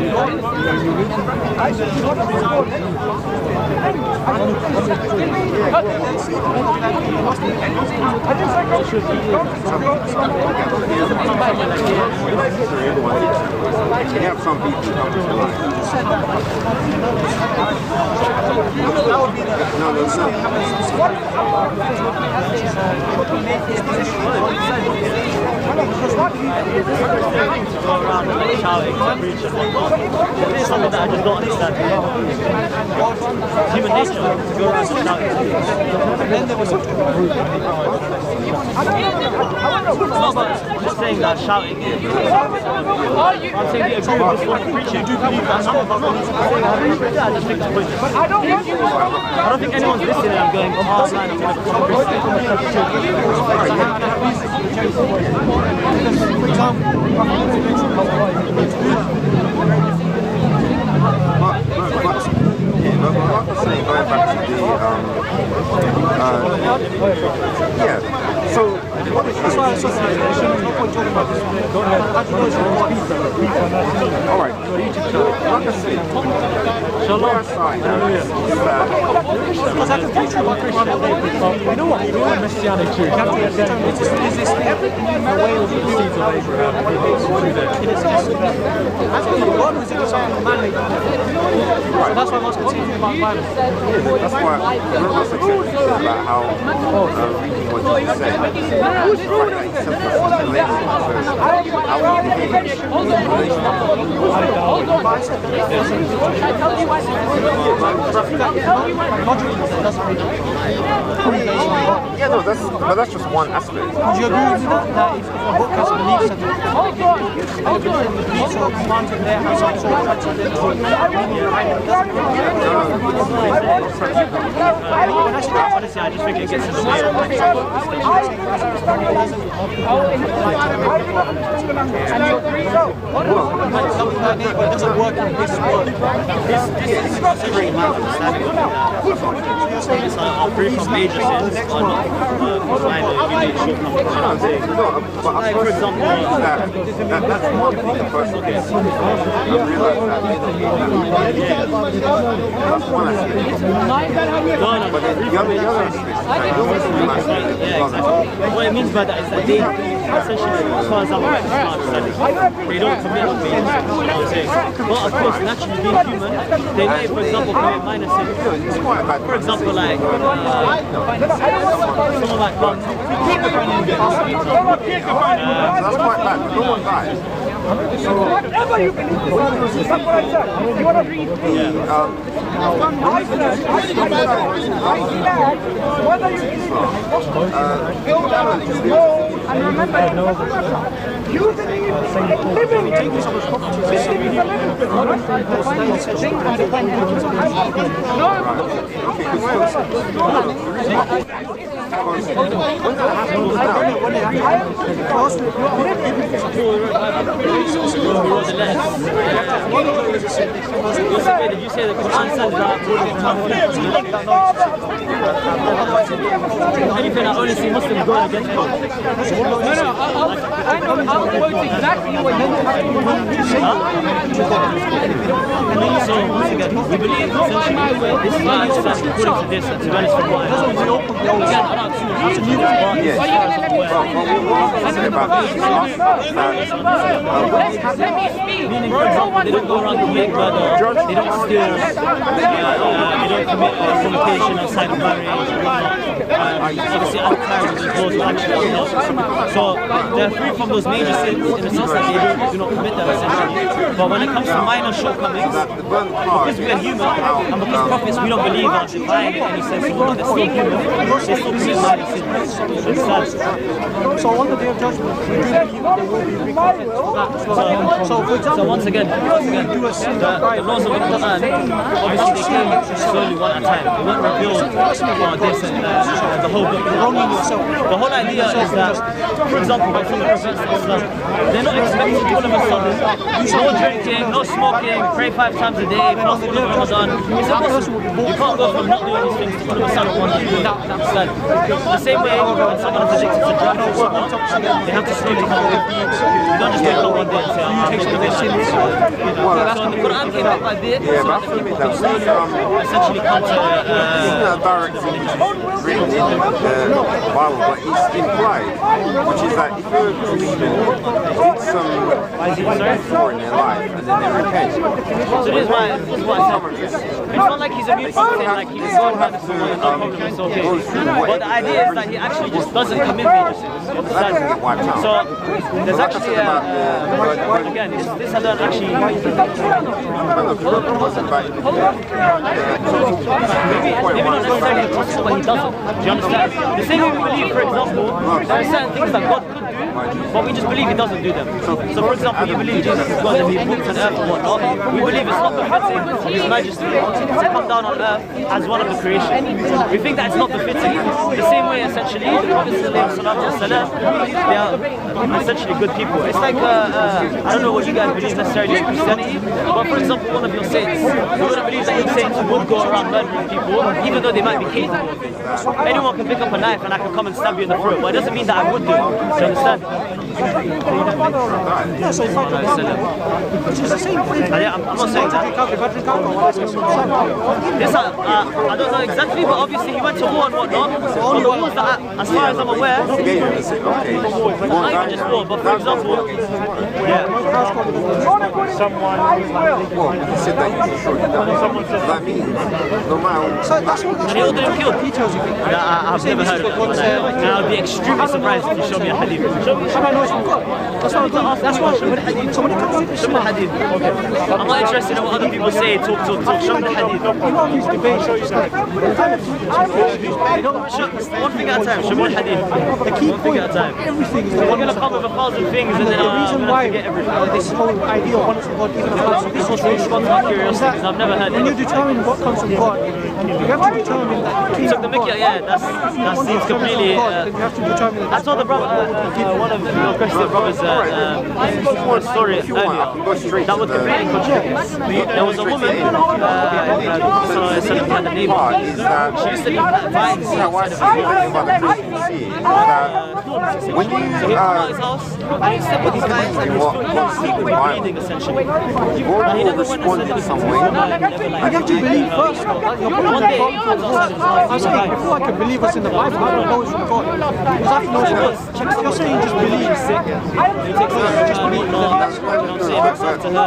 Speaker 13: You have some people who come to life. No, it's not.
Speaker 4: It's something that I just don't understand. Human nature to go around and shouting. And then there was no, but I'm just saying that shouting is. I'm saying you agree with this one preaching. You do believe that some of us believe that. I just think it's pointless. I don't think anyone's listening and going, oh, man, I'm going to become a Christian.
Speaker 14: For example,
Speaker 13: but like I was saying, going back to the so what is
Speaker 14: that's why I said there's no point talking about this.
Speaker 13: all right, like I said, where I sign
Speaker 14: because I can teach you about Christianity. You know what? You're a Messianic Jew. Is this the way of the seeds of Abraham? It is actually God was into something man-made. So that's why I was continuing about violence.
Speaker 13: That's why remember I said about how reading what you said. Yeah, no, that's just one aspect.
Speaker 14: Would you agree with me that if a book has beliefs and beliefs or commands in there have some sort of
Speaker 4: honestly, I just think it gets in the way of
Speaker 14: it doesn't work in this world.
Speaker 4: This is considering my understanding of that. It's like free from major sins or not minor unique shortcomings. Like for example,
Speaker 13: that's one thing the person gets. I realize that. That's one aspect. But then the other aspect,
Speaker 4: yeah, exactly. What it means by that is that they essentially, as far as I'm aware, they don't commit being, you know what I'm saying? But of course, naturally being human, they may, for example, commit minor sins. For example, like someone like God.
Speaker 13: That's quite bad. No one dies.
Speaker 6: Whatever you believe, that's what I said. You want to read me? I said, whether you believe build up, know, and remember, you believe in living in
Speaker 4: Did you say the Quran says that? Anything I only see Muslims going against it.
Speaker 10: I'll quote exactly what you
Speaker 4: So, once again, we believe essentially this is according to this, and to be honest with what I know. Again, I'm not too new to meaning, for example, they don't go around committing murder, they don't steal, they don't commit fornication outside of marriage, obviously other crimes as opposed to actually, so they're free from those major sins in the sense that they do not commit them essentially. But when it comes to minor shortcomings, because we are human, and because prophets we don't believe are divine in any sense, so they're still human, they still commit minor sins.
Speaker 14: So on the day of judgment, we do believe that there will be recompense for that. So for example,
Speaker 4: so once again, the laws of the Quran, obviously they came slowly one at a time. They weren't revealed for this and the whole book. The whole idea is that, for example, when some of the prophets of Islam, they're not expected to all of a sudden, no drinking, no smoking, pray 5 times a day, fast all of Ramadan. It's impossible. You can't go from not doing these things to all of a sudden one day doing that. The same way when someone is addicted to drugs or whatnot, they have to slowly come with. You don't just wake up one day and say, I'm taking this shit. So the Quran came up like this, so that the people could slowly essentially come to
Speaker 13: written in the Bible, but it's implied, which is that if you're Christian, did some before in their life and then they repent.
Speaker 4: So this is why I said, it's not like he's a mutant saying like he's going back to someone and no problem, it's okay. But the idea is that he actually just doesn't commit major sins. So there's actually again, this I don't actually maybe not necessarily impossible, but he doesn't. Do you understand? The same way we believe, for example, there are certain things that God could do, but we just believe he doesn't do them. So for example, you believe Jesus is God and he walks on earth and whatnot. We believe it's not befitting of his majesty to come down on earth as one of the creation. We think that it's not befitting. The same way essentially the Prophet they are essentially good people. It's like I don't know what you guys believe necessarily in Christianity, but for example one of your saints, you wouldn't believe that your saints would go around murdering people even though they might be capable of it. Anyone can pick up a knife and I can come and stab you in the throat, but it doesn't mean that I would do it. Do you understand?
Speaker 14: Yes, in fact, which is the same thing.
Speaker 4: I'm not saying that. This, I don't know exactly, but obviously he went to war and whatnot. But the wars that, as far as I'm aware, not even just war, but for example,
Speaker 13: someone he said that you should that means no matter.
Speaker 14: So that's what
Speaker 4: and he ordered him killed. I've never heard of it. And I'll be extremely surprised if you show me a hadith. Show me a
Speaker 14: that's why so when it comes to
Speaker 4: show me a hadith. I'm not interested in what other people say. Talk. Show me the hadith. One thing at a time. Show me the hadith.
Speaker 14: The key point
Speaker 4: at a time.
Speaker 14: Everything is
Speaker 4: You're going to come with 1,000 things and then
Speaker 14: the reason why
Speaker 4: forget everything.
Speaker 14: This whole idea of oneness of God even applies to this situation is that
Speaker 4: I've never heard
Speaker 14: when you determine what comes from God, you have to determine that
Speaker 4: took the mickey, that seems completely.
Speaker 14: you have to determine
Speaker 4: I told the brother, one of your Christian brothers, story earlier that would completely contradict this. There was a woman, had a neighbor. She used to leave vines outside of his
Speaker 13: When you
Speaker 4: his house, and he slept with these vines and he was sleeping with breathing essentially. And he never went and said
Speaker 13: some way.
Speaker 14: I have to believe first.
Speaker 4: One day, he comes outside of his house.
Speaker 14: I'm saying before I can believe what's in the Bible, I don't know it's from God. Because I know it's God. You're saying just believe.
Speaker 4: He takes her to church, what I'm saying, to her.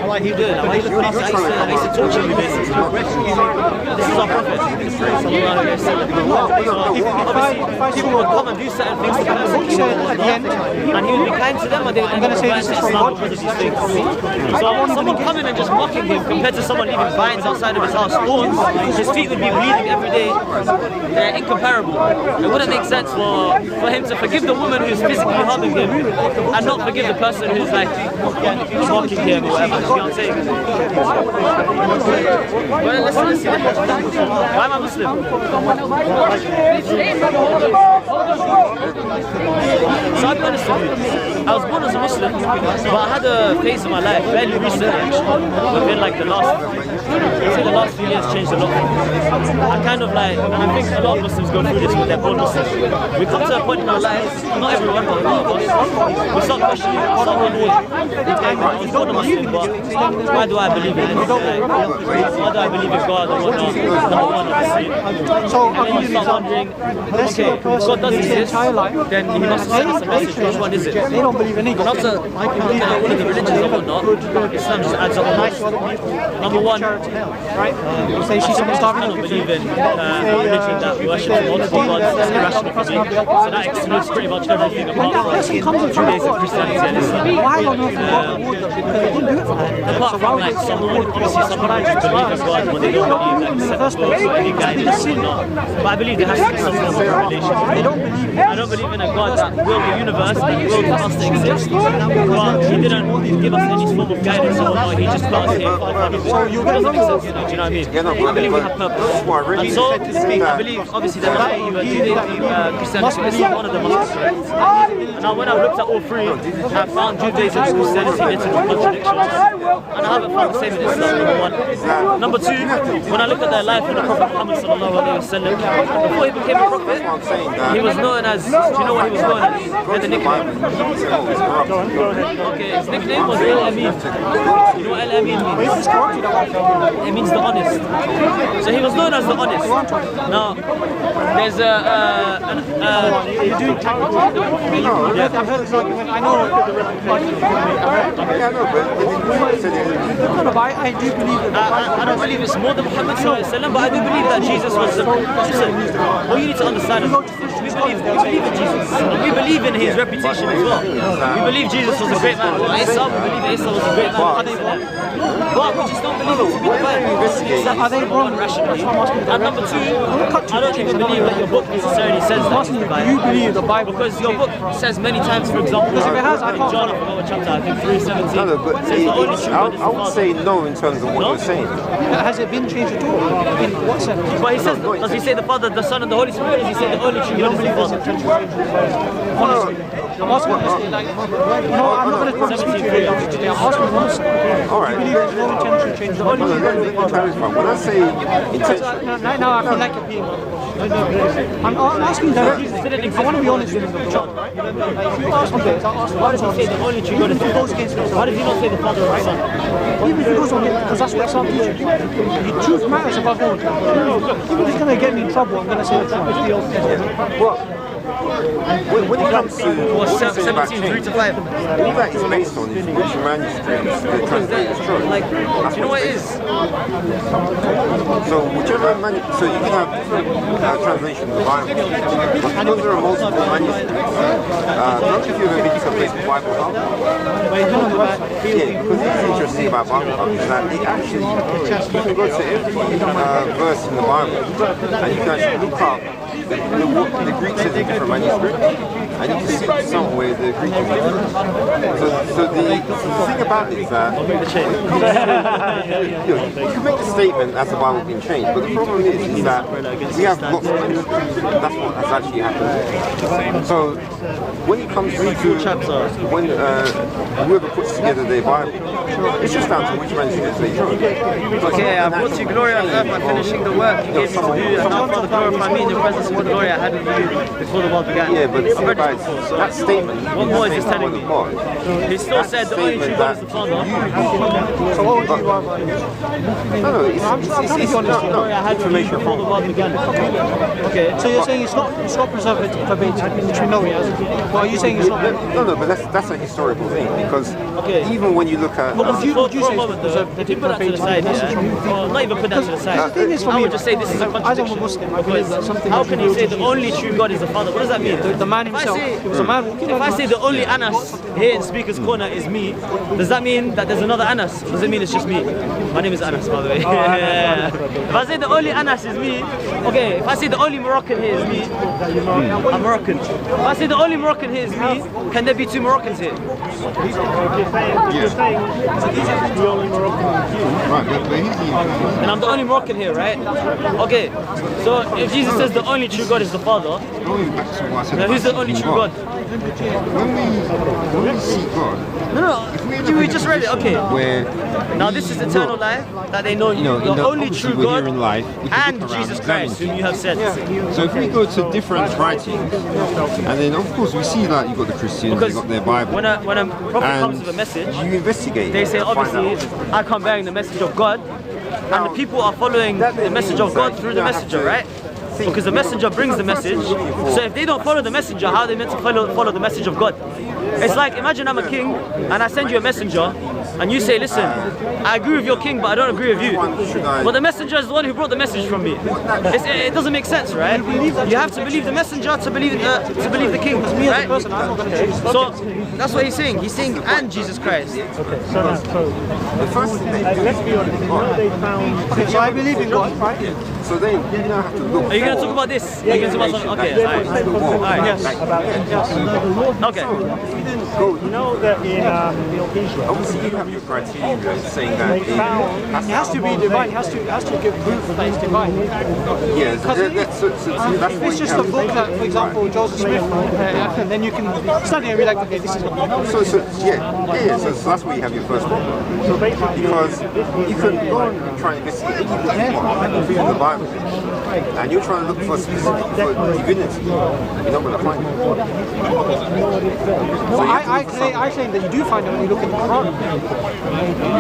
Speaker 4: Why he did? I used to torture you basically. This is our prophet. Obviously, people would come and do certain things to persecute him, and he would be kind lying to them, or they're going to say this is from God because of these things. So someone coming and just mocking him compared to someone leaving vines outside of his house, thorns, his feet would be bleeding every day. They're incomparable. It wouldn't make sense for him to forgive the woman who's physically harming him and not forgive the person who's like mocking him or whatever. You know what I'm saying? Well, let's see that. Why am I Muslim? So I'll be honest with you, I was born as a Muslim, but I had a phase of my life, fairly recently actually, within like the last few years changed a lot. I kind of like, and I think a lot of Muslims go through this when they're born Muslims. We come to a point in our lives, not everyone, but a lot of us, we start questioning someone who I was born a Muslim, but why do I believe in this? Why do I believe in God and whatnot? Number one, obviously.
Speaker 14: So
Speaker 4: and then you start wondering, okay, if God does exist, then he must have sent us a message. Which one is it?
Speaker 14: They don't believe in it.
Speaker 4: And after looking at all of the religions and whatnot, Islam just adds up a lot. Number one,
Speaker 14: right? You say she's someone starving.
Speaker 4: I don't believe in religion that worships multiple gods. That's irrational for me. So that excludes pretty much everything apart from Judaism, Christianity, and Islam. Apart from like someone, obviously someone who just believes in God when they don't believe that accept books or any guidance or whatnot. But I believe there has to be some form of revelation. I don't believe in a God that willed the universe, that willed us to exist, but he didn't give us any form of guidance or whatnot. He just put us here for fun. So you guys don't accept, do you know what I mean? I believe we have purpose. And so I believe obviously there must be Judaism, Christianity, Islam, one of them must be correct. And now when I looked at all three, I found Judaism and Christianity literal contradictions. And I haven't found the same in Islam, number one. Number two, when I look at the life of the Prophet Muhammad sallallahu alaihi wasallam, before he became a prophet, he was known as, do you know what he was known as? He had a nickname. Okay, his nickname was Al-Amin. You know what Al-Amin means? It means the honest. So he was known as the honest. Now, there's
Speaker 14: you're doing technical. I've heard this argument. I know. But I do believe that.
Speaker 4: I don't believe it's more than Muhammad sallallahu alaihi wasallam, but I do believe that Jesus was. Listen, what you need to understand is we believe in Jesus. We believe in his reputation as well. We believe Jesus was a great man. We believe Isa was a great man. But we just don't believe it to be divine. Are they wrong rationally? And number two, I don't even believe that your book necessarily says that it's divine.
Speaker 14: You believe the Bible?
Speaker 4: Because your book says many times, for example,
Speaker 14: because if it has, I can't.
Speaker 4: John, I forgot what chapter, I think 3:17.
Speaker 13: No, but
Speaker 4: says the only true God is the
Speaker 13: I would say no in terms of what you're saying.
Speaker 14: Has it been changed at all? In what sense?
Speaker 4: But he says, does he say the Father, the Son, and the Holy Spirit? Or does he say the only true God is the Father?
Speaker 14: Honestly, I'm asking honestly, like, no, I'm not going to speak to you today. I'm asking honestly.
Speaker 13: Alright.
Speaker 14: You believe there's no intention to change the only true God is the Father?
Speaker 13: When I say intention,
Speaker 14: right now I feel like you're being. I'm asking directly. I want to be honest with you. If you ask me this, I'll ask
Speaker 4: why does he say the only true God is the Father? Why does he not say the Father or the Son?
Speaker 14: Even if he goes on it, because that's what Islam teaches. The truth matters above all. Even if it's going to get me in trouble, I'm going to say the truth.
Speaker 13: When it comes to what
Speaker 4: 17, 3 to 5.
Speaker 13: all that is based on is which manuscripts the translator's choice.
Speaker 4: Like, do you know what it is?
Speaker 13: So whichever so you can have translation of the Bible, but because there are multiple manuscripts, don't you feel a bit someplace the Bible Hub? Yeah, because it's interesting about Bible Hub is that it actually, you can go to every verse in the Bible and you can actually look up the Greek says in different manuscripts, and you can see somewhere the Greek is different. So the thing about it is that you can make the statement as the Bible being changed, but the problem is that we have lots of manuscripts. That's what has actually happened. So when it comes to when whoever puts together their Bible, it's just down to which manuscripts they chose.
Speaker 4: Okay, I brought you glory on earth by finishing the work you gave me to do, and now Father glorify me in your presence with the glory I had with you before the world began.
Speaker 13: Yeah, but think about that statement.
Speaker 4: What more is this telling me? He still said the only true God is the Father.
Speaker 14: So what would you rather?
Speaker 13: No, it's not
Speaker 4: information before the world began.
Speaker 14: Okay, so you're saying it's not preserved verbatim, which we know it has. Well, are you saying it's not?
Speaker 13: No, but that's a historical thing because even when you look at
Speaker 14: would you say it's preserved
Speaker 4: put that to the side, or not even put that to the side. I would just say this is a contradiction. Because how can you say the only true God is the Father? What does that mean? me.
Speaker 14: The man himself. It was a man walking
Speaker 4: If I say the only Anas here in Speaker's Corner is me, does that mean that there's another Anas? Or does it mean it's just me? My name is Anas, by the way. If I say the only Anas is me, okay, if I say the only Moroccan here is me, I'm Moroccan. If I say the only Moroccan here is me, can there be two Moroccans here? And I'm the only Moroccan here, right? Okay, so if Jesus says the only true God is the Father, now who's the only true God?
Speaker 13: When we see God,
Speaker 4: No, we just read it, okay. Now this is eternal life, that they know the only true God and Jesus Christ, whom you have sent.
Speaker 13: So if we go to different writings, and then of course we see that you've got the Christians, you've got their Bible.
Speaker 4: When a prophet comes with a message,
Speaker 13: you investigate.
Speaker 4: They say obviously I come bearing the message of God, and the people are following the message of God through the messenger, right? Because the messenger brings the message. So if they don't follow the messenger, how are they meant to follow the message of God? It's like, imagine I'm a king and I send you a messenger and you say, listen, I agree with your king, but I don't agree with you. But the messenger is the one who brought the message from me. It doesn't make sense, right? You have to believe the messenger to believe the king, right? So that's what he's saying. He's saying, and Jesus Christ.
Speaker 13: The first thing let's be honest,
Speaker 14: okay, so I believe in God, right?
Speaker 13: So then you don't have to look.
Speaker 4: Are you going to talk about this? Are you going to talk about something? Okay, alright.
Speaker 14: Yes.
Speaker 4: Okay.
Speaker 3: You know that in
Speaker 13: obviously you have your criteria saying that
Speaker 14: it has to be divine. It has to give proof that it's divine.
Speaker 13: Yes, that's
Speaker 14: if it's just a book that, for example, Joseph Smith, and then you can study and be like, okay, this is not.
Speaker 13: So that's where you have your first problem. Because you can go and try and investigate any book you want from the Bible, and you're trying to look for specific divinity, you're not going to find it.
Speaker 14: I claim that you do find it when you look at the Quran.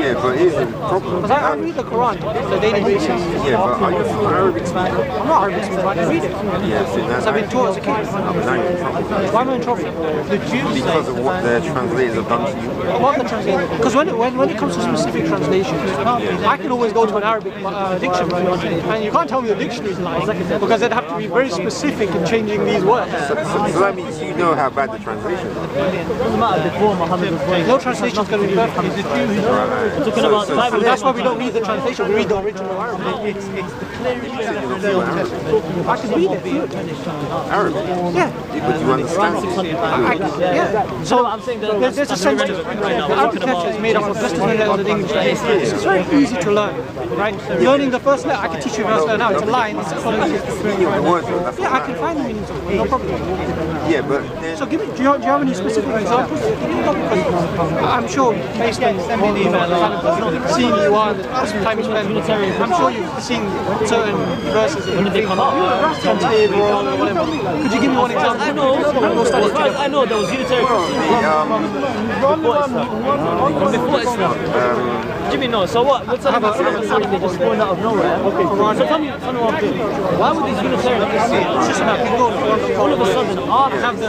Speaker 13: Yeah, but here's the problem.
Speaker 14: Because I read the Quran on a daily basis.
Speaker 13: Yeah, but are you an Arabic speaker?
Speaker 14: I'm not Arabic speaker, but I can read it.
Speaker 13: Yeah, so
Speaker 14: Because I've been taught as a kid.
Speaker 13: Now you're in trouble.
Speaker 14: Why am I in trouble? The Jews
Speaker 13: because of what the translators have done to you.
Speaker 14: What the translators? Because when it comes to specific translations, I can always go to an Arabic dictionary, and you can't tell me the dictionary is lying, because they'd have to be very specific in changing these words.
Speaker 13: So that means you know how bad the translation is.
Speaker 14: No translation is going to be perfect. That's why we don't read the translation, we read the original Arabic. I can read it.
Speaker 13: Arabic?
Speaker 14: Yeah.
Speaker 13: But you understand it?
Speaker 14: Yeah. So there's a sense to it. The Arabic letter is made up of just as many letters as English. It's very easy to learn, right? Learning the first letter, I can teach you the first letter now. It's a line. It's a yeah, I can find the meanings of it, no problem.
Speaker 13: Yeah, but then...
Speaker 14: So do you have any specific examples? I'm sure, based on seeing you are, the time you spend, I'm sure you've seen certain verses that you think translated wrong or whatever. Could you give me one example?
Speaker 4: I know there was Unitarian before Islam. Jimmy, no. So what? What's up about something they just spawned out of nowhere? Okay. So tell me what I'm doing. Why would these Unitarians all of a sudden have the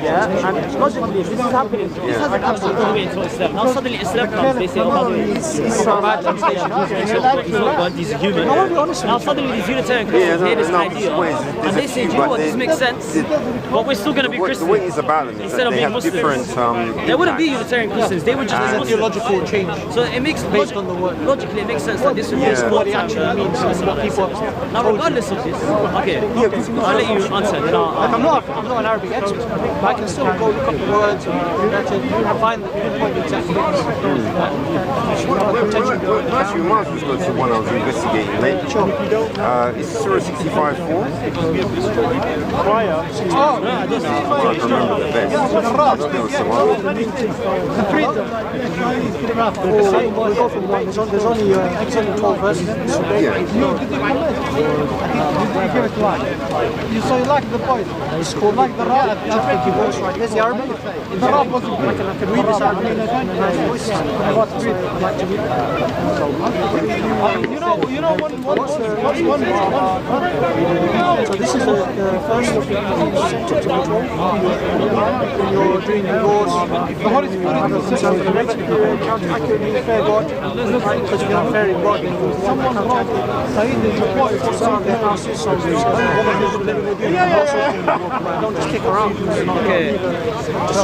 Speaker 4: yeah, and logically, if this is happening, this hasn't absolutely into Islam. Now suddenly Islam comes, they say, oh, by the way, he's not bad translation. He's not God, he's a human. Now suddenly these Unitarian Christians hear this idea, and they say, do you know what, this makes sense, but we're still going to be Christians.
Speaker 13: The way it's about them is that they have different...
Speaker 4: There wouldn't be Unitarian Christians, they would just be
Speaker 14: theological change.
Speaker 4: So it makes based on the word. Logically, it makes sense that this would be what it actually means. Now, regardless of this, okay, I'll let you answer. Then
Speaker 14: I'm not an Arabic expert, but I can still go look up the words and find the pinpoint exact things.
Speaker 13: Actually, we might as well go to one I was investigating lately. It's Surah 65:4.
Speaker 3: Prior.
Speaker 13: I can't remember the best. I don't know someone.
Speaker 14: We'll go from one. There's only 12 verses.
Speaker 13: Yeah.
Speaker 6: So you like the point?
Speaker 14: It's called like the Rab. Divorce, right? There's the Arabic. The Rab was I can read this out in a nice voice. I'd like to read it. You know what's one? So this is the first chapter control. You're doing yours. The Holy Spirit says to make people accurately fair God, because you can fair in God. Someone wrong. Some of the houses, some of the woman who's living with you. Don't just kick around.
Speaker 4: Okay.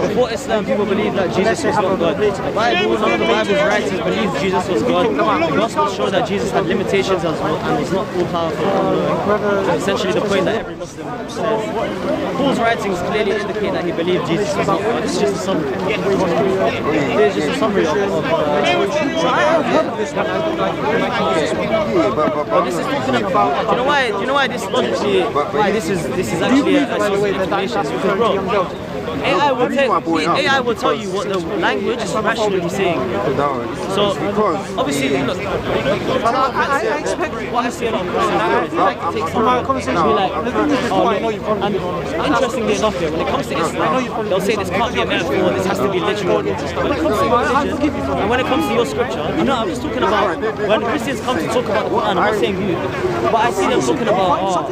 Speaker 4: Before Islam, people believe that Jesus was not God. The Bible, none of the Bible's writers believe Jesus was God. The Gospels show that Jesus had limitations and was not all powerful. Essentially, the point that every Muslim says. Paul's writings clearly indicate that he believed Jesus was not God. It's just a summary. It's just a summary of but this is talking about. Do you know why this logically? Why this is actually a source of information? Because bro. AI will tell you what the language is rationally saying. So obviously, look, I expect what I see a lot of Christians from our conversation be like, and interestingly enough here, when it comes to Islam, they'll say this can't be a metaphor, this has to be literal. When it comes to religion, and when it comes to your scripture, I'm just talking about when Christians come to talk about the Quran, I'm not saying you, but I see them talking about,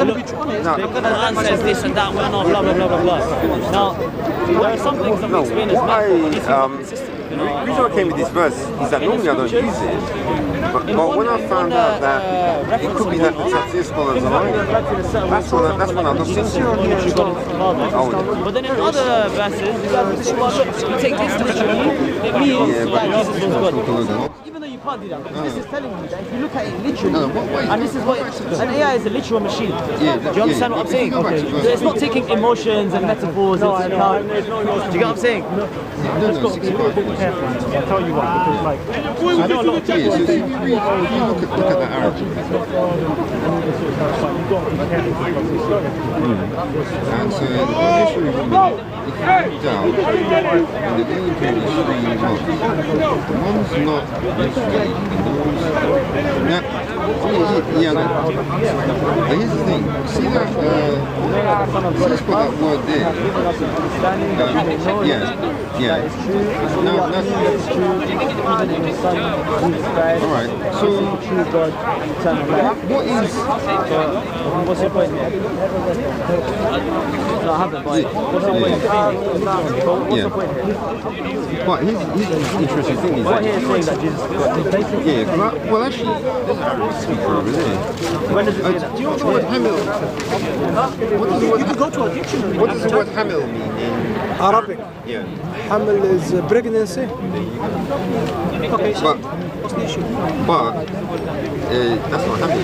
Speaker 4: look, the Quran says this and that, blah blah blah blah blah blah. Now, there are some things that we explain as
Speaker 13: the reason I came with this verse is that normally I don't use it, but when I found out that it could be that the Tafsir scholars are lying, that's when I looked into it.
Speaker 4: But then in other verses, you take this literally, it means that Jesus was God. Even though you can't do that, because this is telling you that if you look at it literally, and this is what an AI is a literal machine. Do you understand what I'm saying? Okay. So it's not taking emotions and metaphors into account. Do you get what I'm saying?
Speaker 1: Let's go. Be a little bit careful. I'll tell you what, because like, I know a lot of people.
Speaker 13: Look at that Arabic. And so the history would be, if you read down, in the early period, the one's not literally but here's the thing, see that, let's put that word there. No, that's alright, so what is
Speaker 4: what's your point here? No, I haven't, but what's your point? What's your point here?
Speaker 13: But here's the interesting thing is that
Speaker 4: saying that Jesus is God.
Speaker 13: well actually there's an Arabic speaker over there.
Speaker 4: When does it say that?
Speaker 13: Do you know the word hamil?
Speaker 14: You can go to a dictionary.
Speaker 13: What does the word hamil mean in
Speaker 8: Arabic?
Speaker 13: Yeah.
Speaker 8: Hamil is pregnancy.
Speaker 14: Okay, so what's the issue?
Speaker 13: But that's not hamil.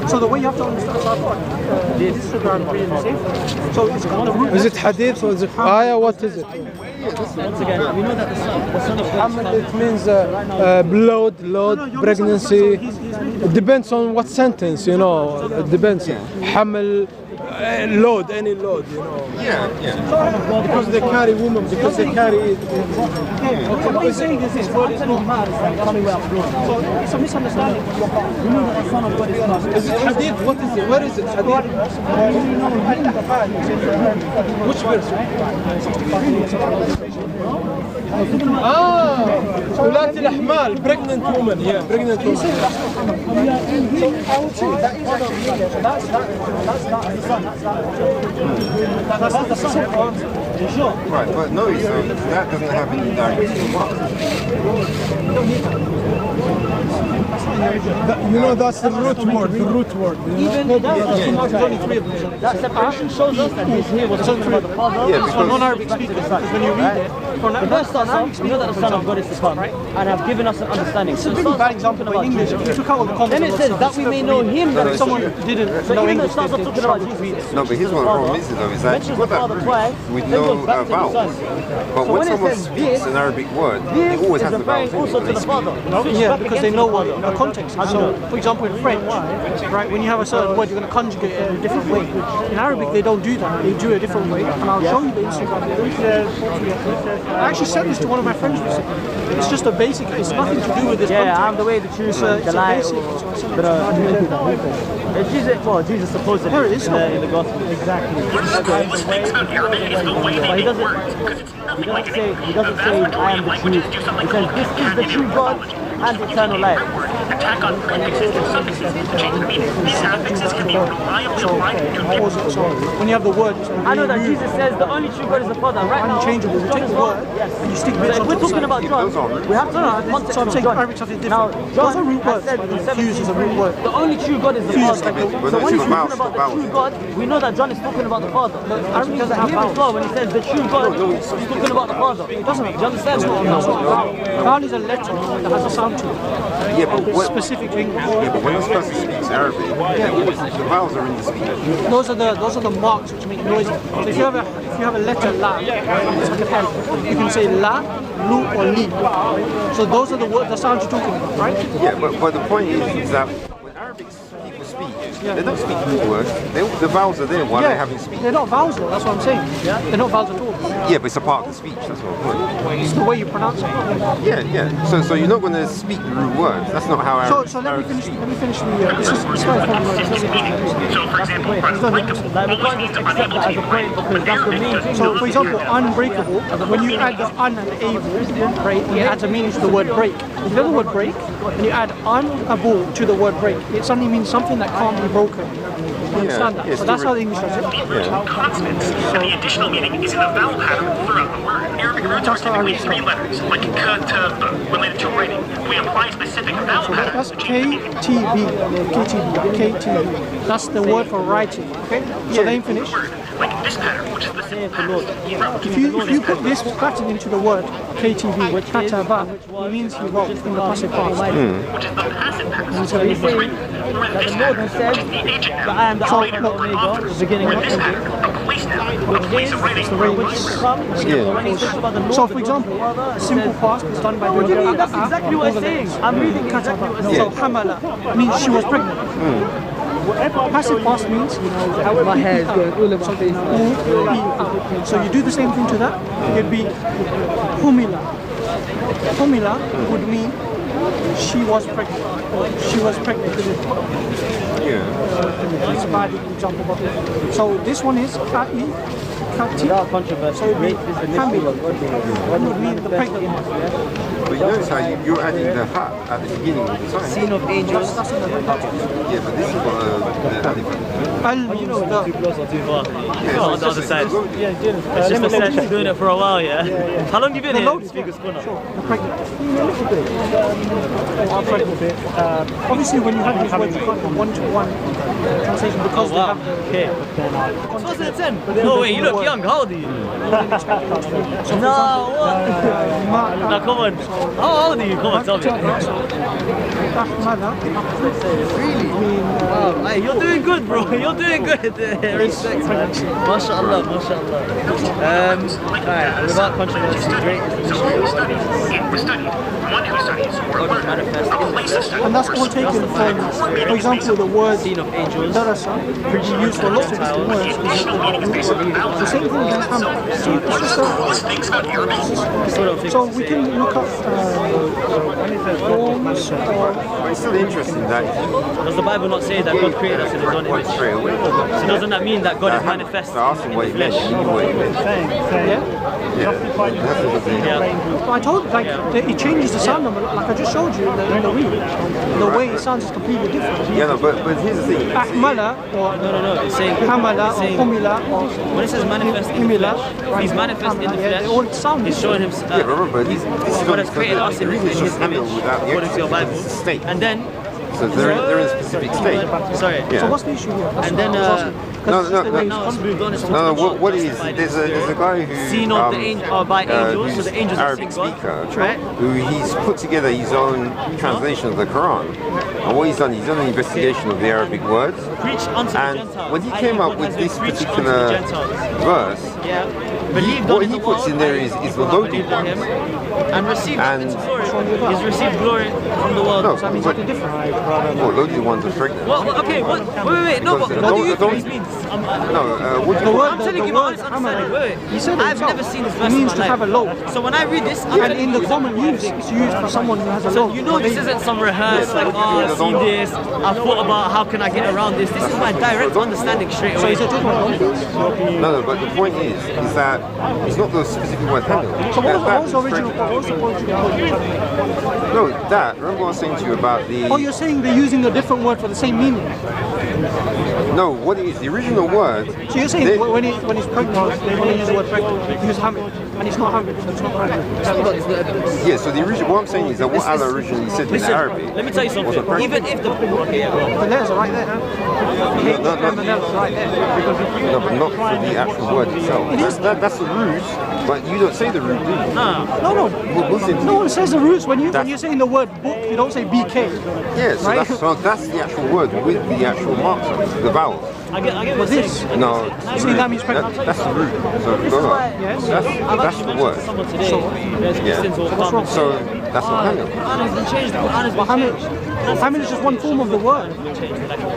Speaker 14: So the way you have to understand disregard pregnancy. So it's called a root.
Speaker 8: Is it hadith or is it ayah? What is it?
Speaker 4: Once again, we know that the son of God
Speaker 8: Hamil, it means blood, pregnancy. It depends on what sentence, you know. It depends. Hamil, load, any load, you know. Because they carry women, because they carry.
Speaker 14: What he's saying is this word is not mad, it's like coming without blood. So it's a misunderstanding. You know that the son of God is not.
Speaker 8: Is it hadith? What is it? Where is it? Hadith? Which verse? Ulati al-ahmal, pregnant woman. Yeah, pregnant woman.
Speaker 14: So I would say that is actually that's the son.
Speaker 13: Right, but no, so that doesn't have any direct
Speaker 8: You know, that's the root word. The root word.
Speaker 4: Even that separation shows us that this here was talking about the Father.
Speaker 13: Yeah, because
Speaker 14: non-Arabic speakers. Because when you read it,
Speaker 4: the verse starts off, we know that the Son of God is to come and have given us an understanding.
Speaker 14: It's a really bad example in English. If you took out all the content,
Speaker 4: then it says that we may know Him.
Speaker 14: That if someone didn't know English,
Speaker 4: starts off talking about Jesus.
Speaker 13: No, but here's what the problem is though, is that you got that root with no vowels. But when someone speaks an Arabic word, it always has the vowels in it.
Speaker 4: Also to the Father.
Speaker 14: Yeah, because they know what the context is. So, for example, in French, right, when you have a certain word, you're going to conjugate it in a different way. In Arabic, they don't do that. They do it a different way, and I'll show you the Instagram. I actually sent this to one of my friends recently. It's just a basic. It's nothing to do with this.
Speaker 4: Yeah, I'm the way, the truth, the lie. Jesus supposedly
Speaker 14: Here it is.
Speaker 4: in the gospel. Exactly. But he doesn't say I am the truth. He says this is the true God and eternal life.
Speaker 15: Attack on pre-existing suffixes to change the meaning. These affixes can be reliably applied to
Speaker 14: when you have the word,
Speaker 4: I know that Jesus says the only true God is the Father. Right now,
Speaker 14: unchangeable. You take the word and you stick bits on
Speaker 4: we're talking about John. We have to know the context
Speaker 14: so I'm
Speaker 4: of
Speaker 14: saying
Speaker 4: John.
Speaker 14: Arabic stuff is
Speaker 4: Now,
Speaker 14: different.
Speaker 4: John
Speaker 14: Those are root words. Fuse is a root word.
Speaker 4: The only true God is the Father. So when he's talking about the true God, we know that John is talking about the Father. Arabic doesn't have as well when he says the true God, he's talking about the Father. It doesn't. Do you understand?
Speaker 14: Vowel is a letter that has a sound to it.
Speaker 13: Yeah, but what,
Speaker 14: specific to English.
Speaker 13: Yeah, but when this person speaks Arabic, the vowels are in the speech.
Speaker 14: Those are the marks which make noise. So if you have a letter la, it's like an L. You can say la, lu, or li. So those are the words, the sounds you're talking about, right?
Speaker 13: Yeah, but the point is that when Arabic people speak, they don't speak root words. The vowels are there while they're having speech.
Speaker 14: They're not vowels though, that's what I'm saying. They're not vowels at all.
Speaker 13: Yeah, but it's a part of the speech, that's what I'm saying.
Speaker 14: It's the way you pronounce it.
Speaker 13: Yeah. So you're not going to speak root words. That's not how Arabic.
Speaker 14: So let me finish the. This is very funny.
Speaker 15: So, for example, unbreakable always means unable to be right.
Speaker 14: So, for example, unbreakable, when you add the un and able, right, it adds a meaning to the word break. If you have the word break, and you add unable to the word break, it suddenly means something that can't be broken. You understand that? So that's how the English does it.
Speaker 15: Consonants, and the additional meaning is in the vowel pattern throughout the word. Arabic roots are typically 3 letters, like k, t, b, related to writing. We apply specific vowel patterns.
Speaker 14: That's KTB. That's the word for writing. Okay? So then finish.
Speaker 15: Like this pattern, which is the simple pattern.
Speaker 14: If you put this pattern into the word KTB, which kataba, it means he wrote in the passive past.
Speaker 15: Which is the passive past.
Speaker 4: So he's saying that the Lord has said that I am the Alpha and Omega, the beginning and the end. Which is the way which is to come. When he talks about the Lord,
Speaker 14: so for example, simple past is done by the word.
Speaker 4: That's exactly what I'm saying. I'm reading exactly what I'm saying.
Speaker 14: So hamala means she was pregnant. Passive past means
Speaker 4: my hair is going all over my face.
Speaker 14: So you do the same thing to that. It'd be humila. Humila would mean she was pregnant. She was pregnant. It's a bad example. So this one is kati.
Speaker 4: Without controversy,
Speaker 14: So it would be
Speaker 4: hamila.
Speaker 14: What would mean the pregnant one?
Speaker 13: But you notice how you're adding the ha at the beginning of the time.
Speaker 4: Scene of angels.
Speaker 14: That's another
Speaker 13: Yeah, but this is what the alif.
Speaker 4: You know, too close or too far.
Speaker 13: Yeah,
Speaker 4: On the other side. It's just a sense of doing it for a while, yeah? How long have you been here? Speaker's corner.
Speaker 14: Obviously, when you have these words, you can't do one-to-one translation because they have the...
Speaker 4: Okay. 2010. No way, you look young. How old are you? No, what? Now, come on. How old are you? Come on, tell me. Really? Wow, hey, you're doing good, bro. You're doing good. Respect, man. MashaAllah, MashaAllah. Alright, without controversy, great is the mystery of
Speaker 14: And that's all taken from, for example, the word darasa, which you use for lots of different words. The same thing as hammer. So we can look up forms or...
Speaker 13: But it's still interesting that
Speaker 4: does the Bible not say that God created us in His own image? So doesn't that mean that God is manifest in the flesh?
Speaker 14: Yeah. I told you, like, it changes the sound number, like I just showed you in the read. The way it sounds is completely different.
Speaker 13: Yeah, no, but here's the thing.
Speaker 14: Ahmala or
Speaker 4: No, it's saying
Speaker 14: Hamala or Humila or
Speaker 4: when it says manifest in the flesh, He's manifest in the flesh. He's showing Him. God has created us in His image, according to your Bible. And then.
Speaker 13: So they're in a specific state.
Speaker 4: Sorry.
Speaker 13: Yeah.
Speaker 14: So what's the issue here?
Speaker 4: And then
Speaker 13: what it is, there's a guy who
Speaker 4: seen of the angel by angels, so the angels
Speaker 13: Arabic speaker, right? Who he's put together his own translation of the Quran. And what he's done an investigation of the Arabic words. And when he came up with this particular verse, what he puts in there is the loaded ones.
Speaker 12: And received
Speaker 13: And
Speaker 12: glory. He's received glory from the world.
Speaker 13: no,
Speaker 14: Does that mean something different?
Speaker 13: well, those are the ones that are pregnant.
Speaker 12: Okay, wait, no, but what do you think this means?
Speaker 13: What do you
Speaker 12: I'm telling you my honest understanding. Wait,
Speaker 14: He said it
Speaker 12: I've
Speaker 14: himself.
Speaker 12: never seen this
Speaker 14: It
Speaker 12: verse in
Speaker 14: means
Speaker 12: my
Speaker 14: to
Speaker 12: life.
Speaker 14: have a load.
Speaker 12: So when I read this, I'm
Speaker 14: And
Speaker 12: telling
Speaker 14: in
Speaker 12: you
Speaker 14: the common use, it's used for someone who has a
Speaker 12: so
Speaker 14: load.
Speaker 12: you know this isn't some rehearsed, like, oh, I've seen this, I've thought about how can I get around this. This is my direct understanding straight
Speaker 14: So
Speaker 12: away.
Speaker 14: is it talking about load?
Speaker 13: No, but the point is that it's not the specific word hamil.
Speaker 14: So what was the original quote?
Speaker 13: No, that. Remember what I was saying to you about the...
Speaker 14: Oh, you're saying they're using a different word for the same meaning.
Speaker 13: No, what it is, the original word...
Speaker 14: So you're saying when he's pregnant, they want to use the word pregnant, they use hamil, and it's not hamil, so it's not pregnant.
Speaker 13: Yeah, so the original, what I'm saying is that what Allah originally said in Arabic...
Speaker 12: Let me tell you something. Even if the... Okay, yeah, well.
Speaker 14: The letters are right there, huh? The letters are right there.
Speaker 13: No, but not for the actual word itself. That's the root, but you don't say the root, do you?
Speaker 14: No. No one says the roots. When you're saying the word book, you don't say BK.
Speaker 13: Yeah, so,
Speaker 14: right?
Speaker 13: that's the actual word with the actual marks on it, the vowels.
Speaker 12: I get what you're saying.
Speaker 13: No,
Speaker 14: you see that means pregnant.
Speaker 13: That's the root. So
Speaker 14: Yes.
Speaker 13: that's the word.
Speaker 12: Someone today, there's Christians who
Speaker 14: What's wrong?
Speaker 13: So that's not hamil.
Speaker 12: Quran has been changed. The Quran has been changed.
Speaker 14: Hamil is just one form of the word.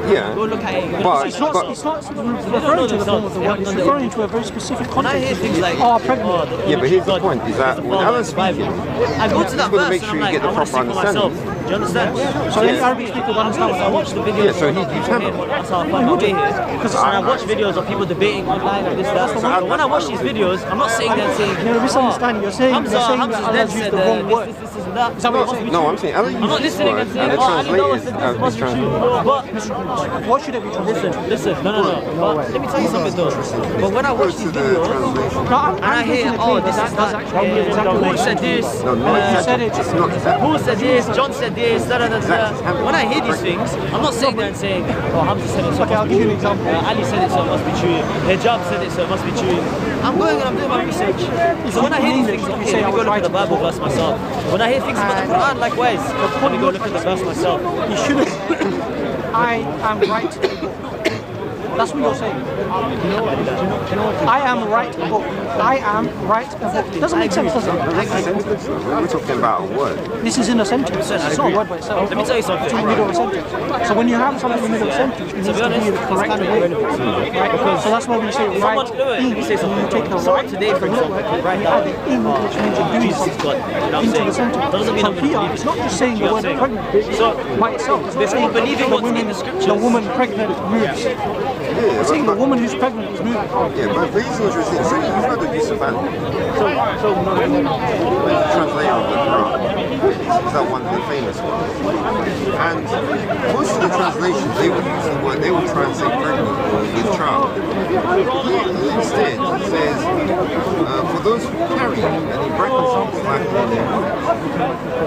Speaker 13: Yeah,
Speaker 12: Go look at it.
Speaker 13: but
Speaker 14: It's not referring to the form of the word. It's referring to a very specific
Speaker 12: When I hear
Speaker 14: context.
Speaker 12: things like,
Speaker 14: pregnant.
Speaker 13: yeah, but here's the point: is that when Allah's speaking,
Speaker 12: I go to that
Speaker 13: you've got to
Speaker 12: verse
Speaker 13: make
Speaker 12: and
Speaker 13: sure
Speaker 12: I'm
Speaker 13: you
Speaker 12: like,
Speaker 13: get the
Speaker 12: I want to
Speaker 13: proper
Speaker 12: see for myself.
Speaker 13: understanding.
Speaker 12: Do you understand?
Speaker 14: So any Arabic speaker don't understand what
Speaker 12: I watch the videos.
Speaker 13: Yeah, so he keeps hammering.
Speaker 12: That's how I find my way here. Because I watch videos of people debating online and this, that. But when I watch these videos, I'm not sitting there and saying,
Speaker 14: You're misunderstanding. You're saying
Speaker 12: Hamza's
Speaker 14: that Allah's used the wrong word.
Speaker 12: this and that.
Speaker 14: Is that what you're saying?
Speaker 13: No, I'm saying Allah
Speaker 12: I'm not
Speaker 13: uses this
Speaker 12: listening
Speaker 13: word
Speaker 12: and saying,
Speaker 13: and the translators have
Speaker 12: must be true.
Speaker 13: mistranslated.
Speaker 12: But
Speaker 14: What should it be translated?
Speaker 12: listen, no. But let me tell you something though. But when I watch these videos, and I hear, oh, this is that, who said this, who said this, John said this, When I hear these things, I'm not sitting there and saying, oh, Hamza said it, so it
Speaker 14: Okay, I'll
Speaker 12: must
Speaker 14: give
Speaker 12: be
Speaker 14: you an
Speaker 12: true.
Speaker 14: example.
Speaker 12: Ali said it, so it must be true. Hijab said it, so it must be true. I'm going and I'm doing my research. So when I hear these things, okay, let me go look at the Bible verse myself. When I hear things about the Quran, likewise, let me go look at the verse myself.
Speaker 14: You shouldn't. I am right. That's what you're saying. I am right book. I am right book. Doesn't make sense, does it?
Speaker 13: We're talking about a word.
Speaker 14: This is in a sentence. It's not a word by itself.
Speaker 12: Let me tell you something.
Speaker 14: It's in the middle of a sentence. So when you have something in the middle of a sentence, it needs to be the correct way. Right? So that's why we say right in, you take the right
Speaker 12: today, for example, right
Speaker 14: now, the in, which means you're doing something into the sentence.
Speaker 12: Doesn't mean
Speaker 14: So here, it's not just saying the word pregnant by itself. It's not saying
Speaker 12: believing what's in the scriptures.
Speaker 14: the woman pregnant moves. It's saying the woman who's pregnant is moving.
Speaker 13: Yeah, but it's interesting. So you've heard of Yusuf Ali, translator of the Quran. Is that one of the famous ones? And most of the translations, they would use the word, they would try and say pregnant or with child. He instead says, for those who carry, and he brackets it like in there.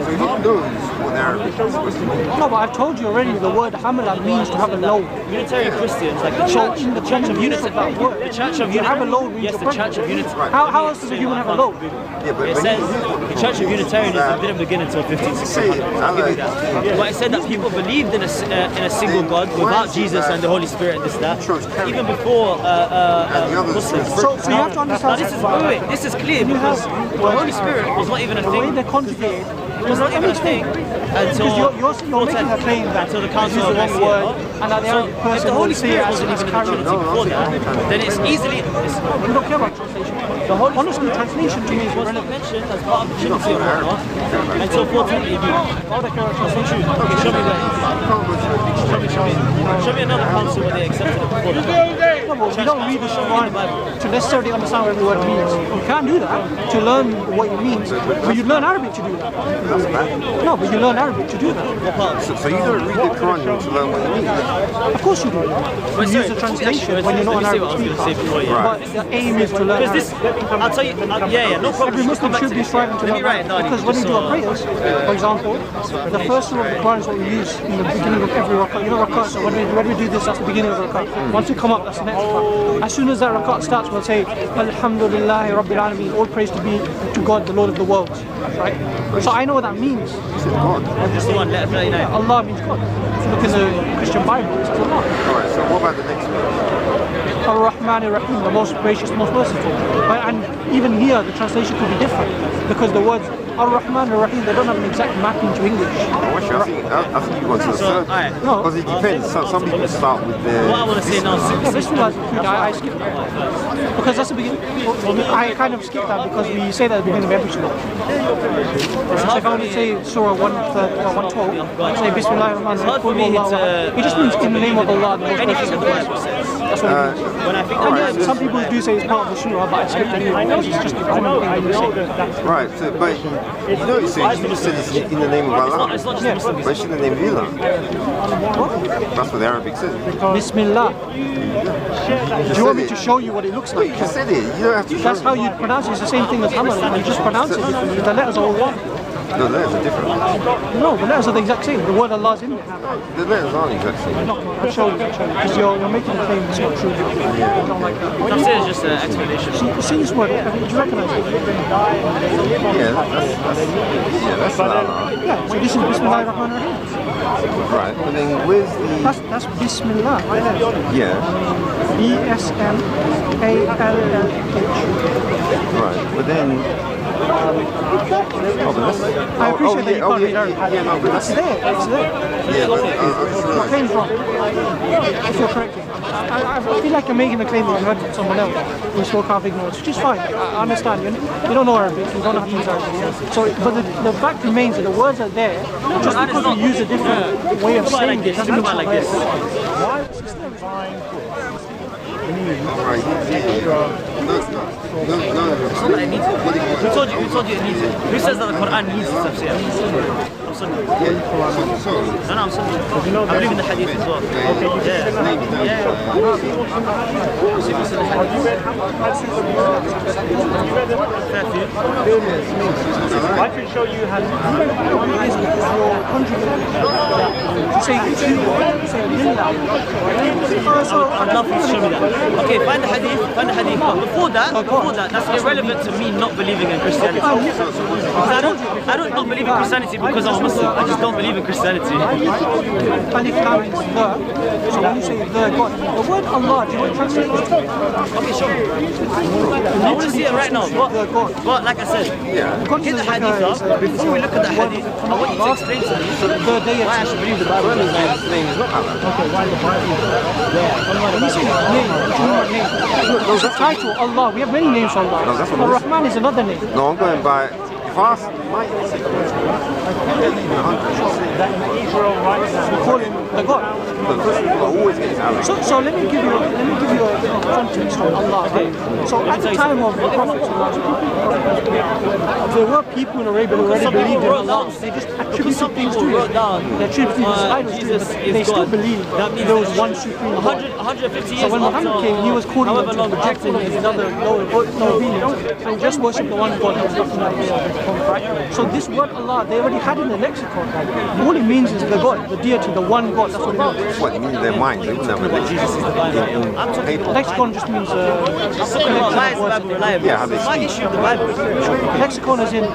Speaker 13: So he knows what Arabic is supposed to mean.
Speaker 14: No, but I've told you already the word hamala means to have a load.
Speaker 12: Unitarian Christians, like the church of unity. The church of unity.
Speaker 14: Have a load means
Speaker 12: yes, the church of unity.
Speaker 14: How else does a human have a load?
Speaker 13: Yeah, but
Speaker 12: it says the church of Unitarianism didn't begin until 1500. I'll give you that. But it said that people believed in a single God without Jesus and the Holy Spirit and this that. Even before Muslims.
Speaker 14: So you have to understand.
Speaker 12: Now this is clear because the Holy Spirit was not even a thing.
Speaker 14: The way they're conjugated.
Speaker 12: It was not even a thing until
Speaker 14: you're making a claim that
Speaker 12: until the Council of Nicaea.
Speaker 14: And that the Arabic person
Speaker 12: if the Holy
Speaker 14: will see it
Speaker 12: Spirit
Speaker 14: as
Speaker 12: wasn't even in the Trinity
Speaker 14: carried.
Speaker 12: before that, then it's easily.
Speaker 14: We don't care about translation. Honestly, translation to me is
Speaker 12: was not mentioned as part of the Trinity or whatnot until 1480. That's not true. Okay, show me that. Show me another council where they accepted it before that.
Speaker 14: No, but we don't read the Quran to necessarily understand what every word means. You can't do that to learn what it means. But you learn Arabic to do that. No, but you learn Arabic to do that.
Speaker 13: So you don't read the Quran to learn what it means?
Speaker 14: Of course you do. You use the translation when you're not an Arabic speaker. But the aim is to learn Arabic.
Speaker 12: I'll tell you, no problem.
Speaker 14: Every Muslim should be striving to learn Arabic. Because when we do our prayers, for example, the first surah of the Quran is what we use in the beginning of every rakat. You know rakat, so when we do this, that's the beginning of the rakat. Once we come up, that's the next rakat. As soon as that rakat starts, we'll say, Alhamdulillahi Rabbil Alameen, all praise to be to God, the Lord of the worlds. Right? So I know what that means.
Speaker 12: Just the one, let us know.
Speaker 14: Allah means God. If you look in the Christian Bible, it says Allah.
Speaker 13: Alright, so what about the next one?
Speaker 14: Ar-Rahman Ar-Rahim, the most gracious, most merciful. And even here, the translation could be different because the words Ar-Rahman Ar-Rahim, they don't have an exact mapping to English.
Speaker 13: I think you want to search. Because it depends. Some people start with the...
Speaker 4: What I want to say now is...
Speaker 14: Bismillah is good. I skipped that. Because that's the beginning. I kind of skipped that because we say that at the beginning of every surah. So if I want to say Surah 112, I say Bismillah ar-Rahman ar-Rahim. It just means in the name of Allah. Anything the Bible says. That's what it means. When I think and some people do say it's part of the surah, but I skipped it because it's just a common thing to say.
Speaker 13: Right, so, but you know what you say, you said it's in the name of Allah.
Speaker 4: It's not just Muslims.
Speaker 13: But it's in the name of Allah. That's what the Arabic says.
Speaker 14: Bismillah. Do you want me to show you what it looks like?
Speaker 13: You just said it. You don't have to show
Speaker 14: That's how you pronounce it. It's the same thing as Allah. You just pronounce it. The letters are all one.
Speaker 13: No, the letters are different.
Speaker 14: No, the letters are the exact same. The word Allah is in there.
Speaker 13: The letters aren't the exact same.
Speaker 14: No, I'll show you. Because you're making a claim that's not true. I don't like that.
Speaker 4: What I'm saying is just an explanation.
Speaker 14: See this word? Do you recognize it?
Speaker 13: Yeah, that's Allah.
Speaker 14: Yeah, so this is Bismillah ar-Rahman ar-Rahim.
Speaker 13: Right, but then where's the...
Speaker 14: That's Bismillah. Right there.
Speaker 13: Yeah.
Speaker 14: B-S-M-A-L-L-H.
Speaker 13: Right, but then...
Speaker 14: I appreciate that you can't read Arabic.
Speaker 13: Yeah, no, but
Speaker 14: It's there. It's there.
Speaker 13: Yeah, but
Speaker 14: The claim's wrong. If you're correcting. I feel like you're making a claim that you heard from someone else who still can't ignore it, which is fine. I understand. You don't know Arabic. You don't know how to use Arabic. So, but the fact remains that the words are there. Just because we use a different way of saying it doesn't mean it's like this.
Speaker 4: Who told you it needs it? Who says that the Quran needs tafsir? I'm Sunni. No, I'm Sunni. I believe in the hadith as well.
Speaker 1: I can show you how
Speaker 4: I'd love for you to show me that. Okay, find the hadith. But before that, that's irrelevant to me not believing in Christianity. I don't not believe in Christianity because I'm a Muslim. I just don't believe in Christianity.
Speaker 14: Alif Lam is the. So when you say the God, the word Allah, do you want to translate it?
Speaker 4: Okay, sure. I want to see it right now. But like I said, get the hadith up. Before we look at the hadith, I want you to explain to me why I should believe the Bible.
Speaker 14: Okay, why the Bible? When you say name, what do you mean by name? There's a title, Allah. We have many names for Allah.
Speaker 13: No, that's what
Speaker 14: Ar-Rahman is another name.
Speaker 13: No, I'm going by... If I ask Mike...
Speaker 14: We call him the God. So let me give you a context of Allah. Right? So at the time of the Prophet, there were people in Arabia who already believed in Allah. They just attributed things to him. They attributed these idols to him, but they still believed there was one supreme God.
Speaker 4: 150 years
Speaker 14: So when Muhammad came, he was calling them to reject all of these other lower opinions and just worship the one God. So this word Allah, they already had in the lexicon. All it means is the God, the deity, the one God. That's what it means.
Speaker 13: What, it means their mind? They wouldn't have a lexicon.
Speaker 14: Lexicon just means
Speaker 4: why is the Bible reliable?
Speaker 13: Yeah,
Speaker 4: my issue with the Bible.
Speaker 14: lexicon is in, I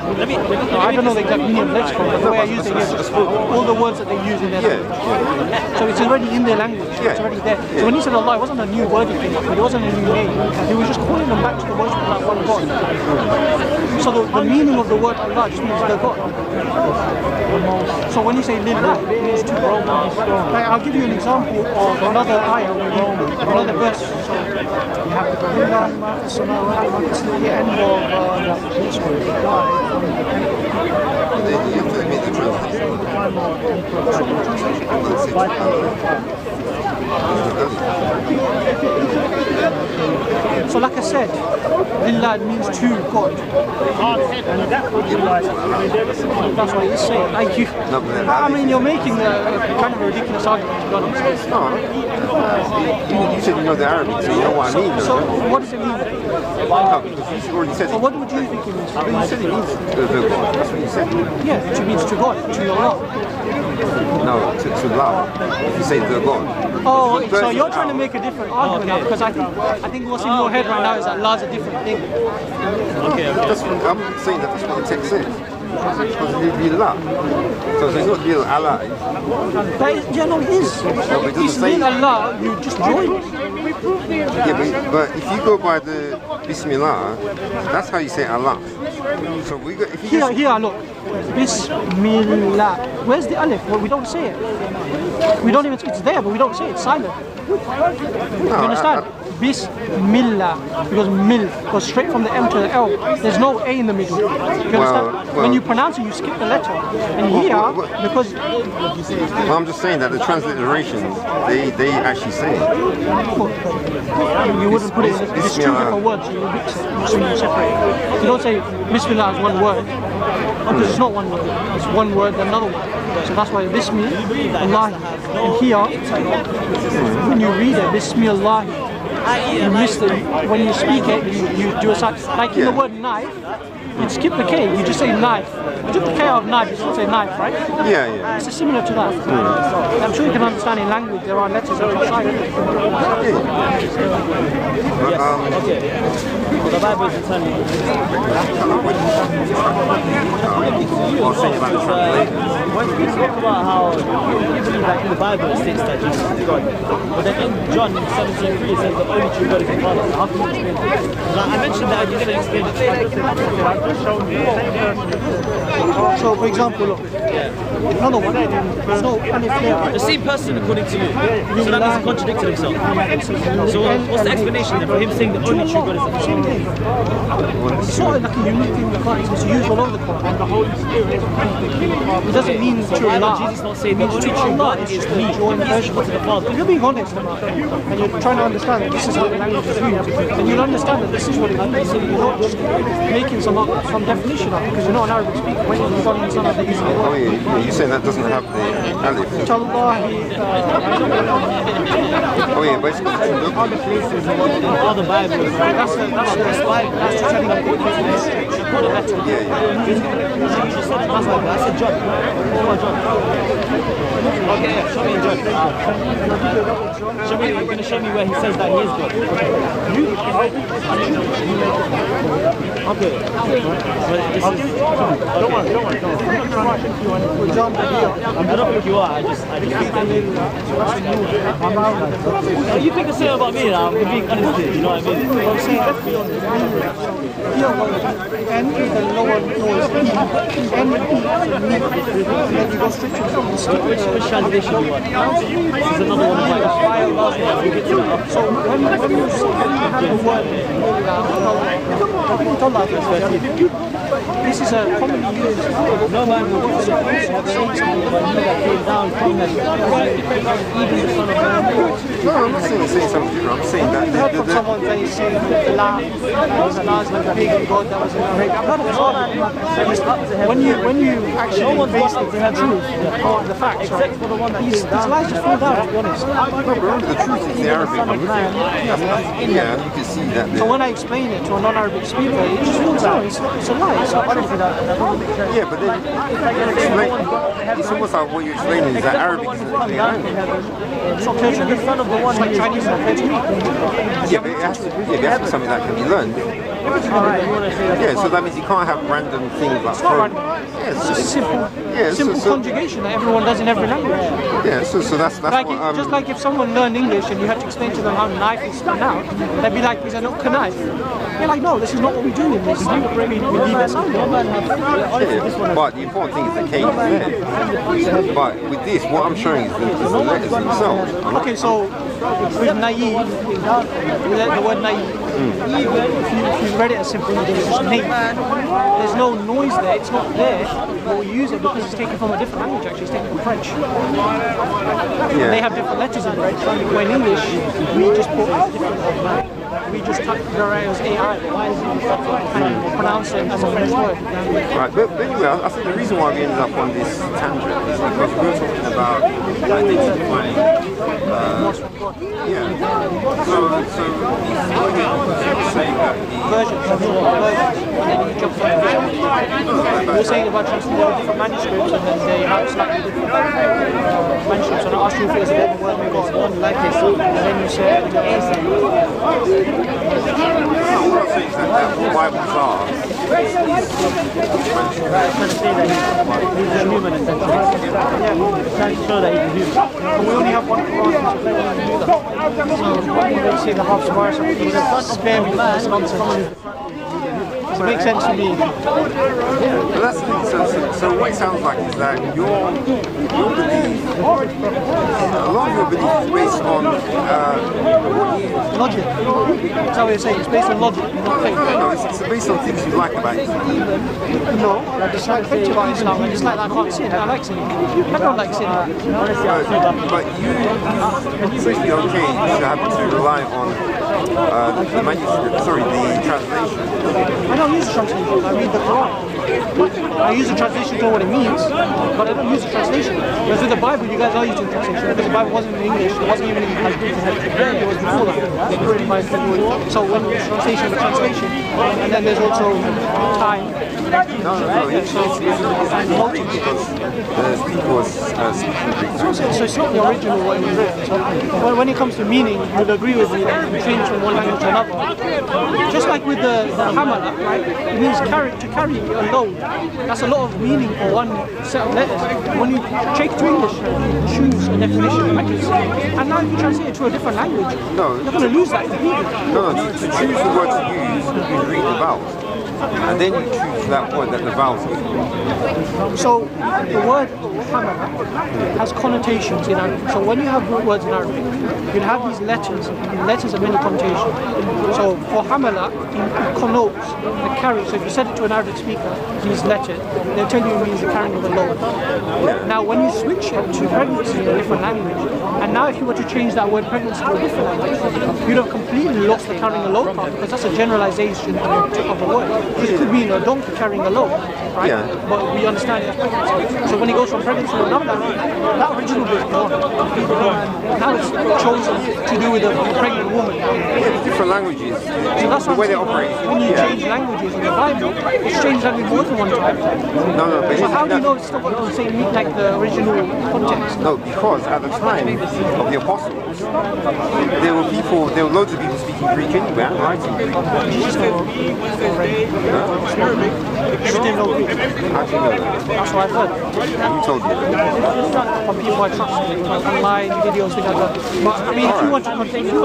Speaker 14: don't know the exact meaning of lexicon, but the way I use it is all the words that they use in their language. So it's already in their language, it's already there. So when he said Allah, it wasn't a new word he came up with, it wasn't a new name. He was just calling them back to the worship of that one God. So the meaning of the word Allah just means the God. So when you say Lillah, it means to God. Like, I'll give you an example of another ayah, another verse. So you have the Lillah, it's the end of this word.
Speaker 13: You have to make the
Speaker 14: So like I said, Lillah means to God. That's what he's saying. Like you, I mean, you're making kind of a ridiculous argument, to be honest.
Speaker 13: No, you said you know the Arabic, so you know what I mean.
Speaker 14: So what does it mean?
Speaker 13: No, because you already said it.
Speaker 14: So what would you think it means?
Speaker 13: You said it means the God. That's what you said.
Speaker 14: Yeah, it means to God, to Allah.
Speaker 13: No, to love. If you say the God.
Speaker 14: Oh, okay. So you're trying to make a different argument now, because I think what's in your head right now is that Allah's a different thing.
Speaker 13: Okay. I'm saying that's what the text says. Because Lillah. So it's not Lil Allah.
Speaker 14: Yeah, no, it is. It's Lil Allah, you just join it.
Speaker 13: Yeah, but if you go by the Bismillah, that's how you say Allah. So we got, if you
Speaker 14: Here, look. Bismillah. Where's the alif? Well, we don't say it. We don't even, it's there, but we don't say it. It's silent. You understand? Bismillah. Because mil goes straight from the M to the L. There's no A in the middle. You understand? When you pronounce it, you skip the letter. And here, because...
Speaker 13: Well, I'm just saying that the transliterations, they actually say it.
Speaker 14: You wouldn't put it in, it's two different words. You mix it, so you separate it. You don't say Bismillah is one word, because it's not one word. It's one word, another word. So that's why Bismillah, Allah. And here, when you read it, Bismillah, you miss it. When you speak it, you do a sign. Like in the word knife, you skip the K, you just say knife. You took the K out of knife, you still say knife, right?
Speaker 13: Yeah.
Speaker 14: It's similar to that. I'm sure you can understand in language there are letters that are silent.
Speaker 4: Well, the Bible is eternally. When we talk about how you believe that in the Bible it states that Jesus is God, but then in John 17:3 it says the only true God is the Father. How can you explain that? I mentioned that and you didn't explain it.
Speaker 14: So, for example, look, another one, there's no alif there.
Speaker 4: The same person according to you. So that means he contradicted himself. So what's the explanation then for him saying the only true God is the Father?
Speaker 14: It's not like a unique thing in the Quran, it's used all over the Quran. It doesn't mean true Allah.
Speaker 4: Jesus not saying the only true God is me.
Speaker 14: If you're being honest and you're trying to understand that this is how the language is used, then you'll understand that this is what it means. You're not just making some definition up because you're not an Arabic speaker. When you've got to understand that using the word.
Speaker 13: Oh yeah, you saying that doesn't have the alif? Oh yeah, but it's got
Speaker 4: other places in other Bibles. That's the telling of God.
Speaker 13: Yeah.
Speaker 4: You just said that's like that. I said John. Okay, yeah, show me in John. You're going to show me where he says that he is God. Okay. But this is... Don't worry. I don't think you are. I just think you think the same about me now. I'm being honest here, you know what I mean?
Speaker 14: I'm saying N is the lower noise. N and then you go straight to the
Speaker 4: which translation do you want? This is another one of mine.
Speaker 14: So when you have the word this is a commonly used
Speaker 4: no man will say something about he that came down from heaven, even the Son of Man.
Speaker 13: No, I'm not saying something different. I'm saying that.
Speaker 14: I've heard from someone that is saying Allah is like a pagan god that was in Arabia. I've heard of when you actually face the truth, the facts, right? These lies just fall down, to be honest.
Speaker 13: No, but remember, the truth is the Arabic. Yeah, you can see that.
Speaker 14: So when I explain it to a non-Arabic speaker, it just falls down. It's a lie. It's not true.
Speaker 13: Yeah, but then it's almost like what you're explaining is that Arabic is the language.
Speaker 14: It's not clear to me. It's like Chinese is not clear to me.
Speaker 13: Yeah, but it has to be something that can be learned. Yeah, so that means you can't have random things like...
Speaker 14: It's not random. It's just simple conjugation that everyone does in every language.
Speaker 13: Yeah, so that's
Speaker 14: like
Speaker 13: what...
Speaker 14: just like if someone learned English and you had to explain to them how knife is pronounced, they'd be like, is that not knife? You're like, no, this is not what we do in this. We leave it sound.
Speaker 13: But the important thing is the K is there. But with this, what I'm showing is the letters themselves.
Speaker 14: Okay, so with naive, the word naive, if you read it as simply as just naive, there's no noise there, it's not there, but we use it because it's taken from a different language actually, it's taken from French. Yeah. They have different letters in French, where in English, we just put different we just type the as AI, and pronounce it as a French word.
Speaker 13: Right, but anyway, I think the reason why we ended up on this tangent is because we were talking about identifying, so he's saying that
Speaker 14: you're saying about different manuscripts and then they have slightly different manuscripts, and I asked you if there's a better word maybe it's one like this, and then you said
Speaker 13: what I'm saying is that the Bible's are
Speaker 4: trying to say that he's a human essentially. Trying to show that he's a human.
Speaker 14: But we only have one Quran, so they say the half Samaria, so spare me from this nonsense. It makes sense to me.
Speaker 13: But that's so what it sounds like is that your belief, a lot of your belief is based on what you...
Speaker 14: Logic. That's how you're saying. It's based on logic, not faith.
Speaker 13: No, it's based on things you like about Islam.
Speaker 14: No, I dislike faith about Islam. I dislike that I can't sin. I like sin. I don't like sin.
Speaker 13: But you basically okay to have to rely on the manuscript, sorry, the translation.
Speaker 14: I don't use the translation. I read the Quran. I use the translation to know what it means, but I don't use the translation. Whereas with the Bible, you guys are using the translation because the Bible wasn't in English. It wasn't even in Hebrew. It was before that. So when there's translation, and then there's also time.
Speaker 13: No, it's people speaking Greek.
Speaker 14: So it's not the original what it was written. So when it comes to meaning, you'll agree with me that you change from one language to another. Just like with the hamala, right? It means to carry a load. That's a lot of meaning for one set of letters. When you take it to English, you choose a definition, accuracy. And now you translate it to a different language. You're going to lose that completely.
Speaker 13: No, to choose the word to use, you read the vowels. And then you choose that word that the vowels mean.
Speaker 14: So the word hamala has connotations in Arabic. So when you have words in Arabic, you have these letters, and letters have many connotations. So for hamala, it connotes the carrying. So if you said it to an Arabic speaker, these letters, they'll tell you it means the carrying of a load. Now when you switch it to pregnancy in a different language, and now if you were to change that word pregnancy to a different language, you'd have completely lost the carrying a load part, because that's a generalization of the word. Because it could mean a donkey carrying a load, right?
Speaker 13: Yeah.
Speaker 14: But we understand it as pregnancy. So when it goes from pregnancy to another language, that original bit is gone. Now it's chosen to do with a pregnant woman.
Speaker 13: Yeah, different languages.
Speaker 14: So that's
Speaker 13: the way they operate.
Speaker 14: When you change languages in the Bible, it's changed language more than one time.
Speaker 13: No, but
Speaker 14: so how do you know it's still got the same meaning like the original context?
Speaker 13: No, because at the time of the apostles, there were loads of people speaking Greek anyway, and writing Greek.
Speaker 14: You didn't know Greek.
Speaker 13: How do you know that?
Speaker 14: That's what I've heard.
Speaker 13: Who told you that?
Speaker 14: From people I trust, online videos, things like that. But I mean, if you want to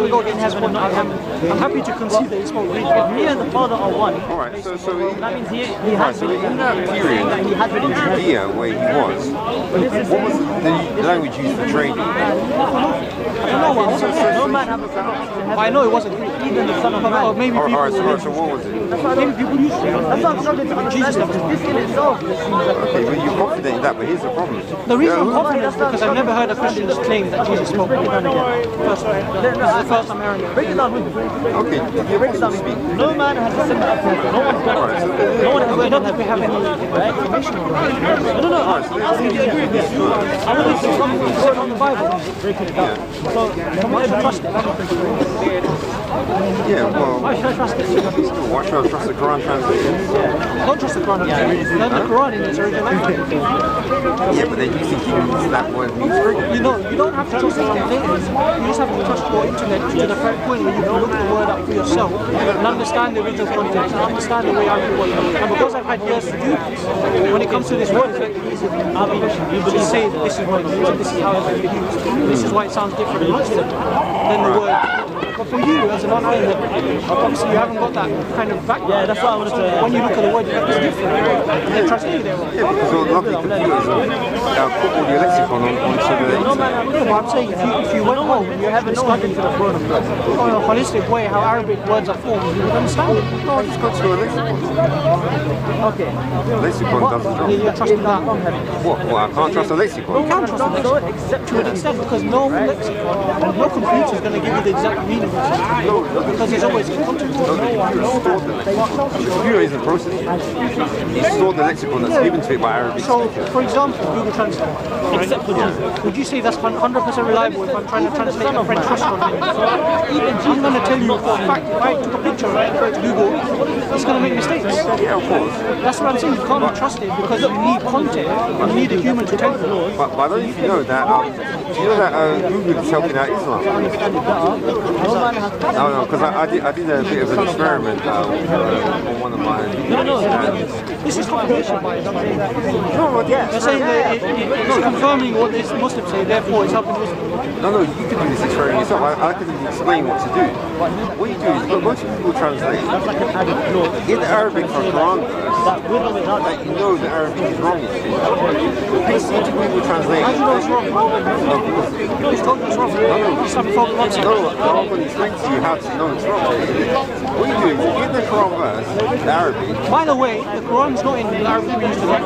Speaker 14: go in heaven, and I'm happy to concede that it's spoke Greek.
Speaker 4: If me and the Father are one,
Speaker 13: Alright, so
Speaker 4: that means he has been
Speaker 13: in that period in Judea where he was, what was the language used for trading?
Speaker 4: No man have a son.
Speaker 14: I know it wasn't Greek.
Speaker 4: Even the Son of Man.
Speaker 14: Or maybe people.
Speaker 13: So what was it?
Speaker 14: Maybe people used to.
Speaker 4: That's not something to
Speaker 14: Jesus never.
Speaker 4: This in itself seems like
Speaker 13: Okay, but you're confident in that, but here's the problem.
Speaker 14: The reason I'm confident is because I've never heard a Christian claim that Jesus spoke. This is the first I'm hearing it.
Speaker 4: break it down with me.
Speaker 13: Okay, the apostles speak.
Speaker 4: No man has a similar approach. No one's better. No one has
Speaker 14: I don't think we have any information on that.
Speaker 4: No. I think you agree with this. I want to see something from the Bible. Breaking it down. So,
Speaker 14: Why should I trust it?
Speaker 13: Yeah, well,
Speaker 14: Why should I trust it?
Speaker 13: why should I trust the Quran translation?
Speaker 14: Don't trust the Quran. Learn the Quran in its original language.
Speaker 13: Yeah, but then you think that word means pregnant.
Speaker 14: You don't have to trust the translators. You just have to trust your intellect to the point where you can look the word up for yourself and understand the original context and understand the way I can work. And because I've had years to do this, when it comes to this word, it's very easy to say that this is what it means, this is how it's going to be used, this is why it sounds different in Muslim than the word. But for you, as a non-Islander, obviously you haven't got that kind of background.
Speaker 4: Yeah, that's what I wanted to.
Speaker 14: When you look at the word, it's different. They're translating it wrong.
Speaker 13: Yeah, because all lovely computers put all your lexicon onto the internet.
Speaker 14: Yeah, but I'm saying if you went home and you had been studying on a holistic way how Arabic words are formed, you would understand it.
Speaker 13: No, just go to a lexicon.
Speaker 4: Okay.
Speaker 13: Lexicon does the job.
Speaker 14: You're trusting that.
Speaker 13: What? Well, I can't trust a lexicon.
Speaker 14: You can trust a lexicon, except to an extent, because no lexicon, no computer is going to give you the exact meaning of it, because there's always context.
Speaker 13: No, the computer stored the lexicon. The computer isn't processing it. He stored the lexicon that's given to it by Arabic.
Speaker 14: So, for example, Google Translate, except for Jesus, would you say that's 100% reliable if I'm trying to translate a French restaurant name? I'm going to tell you for a fact, if I took a picture and put it to Google, it's going to make mistakes.
Speaker 13: Yeah, of course.
Speaker 14: That's what I'm saying, you can't be trusted because you need context You need a human to tell you.
Speaker 13: But I don't know if you know that. Do you know that Google is helping out Islam? No, because I did a bit of an experiment on one of my videos.
Speaker 14: This is confirmation bias. No, they're saying that it's confirming what the Muslims say, therefore it's helping Muslims.
Speaker 13: No, you can do this experiment yourself. I can explain what to do. What you do is go to Google Translate, get the Arabic from Quran verse, that you know the Arabic is wrong. Paste it into Google Translate.
Speaker 14: How do you know it's wrong? Who's told you it's wrong? No, I'm
Speaker 13: going to explain to you how to know it's wrong. What you do is you get the Quran verse, the Arabic.
Speaker 14: By the way, the Quran's not in the Arabic we use today.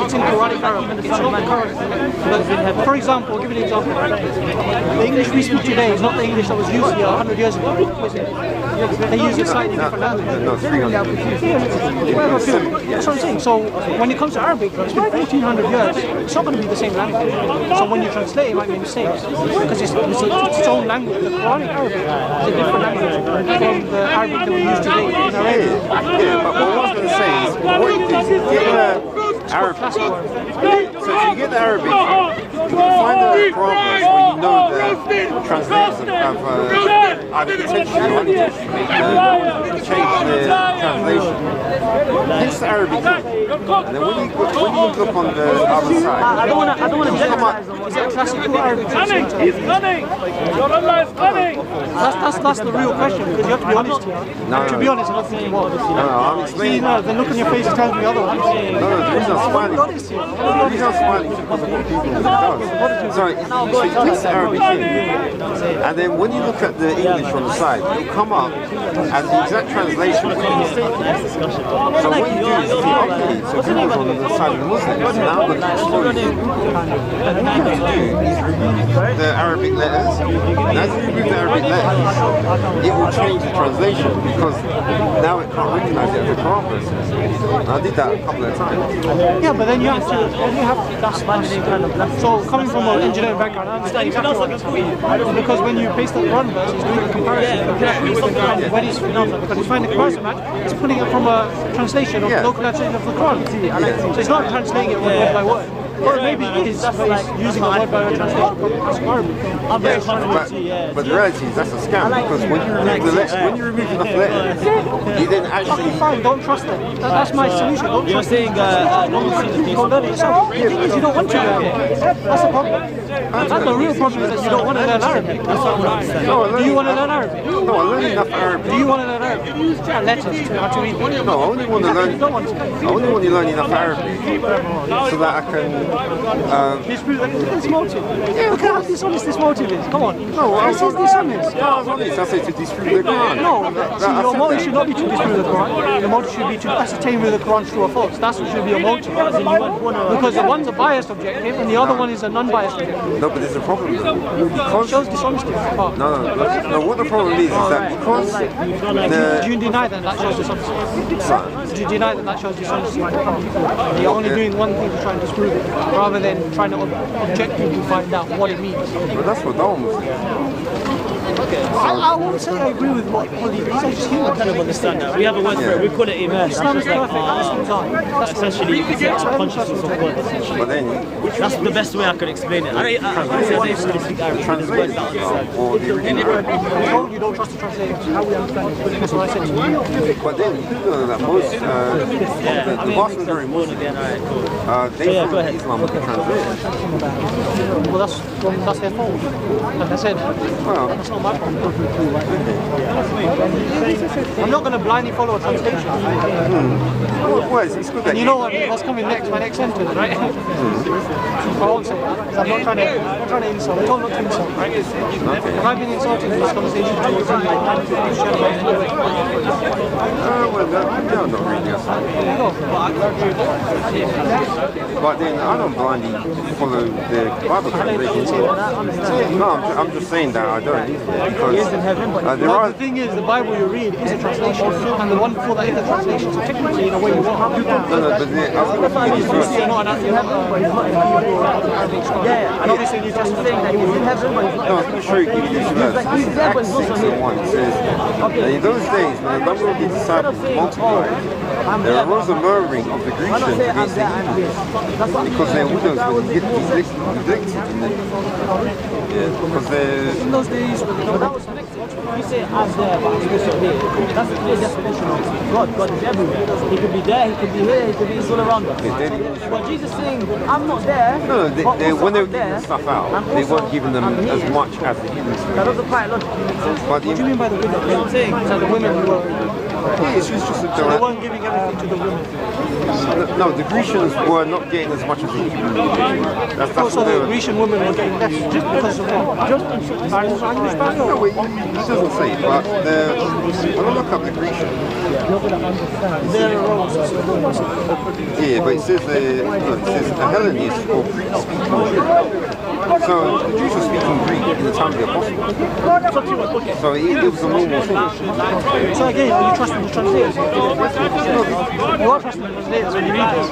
Speaker 14: It's in Quranic Arabic. It's not the current. But for example, I'll give you an example. The English we speak today is not the English that was used here 100 years ago. They use it slightly different language.
Speaker 13: No, 300.
Speaker 14: That's what I'm saying. So when it comes to Arabic, it's been 1400 years. It's not going to be the same language. So when you translate, it might make mistakes because it's its own language. The Quranic Arabic is a different language from the Arabic that we use today in Arabia.
Speaker 13: Yeah, but what I was going to say is, what you do is get the Arabic. So if you get the Arabic, you can find the Quran verse where you know the translators have either intentionally or unintentionally changed the translation. Hence the Arabic. And then when you look on the other side,
Speaker 14: I don't want to generalize. Is it a classical Arabic translation?
Speaker 3: He's coming! Your Allah is coming!
Speaker 14: That's the real question, because you have to be honest here. To be honest, I don't think you want.
Speaker 13: No, I'm explaining.
Speaker 14: The look on your face tells me otherwise.
Speaker 13: No, the reason I'm smiling. The reason I'm smiling is because of what people does. So it takes the Arabic in, and then when you look at the English on the side, it'll come up as the exact translation. So what you do is you think, okay, so Google's on the side of the Muslims, now I'm going to explore you. And what you have to do is remove the Arabic letters, and as you remove the Arabic letters, it will change the translation because now it can't recognize it as a Quran verse. I did that a couple of times.
Speaker 14: Yeah, but then you have to, so coming from an engineering background, I understand exactly what it's doing. Because when you paste the Quran verse, it's doing a comparison. When he's finding the comparison match, it's putting it from a translation of the local translation of the Quran. So it's not translating it word by word. Or maybe it is, but it's using a word by word translation from Arabic.
Speaker 13: But the reality is that's a scam because when you remove enough letters, you then actually...
Speaker 14: Okay, fine, don't trust them. That's my solution. Don't trust them. You're learn it yourself. The thing is, you don't want to learn it. That's the problem. And the real problem is that you don't want to learn Arabic. Do you want to learn Arabic?
Speaker 13: No, I learn enough Arabic.
Speaker 14: Do you want to learn Arabic? Yeah, letters to how to read them.
Speaker 13: No, I only want to learn enough Arabic so that I can...
Speaker 14: disprove this motive. Yeah, look how dishonest this motive is. Come on.
Speaker 13: No,
Speaker 14: this is dishonest.
Speaker 13: I was honest. I said to disprove the Quran.
Speaker 14: No, your motive should not be to disprove the Quran. Your motive should be to ascertain whether the Quran is true or false. That's what should be your motive. Because the one's a biased objective and the other one is a non-biased objective.
Speaker 13: No, but there's a problem though.
Speaker 14: Because it shows dishonesty.
Speaker 13: No, what the problem is that because
Speaker 14: do you deny that shows dishonesty? Do you deny that shows dishonesty? You're only doing one thing to try and disprove it, rather than trying to objectively find out what it means.
Speaker 13: But that's what Dom was saying.
Speaker 14: I won't say I agree with what he says. I just human.
Speaker 4: I kind of understand that. We have a word for it. We call it iman.
Speaker 14: Islam is perfect.
Speaker 4: Essentially, you can say it's consciousness of God.
Speaker 13: But then,
Speaker 4: that's the best way I could explain it. I don't really speak Arabic.
Speaker 13: You
Speaker 14: don't trust the translation. How we understand it. That's what I said to you.
Speaker 13: But then, you know that most, the vast majority of Muslims, they follow Islam with the translation.
Speaker 14: Well, that's their fault. Like I said, that's not my problem. I'm not going to blindly follow a translation.
Speaker 13: Well, it's good that
Speaker 14: you know what's coming next, my next sentence, right? I won't say that, because I'm not trying to insult. I told not to insult, right? Have I been insulting in this conversation towards you?
Speaker 13: Well, no, not really. But then I don't blindly follow the Bible translation. No, I'm just saying that I don't. Because
Speaker 14: the thing is, the Bible you read is a translation, and the one before that is a translation. So technically, in a way, you are.
Speaker 13: No, but then I was going to first.
Speaker 14: You're not an Arabic scholar. Yeah, and obviously you just saying that he's in heaven, but he's not.
Speaker 13: No, I'm going to show you this verse. This is Acts 6:1. It says, in those days, when the number of the disciples multiplied, There was a murmuring of the Grecians against the Hebrews because their widows were neglected. Because
Speaker 14: in those days,
Speaker 4: you say I'm there, but I'm also here. That's a clear definition of God. God is everywhere. He could be there, he could be here, he could be all around us. But Jesus saying, I'm not there.
Speaker 13: No, when they were giving stuff out, they weren't giving them as much as the Hebrews.
Speaker 4: That doesn't quite logically make sense.
Speaker 14: What do you mean by the widow? You're saying that the women were...
Speaker 13: It's just
Speaker 14: so they weren't giving everything to the women.
Speaker 13: No, the Grecians were not getting as much as the Hebrews were getting.
Speaker 14: So the Grecian women were getting less just because of what? Just
Speaker 13: no, it doesn't say, but when I look up the Grecian, yeah, but it says the Hellenist or Greek-speaking Jew. So the Jews were speaking Greek in the time of the apostles. So it was a normal thing.
Speaker 14: So again, are you trusting the translators? You are trusting the translators when you read this.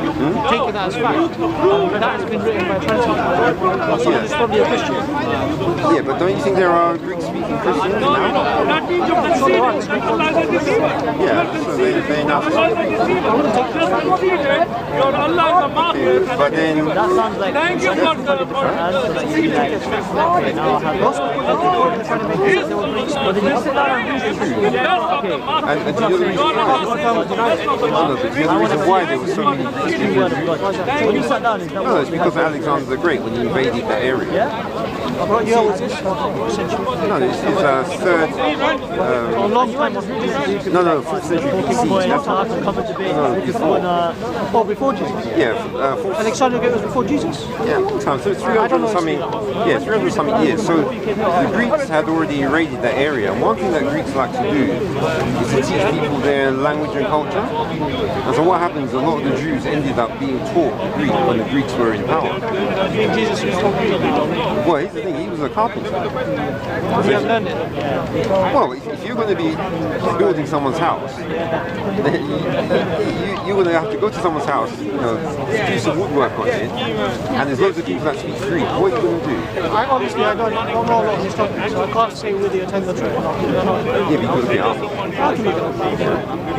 Speaker 14: Taking that as fact. But that has been written by a translator. So it's probably a Christian.
Speaker 13: Yeah, but don't you think there are Greek-speaking Christians now? Yeah, so they now speak Greek. But then...
Speaker 3: That sounds like... Thank you for the
Speaker 13: And do you know the reason why? There were so many No, it's because of Alexander the Great when he invaded that area.
Speaker 14: What year was this?
Speaker 13: No, this is third.
Speaker 14: Long time.
Speaker 13: No, 4th century BC.
Speaker 14: Oh, before Jesus?
Speaker 13: Yeah,
Speaker 14: Alexander the Great was before Jesus?
Speaker 13: Yeah, long time. So 300 something. Yeah, 300 something years. So the Greeks had already invaded that area. And one thing that Greeks like to do is to teach people their language and culture. And so what happens? A lot of the Jews ended up being taught Greek when the Greeks were in power.
Speaker 14: Jesus was taught Greek.
Speaker 13: Well, here's the thing. He was a carpenter.
Speaker 14: You have learned it.
Speaker 13: Well, if you're going to be building someone's house, then you're going to have to go to someone's house, do some woodwork on it, and there's loads of people that speak Greek. What are you going to do?
Speaker 14: Honestly, I don't know a lot of this topic, so I can't say whether you attend the church or not.
Speaker 13: Yeah, because of the art.
Speaker 14: How can you get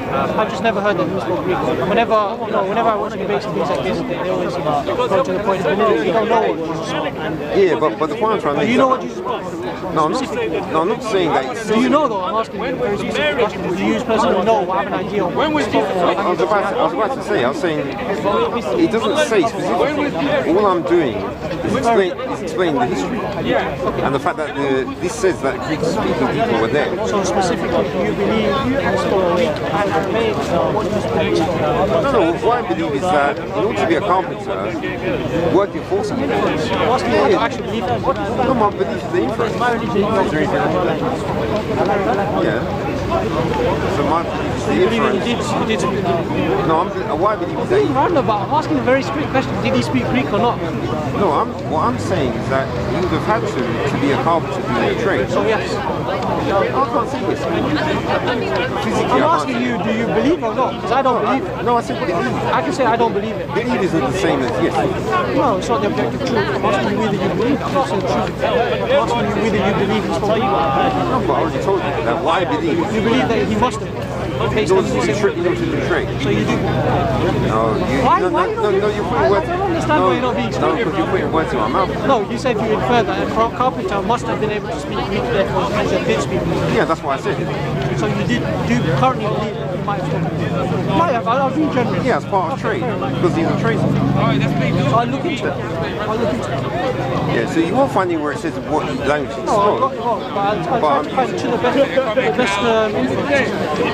Speaker 14: I've just never heard that he spoke Greek. Whenever I watch debates and things like this, they always go to the point of you don't know what Jesus spoke.
Speaker 13: Yeah, but the point I'm trying to make.
Speaker 14: Do you know what Jesus spoke?
Speaker 13: No, I'm not saying that.
Speaker 14: Do you know though? I'm asking you a very specific question. Do you personally know or have an idea of what he spoke?
Speaker 13: I was about to say, it doesn't say specifically. All I'm doing is explain the history. And the fact that this says that Greek-speaking people were there.
Speaker 14: So specifically, do you believe he spoke Greek and Aramaic? What do you believe?
Speaker 13: No, what I believe is that in order to be a carpenter, working for someone.
Speaker 14: What's the point to actually believe that?
Speaker 13: No, my belief is the inference. Is there anything wrong with that? Yeah. So my belief is the inference.
Speaker 14: You did speak Greek.
Speaker 13: No, what I believe is that
Speaker 14: I'm asking a very strict question. Did he speak Greek or not?
Speaker 13: No, what I'm saying is that he would have had to be a carpenter doing a trade.
Speaker 14: So yes.
Speaker 13: I can't say this.
Speaker 14: I'm asking you, do you believe or not? Because I don't believe it.
Speaker 13: No, I said believe.
Speaker 14: I can say I don't believe it.
Speaker 13: Believe isn't the same as yes.
Speaker 14: No, it's not the objective truth. I'm asking you whether you believe. I'm not saying the truth. I'm asking you whether you believe he spoke Greek.
Speaker 13: No, but I already told you that what I believe.
Speaker 14: You believe that he must have. Based on
Speaker 13: to do trade.
Speaker 14: So you do.
Speaker 13: No, you're putting words.
Speaker 14: I don't understand why you're not being
Speaker 13: No, because you're putting words in my mouth.
Speaker 14: No, you said you inferred that a carpenter must have been able to speak Greek, therefore he did speak Greek.
Speaker 13: Yeah, that's what I said.
Speaker 14: So you do currently believe that he might have spoken Greek? Might have, I'll be generous.
Speaker 13: Yeah, as part of trade, because he's a tradesman.
Speaker 14: I'll look into it.
Speaker 13: Yeah, so you won't find anywhere where it says what language he spoke.
Speaker 14: No, I'm trying to find to the best influence.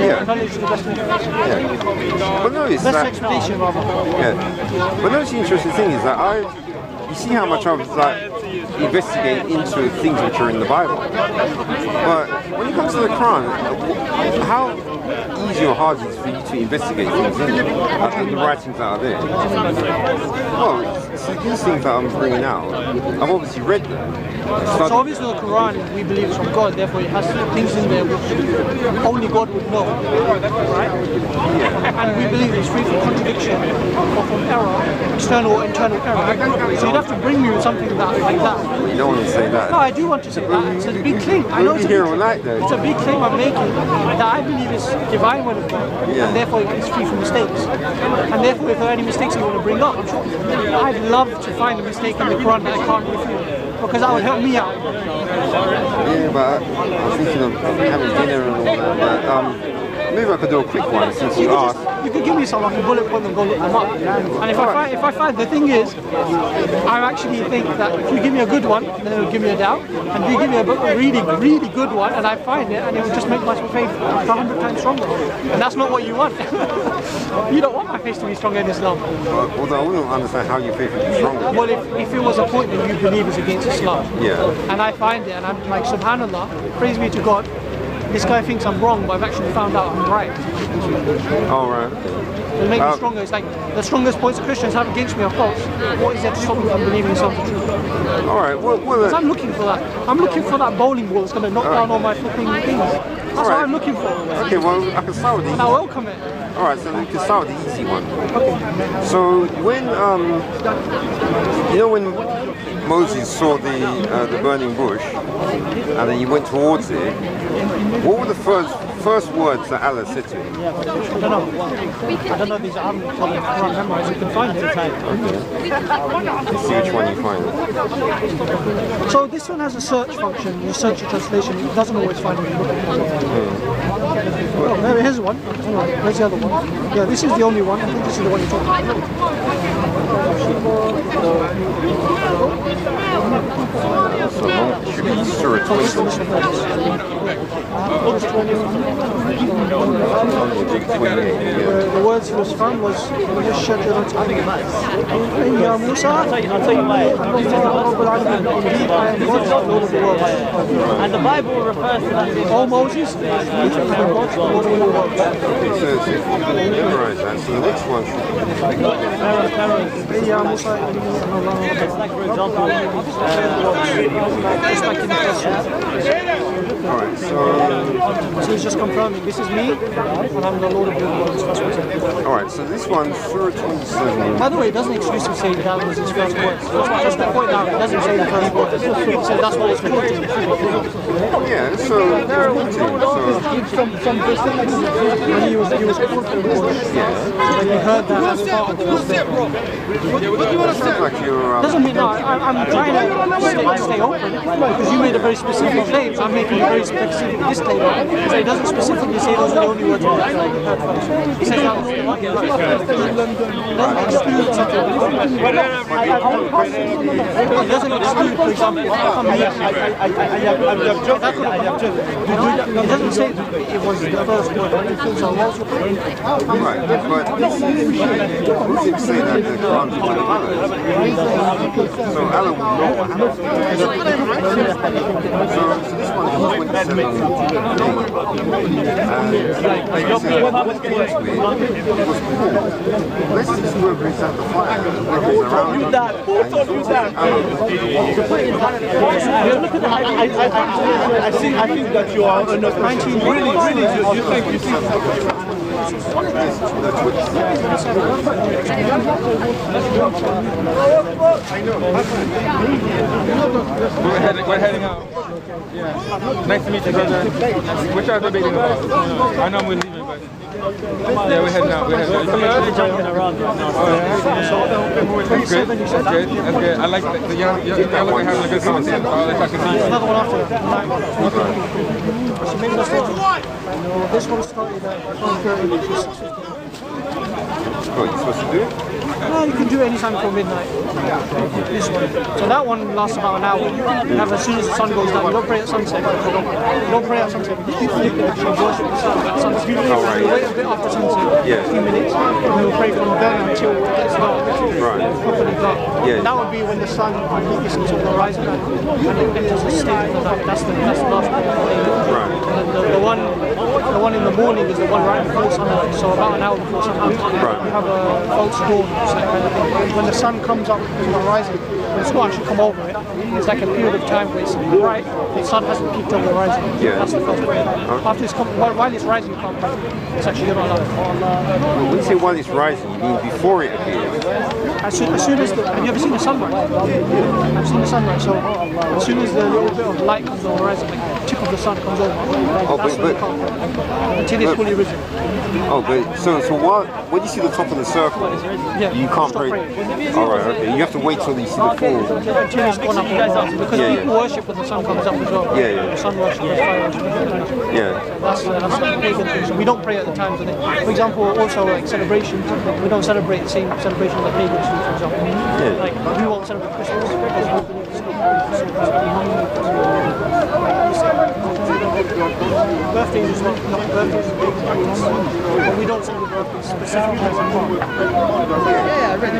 Speaker 13: Yeah.
Speaker 14: Knowledge to the best influence.
Speaker 13: Yeah. But no, it's
Speaker 14: best explanation, rather.
Speaker 13: Yeah. But no, the interesting thing is that you see how much I've investigate into things which are in the Bible. But when it comes to the Quran, how easy or hard is it for you to investigate things in the writings that are there? Well, these things that I'm bringing out, I've obviously read them.
Speaker 14: So obviously the Quran, we believe is from God, therefore it has things in there which only God would know, right? Yeah. And we believe it's free from contradiction or from error, external or internal error. So you'd have have to bring me with something like that.
Speaker 13: You don't want to say that.
Speaker 14: No, I do want to say that. It's a big claim. I know
Speaker 13: We'll be here all night though.
Speaker 14: it's a big claim I'm making that I believe is divine word of God,
Speaker 13: Yeah.
Speaker 14: and therefore it's free from mistakes. And therefore, if there are any mistakes you want to bring up, I'm sure I'd love to find a mistake in the Quran that I can't refute, because that would help me out.
Speaker 13: Yeah, but I was thinking of having dinner and all that. But maybe I could do a quick one since you asked.
Speaker 14: You could give me some, I can bullet point them, go look them up. And if I find, the thing is, I actually think that if you give me a good one, then it'll give me a doubt. And if you give me a really, really good one, and I find it, and it will just make my faith 100 times stronger. And that's not what you want. You don't want my faith to be stronger in Islam.
Speaker 13: Although I wouldn't understand how your faith would be stronger.
Speaker 14: Well, if it was a point that you believe is against Islam,
Speaker 13: Yeah.
Speaker 14: and I find it, and I'm like, subhanallah, praise be to God, this guy thinks I'm wrong, but I've actually found out I'm right.
Speaker 13: All right.
Speaker 14: It'll make me stronger. It's like the strongest points Christians have against me are false. What is there to stop me from believing something true?
Speaker 13: All right. Well,
Speaker 14: So I'm looking for that. I'm looking for that bowling ball that's going to knock down all my flipping things. That's what I'm looking for.
Speaker 13: Okay, well, I can start with the
Speaker 14: And I welcome it.
Speaker 13: All right, so we can start with the easy one. So when, you know when Moses saw the burning bush and then he went towards it, what were the first words that Allah said to him?
Speaker 14: I don't know these. I haven't memorized. You can find it.
Speaker 13: See which one you find.
Speaker 14: So this one has a search function. You search your translation. It doesn't always find what you're looking for. Oh, here's one. Where's the other one? Yeah, this is the only one. I think this is the one you're talking about.
Speaker 13: So long, it should be Surah 20.
Speaker 14: The words he was found was Ya Musa,
Speaker 4: I'll tell you why.
Speaker 14: indeed I am God, Lord of the world.
Speaker 4: And the Bible refers to that.
Speaker 14: Oh Moses, I am God, Lord of the world.
Speaker 13: Okay, so if you memorize that, so the next one should
Speaker 14: Ya Musa,
Speaker 4: It's like, for example,
Speaker 14: just like in the question.
Speaker 13: Alright, so
Speaker 14: he's just confirming, this is me, and I'm the Lord of the world.
Speaker 13: Alright, so this one, Surah 27.
Speaker 14: By the way, it doesn't exclusively say that was his first words. Just to point out, it doesn't say the first words. So that's what it's quoting.
Speaker 13: Yeah, so they're quoting.
Speaker 14: When he was quoting the words, and he heard that as part of the
Speaker 13: Sounds like you're...
Speaker 14: doesn't mean, no, I'm trying to stay open, because you made a very specific claim, so I'm making a very specific disclaimer. So it doesn't specifically say those are the only words you heard first. It says that was the one. It doesn't exclude something. It doesn't exclude, for example, it doesn't say it was the first word. So what's your point?
Speaker 13: Right, but Muslims say that the Quran is one of Allah. So Allah will know what happened. So this one is 27 Noah. And like I said, what was it was cool. Let's just go and reset the fire. When he's around
Speaker 3: You that. Who told you that? I think that you are not 19. Really, you think.
Speaker 7: We're heading out. Yeah. Nice to meet you, brother. Which are debating about? I know we're leaving, but yeah, we're heading out.
Speaker 4: We're jumping around right now.
Speaker 7: That's good. That's good. That's good. I like the young looking having a good conversation. I'll let you continue.
Speaker 14: Another one after that. So maybe that's one. This one started at 1:30.
Speaker 13: Oh, you're supposed to do it?
Speaker 14: No, you can do it anytime till midnight. This one. So that one lasts about an hour. You have as soon as the sun goes down. You don't pray at sunset. You don't pray at sunset. You worship the sun at sunset. You wait a bit after sunset, a few minutes, and you'll pray from then until it gets dark. Properly dark. That would be when the sun completely sits on the horizon and it enters a state of the night. That's the last one. The one in the morning is the one right before sunrise. So about an hour before sunrise, you have a false dawn. When the sun comes up to the horizon, but it's not actually come over it. It's like a period of time where it's bright, the sun hasn't peaked over the horizon.
Speaker 13: Yeah.
Speaker 14: That's the first prayer. After it's come, while it's rising, you can't pray. It's actually not allowed.
Speaker 13: When you say while it's rising, you mean before it appears?
Speaker 14: As soon as have you ever seen the sunrise? I've seen the sunrise. So as soon as the little bit of light comes over the horizon, like the tip of the sun comes over, that's when you can't pray. Until it's fully risen.
Speaker 13: Oh, but so when you see the top of the circle, you can't pray. All right, okay. You have to wait till you see the full.
Speaker 14: Until it's gone up, because people worship when the sun comes up as well.
Speaker 13: Yeah.
Speaker 14: The sun worship, the fire worship.
Speaker 13: Yeah.
Speaker 14: That's the pagan thing. So we don't pray at the times of it. For example, also like celebrations, we don't celebrate the same celebrations that pagans do. For example, like we won't celebrate Christmas because we believe birthdays as well. Not birthdays, but we don't celebrate birthdays specifically. Yeah, I read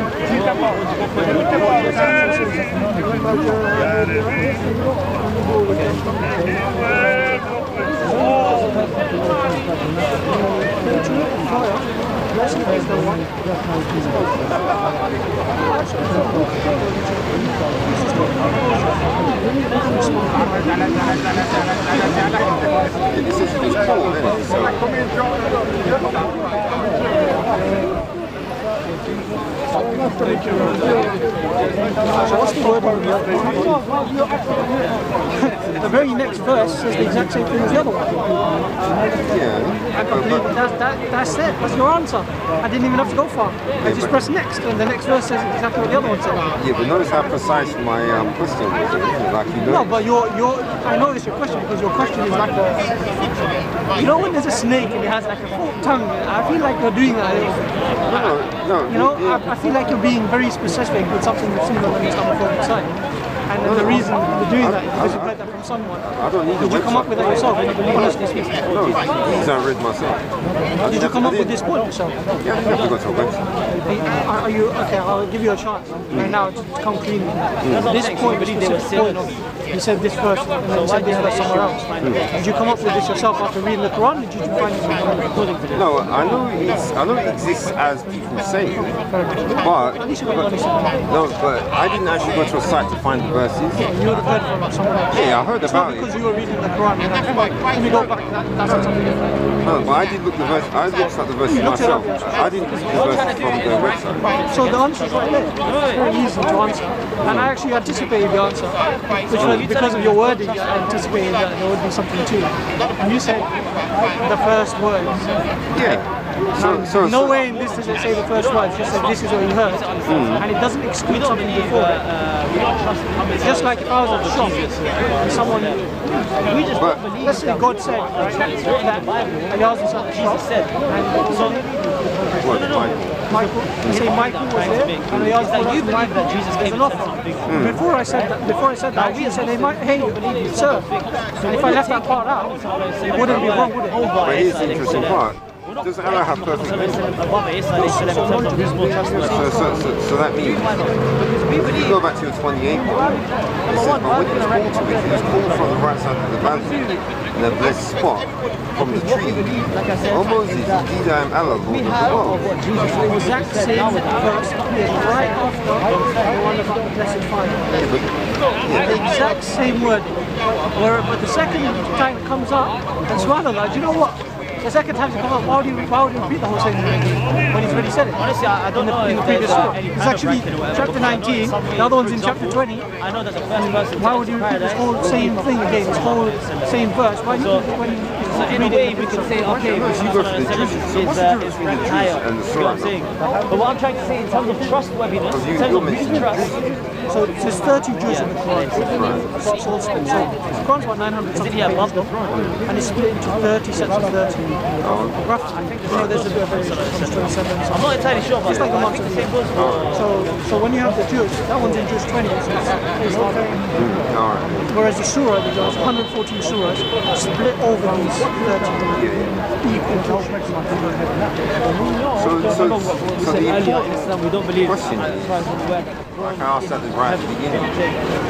Speaker 14: So what's the word on the other one? The very next verse says the exact same thing as the other one. That's it. That's your answer. I didn't even have to go far. I just pressed next, and the next verse says exactly what the other one said.
Speaker 13: Yeah, but notice how precise my question was. Like you know.
Speaker 14: No, but I noticed your question because your question is like a. You know when there's a snake and it has like a forked tongue. I feel like you're doing that.
Speaker 13: No.
Speaker 14: You know, I feel like you're being very specific with something you've seen on the Islamophobic site. And the reason you're doing that is because you heard that from someone.
Speaker 13: I don't need.
Speaker 14: Did you come up with that yourself? Honestly speaking.
Speaker 13: No, these I read myself.
Speaker 14: Did you come up with this point yourself?
Speaker 13: Yeah, I have to go to a website.
Speaker 14: Are you okay? I'll give you a chance right now to come clean. This point, you said this verse, and then you said this verse somewhere else. Did you come up with this yourself after reading the Quran? Or did you find it according to this?
Speaker 13: No, I know it exists as people say it, but I didn't actually go to a site to find the verses.
Speaker 14: Yeah, you would have heard from someone else.
Speaker 13: Yeah, I heard about it.
Speaker 14: Because you were reading the Quran. Let me go back. That's not something different.
Speaker 13: No, but I did look the verse. I looked at the verses myself. I didn't look at the verses from the website.
Speaker 14: So the answer is right there. It's very easy to answer. And I actually anticipated the answer, which was because of your wording. I anticipated that there would be something to it. And you said the first words.
Speaker 13: Yeah.
Speaker 14: No way in this does it say the first words. Just said this is what you heard, and it doesn't exclude something before it. It's just like if I was at the shop and someone, let's say God said that Ayaz was at the shop, and Michael, say Michael was there, and Ayaz told you believe that Jesus came an offer. Before I said that, I actually said, hey, sir, and if I left that part out, it wouldn't be wrong, would it?
Speaker 13: But it is the interesting part. Does Allah have perfect memory? So that means, if you go back to your 28 one, it says, but when he was called to it, he was called from the right side of the mountain, in a blessed spot, from the tree. O Moses, indeed I am Allah, Lord of the world.
Speaker 14: The exact same verse appears right after the one about the blessed fire. The exact same word. But the second time it comes up, and subhanAllah, do you know what? The second time it comes up, why would you repeat the whole sentence when he's already said it?
Speaker 4: Honestly, I don't know
Speaker 14: in the previous surah. It's actually chapter 19, the other one's in chapter 20.
Speaker 4: I know that the first verse.
Speaker 14: Why would you repeat this whole same thing again, this whole same verse? Why
Speaker 4: so in a way we can say, okay, is higher. You know what I'm saying? But what I'm trying to say in terms of trustworthiness, in terms of mutual trust.
Speaker 14: So there's 30 Jews in the Quran. So it's all split. So the Quran's about 900 something pages, and it's split into 30 sets of 30. Roughly. I think there's a bit of variation from 27.
Speaker 4: I'm not entirely sure, but
Speaker 14: like
Speaker 4: I think the same goes for...
Speaker 14: So when you have the Jews, that one's in Jews 20, so it's whereas the surah, there's 114 surahs split over these 30 equal portions.
Speaker 13: So the question is, Like I asked at the right at the beginning.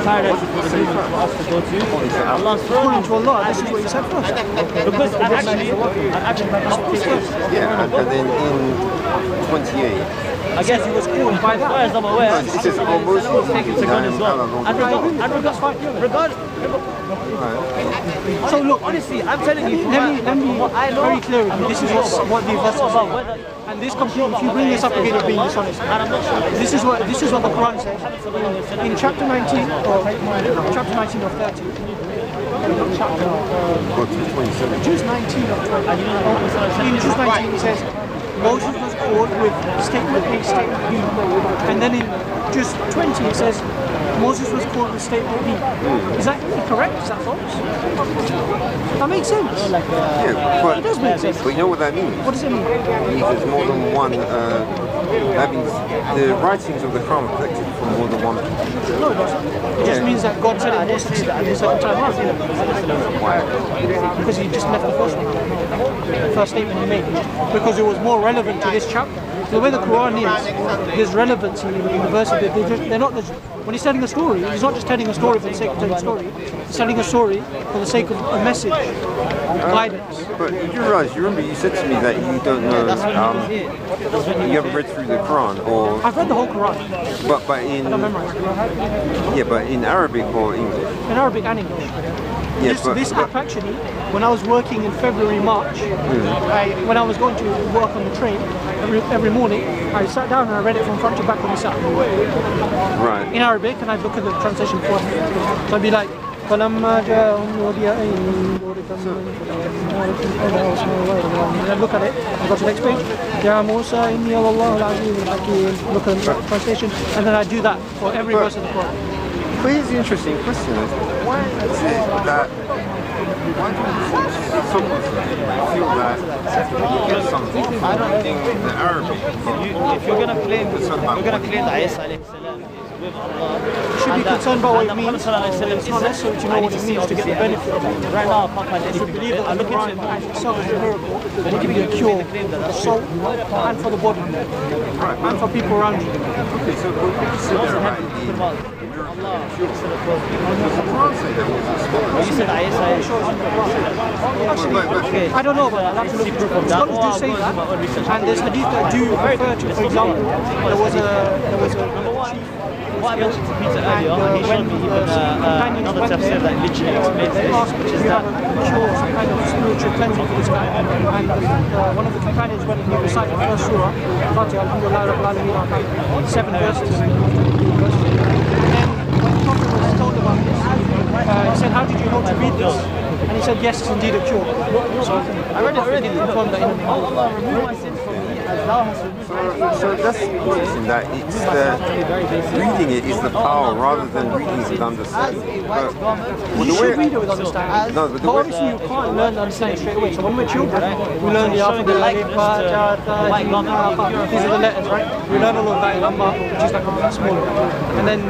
Speaker 4: Paradise is for the humans for us to go to. Allah's
Speaker 14: According to Allah, this is what He said first.
Speaker 4: Because actually,
Speaker 13: yeah, and then in 28.
Speaker 4: I guess he was called by that. As far as I'm aware,
Speaker 13: This is almost
Speaker 4: taken to gun as well. And regard.
Speaker 14: So look,
Speaker 4: honestly, I'm telling you,
Speaker 14: let me
Speaker 4: what I know,
Speaker 14: very clear with you. This is what the verse is saying. And this completely, if you bring this up again, you're being dishonest. This is what the Quran says in chapter 19 or chapter 19 of 30. Juz 19 of 20. In Juz 19 it says Moses was called with statement A, statement B, and then in Juz 20 it says Moses was called with statement B. Is that correct? Is that false? That makes sense.
Speaker 13: Yeah, but
Speaker 14: it does make sense.
Speaker 13: But you know what that means?
Speaker 14: What does it mean?
Speaker 13: It means there's more than one. That means the writings of the Quran are collected from more than one people.
Speaker 14: No, it doesn't. It just means that God said it more specifically a certain time.
Speaker 13: Why?
Speaker 14: Because He just left the first one. The first statement He made. Because it was more relevant to this chapter. The way the Quran is, there's relevancy in the verses. They're not just, when He's telling a story, He's not just telling a story for the sake of telling a story. He's telling a story for the sake of a message, guidance.
Speaker 13: But you remember you said to me that you don't know, you haven't read through the Quran, or...
Speaker 14: I've read the whole Quran.
Speaker 13: But in...
Speaker 14: I don't memorize it.
Speaker 13: Yeah, but in Arabic or English?
Speaker 14: In Arabic and English.
Speaker 13: Yeah,
Speaker 14: this app actually, when I was working in February, March, when I was going to work on the train, every morning, I sat down and I read it from front to back on this app.
Speaker 13: Right.
Speaker 14: In Arabic, and I'd look at the translation for it. So I'd be like, فَلَمَّا جَاءَهُمْ نُودِيَ أَن بُورِكَ and I'd look at it, I go to the next page, يَا مُوسَى إِنِّي وَاللَّهُ الْعَزِيزُ الْحَكِيمُ, look at the translation, and then I do that for every verse of the Quran.
Speaker 13: But here's the interesting question: why is it that some Muslims feel that you get something from reading the Arabic?
Speaker 4: If you're going to claim that Isa alayhi salam is with Allah,
Speaker 14: you should be concerned about what it means. It's not necessary to know what it means to get the benefit of it.
Speaker 4: Right now, I can't find
Speaker 14: You should believe that
Speaker 4: I'm
Speaker 14: the
Speaker 4: looking
Speaker 14: Quran
Speaker 4: to
Speaker 14: itself is a miracle. It can be a cure for the soul and for the body, and for people around you.
Speaker 13: Okay, so when you sit there, right?
Speaker 14: Actually, I don't know about that. I'll have to look into it. Scholars do say that, and there's hadith that do refer to, for example, there was a chief.
Speaker 4: What I mentioned to Peter earlier, he showed me even another tafsir that literally explains this, which is that
Speaker 14: cure, some kind of spiritual cleansing for this guy. And one of the companions went and he recited the first surah, Fatiha, Alhamdulillah, Rabbil Alameen, 7 verses. He said, how did you know to read this? And he said, yes, it's indeed a cure. So I read it already. Confirmed that in
Speaker 4: Allah remove my sins from me as thou hast removed my sins.
Speaker 13: So that's interesting that it's the reading it is the power rather than reading it with understanding. But
Speaker 14: you should read it with understanding.
Speaker 13: No, but
Speaker 14: but obviously you can't learn to understand it straight away. So when we're children, we learn the alphabet, these are the letters, right? We learn all of that in Amma, which is like a small. And then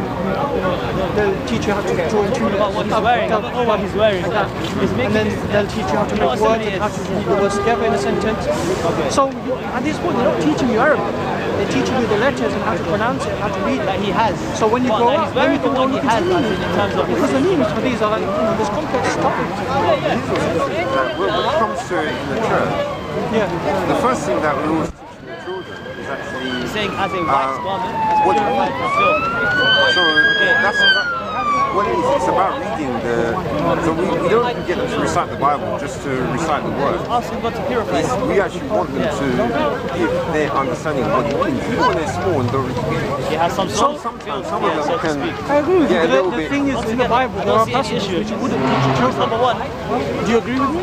Speaker 14: they'll teach you how to draw in 2 letters.
Speaker 4: What he's wearing, I don't know what he's wearing.
Speaker 14: And then they'll teach you how to make words and how to read the words together in a sentence. So at this point, they're not teaching you Arabic. They're teaching you the letters and how to pronounce it, how to read it.
Speaker 4: That he has.
Speaker 14: So when you grow up, then you can go look into the meaning.
Speaker 4: In terms of
Speaker 14: because the meanings for these are like, there's complex topics.
Speaker 13: When it comes to it in the church, the first thing that we always teach the children is actually
Speaker 4: saying as a white garment,
Speaker 13: what do you read? So that's what it is. It's about reading the. So we don't get them to recite the Bible just to recite the words.
Speaker 4: Asking God to purify.
Speaker 13: We actually want them to give their understanding of what it means. Even when they're small and don't really get it.
Speaker 4: You have some
Speaker 13: Sometimes some of them can.
Speaker 14: I agree with you.
Speaker 13: Yeah,
Speaker 14: But the thing is, in the Bible, there are passages which you wouldn't teach your children.
Speaker 4: Number one.
Speaker 14: Do you agree with me?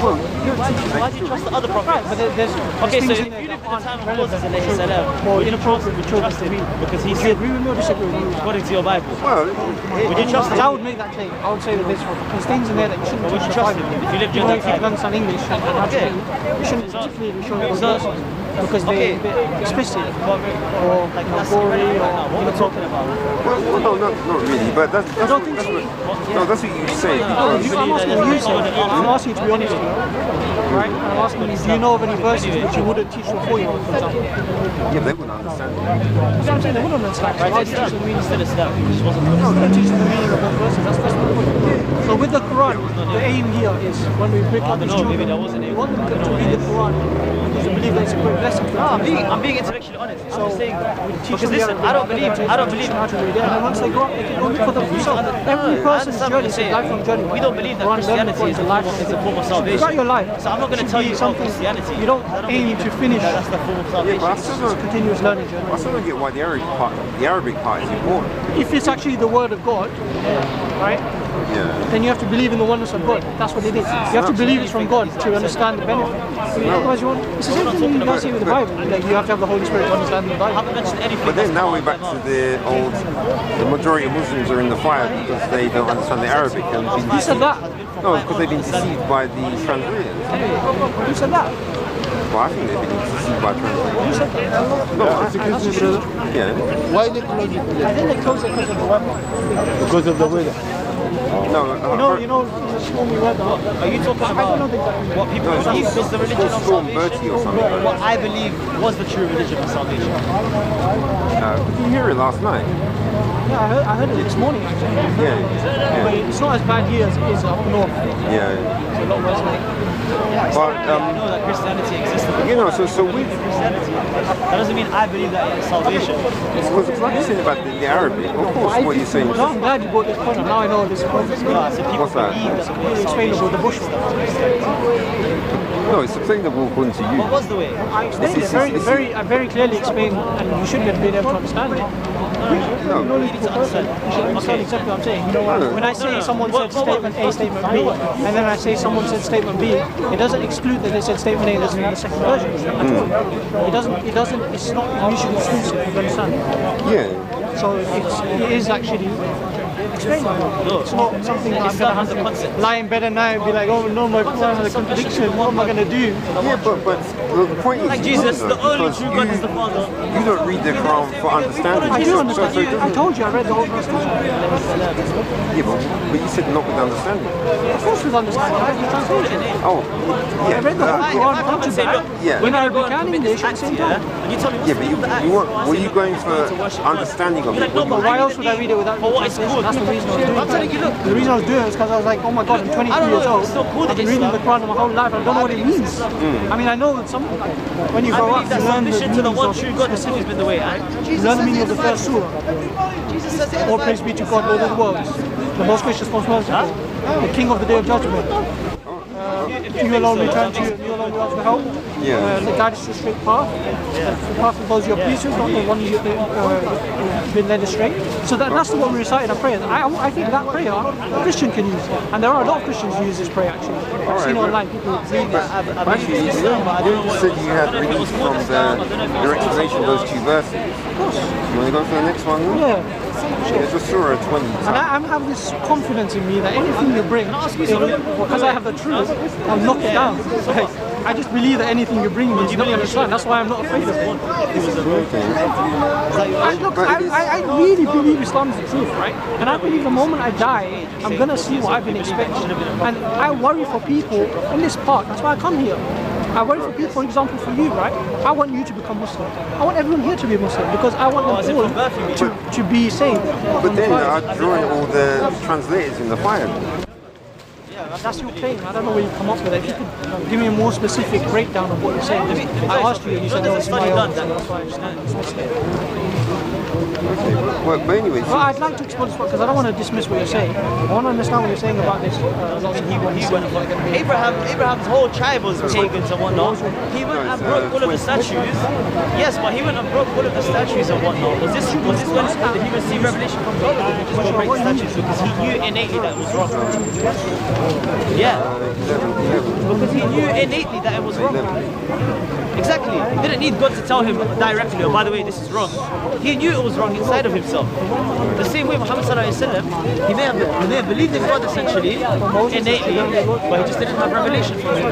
Speaker 13: Well,
Speaker 4: why do you trust the other prophets?
Speaker 14: But there's
Speaker 4: okay, so
Speaker 14: things
Speaker 4: if
Speaker 14: in there
Speaker 4: you live
Speaker 14: that
Speaker 4: in the
Speaker 14: aren't
Speaker 4: time of
Speaker 14: relevant
Speaker 4: Moses
Speaker 14: for
Speaker 4: alayhi
Speaker 14: children.
Speaker 4: salam,
Speaker 14: Or
Speaker 4: would you
Speaker 14: inappropriate for children
Speaker 4: trust
Speaker 14: to
Speaker 4: him
Speaker 14: read.
Speaker 4: because he
Speaker 14: Do you
Speaker 4: said,
Speaker 14: agree with me or disagree with me?
Speaker 4: according to your Bible?
Speaker 13: Well,
Speaker 4: Would you trust him?
Speaker 14: I would make that claim. I would say that there's things in there that you shouldn't
Speaker 4: Would you
Speaker 14: teach the
Speaker 4: trust
Speaker 14: Bible.
Speaker 4: him if you lived
Speaker 14: Even
Speaker 4: during
Speaker 14: if
Speaker 4: that
Speaker 14: you can
Speaker 4: time?
Speaker 14: understand English and how to read, you shouldn't particularly be showing those verses because they're a bit explicit or
Speaker 4: Like that's
Speaker 14: gory
Speaker 4: irrelevant right now.
Speaker 14: or
Speaker 4: What we're talking about.
Speaker 13: well, no, not really. But that's
Speaker 14: I don't think so.
Speaker 13: that's what you say.
Speaker 14: I'm
Speaker 13: Because
Speaker 14: asking what you say. I'm asking you to be honest with me. Right? And I'm asking you, do you know of any verses which you wouldn't teach your 4-year-old, for example?
Speaker 13: yeah, they wouldn't understand it.
Speaker 14: That's what I'm saying, they wouldn't understand.
Speaker 4: Right, it's not the meaning still Islam. It just wasn't
Speaker 14: No, they're teaching the meaning of those verses. That's the point. So with the Quran, the aim here is when we break up these children, we want them to read the Quran because they believe that it's a great blessing.
Speaker 4: I'm being intellectually honest. I'm just saying, because listen, I don't believe.
Speaker 14: How to read it, and then once they grow up, they can go look for themselves. Every person's journey is a lifelong journey.
Speaker 4: We don't believe that Christianity is a form of salvation.
Speaker 14: Throughout your life.
Speaker 4: So I'm not going to tell you something Christianity.
Speaker 14: You don't aim to finish.
Speaker 4: That's the form of salvation.
Speaker 13: Yeah, but
Speaker 14: It's a continuous learning journey.
Speaker 13: I still don't get why the Arabic part is important.
Speaker 14: If it's actually the word of God, right?
Speaker 13: Yeah.
Speaker 14: Then you have to believe in the oneness of God. That's what it is. You have to believe it's from God to understand the benefit. Otherwise, it's the same thing you guys see with the Bible. Like you have to have the Holy Spirit to understand the Bible.
Speaker 13: But then now we're back to the majority of Muslims are in the fire because they don't understand the Arabic and been
Speaker 14: Who said that?
Speaker 13: No, because they've been deceived by the translators.
Speaker 14: Who said that?
Speaker 13: Well, I think they've been deceived by translators.
Speaker 14: Who said that?
Speaker 13: No, yeah.
Speaker 9: Why they close it?
Speaker 14: I think they closed it because of the weather.
Speaker 9: Because of the weather.
Speaker 13: No,
Speaker 14: you know, stormy weather.
Speaker 4: Are you talking about what people believe was the religion of salvation?
Speaker 13: or something.
Speaker 4: What I believe was the true religion of salvation.
Speaker 13: Did you hear it last night?
Speaker 14: Yeah, I heard it this morning actually. But it's not as bad here as it is up north.
Speaker 13: Yeah.
Speaker 14: It's a lot worse.
Speaker 13: But
Speaker 4: I know that Christianity existed.
Speaker 13: you know, so with
Speaker 4: Christianity, that doesn't mean I believe that it's salvation.
Speaker 13: because like you said about the Arabic, of course, what you're saying.
Speaker 14: No, I'm glad you brought this point up. Now I know this point.
Speaker 13: What's that?
Speaker 14: It's explainable, the bush.
Speaker 13: No, it's explainable according to you.
Speaker 4: What was the way?
Speaker 14: I explained it I very clearly explained, and you should have been able to understand it.
Speaker 13: No,
Speaker 14: You need to understand. You should understand exactly what I'm saying. When I say someone said statement A, statement B, and then I say someone said statement B, it doesn't exclude that they said statement A doesn't mean the second version. It doesn't, it's not mutually exclusive, you understand?
Speaker 13: Yeah.
Speaker 14: So it is actually explainable. It's not something that I'm going to have to lie in bed at night and be like, oh no, my Quran has a contradiction, what am I going to do?
Speaker 13: Yeah, but the point is,
Speaker 4: Like Jesus, the only true God is the Father.
Speaker 13: You don't read the Quran for understanding.
Speaker 14: I do understand. I told you I read the whole Constitution.
Speaker 13: Yeah, but you said not with understanding.
Speaker 14: Of course with understanding. I read the translation.
Speaker 13: Oh, yeah.
Speaker 14: I read the whole Quran front to back.
Speaker 13: Yeah.
Speaker 14: In Arabic and English at the same time.
Speaker 13: Yeah, but you weren't, were you going for understanding of it?
Speaker 14: Why else would I read it without the translation? That's the reason I was doing it. The reason I was doing it is because I was like, oh my god, I'm 23 years old. I've been reading the Quran my whole life. I don't know what it means. I mean, I know that some, when you grow up, you learn the meaning
Speaker 4: to the one
Speaker 14: of
Speaker 4: true God has always been the way.
Speaker 14: you learn the meaning of the first surah. All praise be to God, Lord of the worlds, the most gracious, most merciful, the King of the Day of Judgment. You alone return to you, you alone will ask for help. The guide us to a straight path. The path of those you are pleased with, not the one you've been led astray. So that's what we recite in our prayers. I think that prayer a Christian can use. And there are a lot of Christians who use this prayer actually. I've seen it online, people read this.
Speaker 13: Actually, you said you had released from your explanation of those two verses.
Speaker 14: Of course.
Speaker 13: You want to go for the next one?
Speaker 14: Yeah.
Speaker 13: It's just Surah 20.
Speaker 14: And I'm having this confidence in me that anything you bring, because I have the truth, I'll knock it down. Like, I just believe that anything you bring me is not understand. That's why I'm not afraid of it. I really believe Islam is the truth, right? And I believe the moment I die, I'm gonna see what I've been expecting. And I worry for people in this park. That's why I come here. I worry for people, for example, for you, right? I want you to become Muslim. I want everyone here to be Muslim because I want them all to be saved.
Speaker 13: But then I'm drawing all the translators in the fire.
Speaker 14: That's your claim. I don't know where you come up with it. If you could give me a more specific breakdown of what you're saying. I asked you and you said, no, it's my own. That's why I dismissed it.
Speaker 13: Well, but anyways,
Speaker 14: well, I'd like to explore this because I don't want to dismiss what you're saying. I want to understand what you're saying about this.
Speaker 4: Abraham's whole tribe was pagans and whatnot. He went and broke all of the statues. Yes, but he went and broke all of the statues and whatnot. Was this when he received revelation from God, or did he just go break the statues because he knew innately that it was wrong? Yeah, because he knew innately that it was wrong. Exactly. He didn't need God to tell him directly, oh, by the way, this is wrong. He knew it was wrong inside of himself. The same way Muhammad sallallahu alaihi wasallam, he may have believed in God essentially, innately, but he just didn't have revelation from him.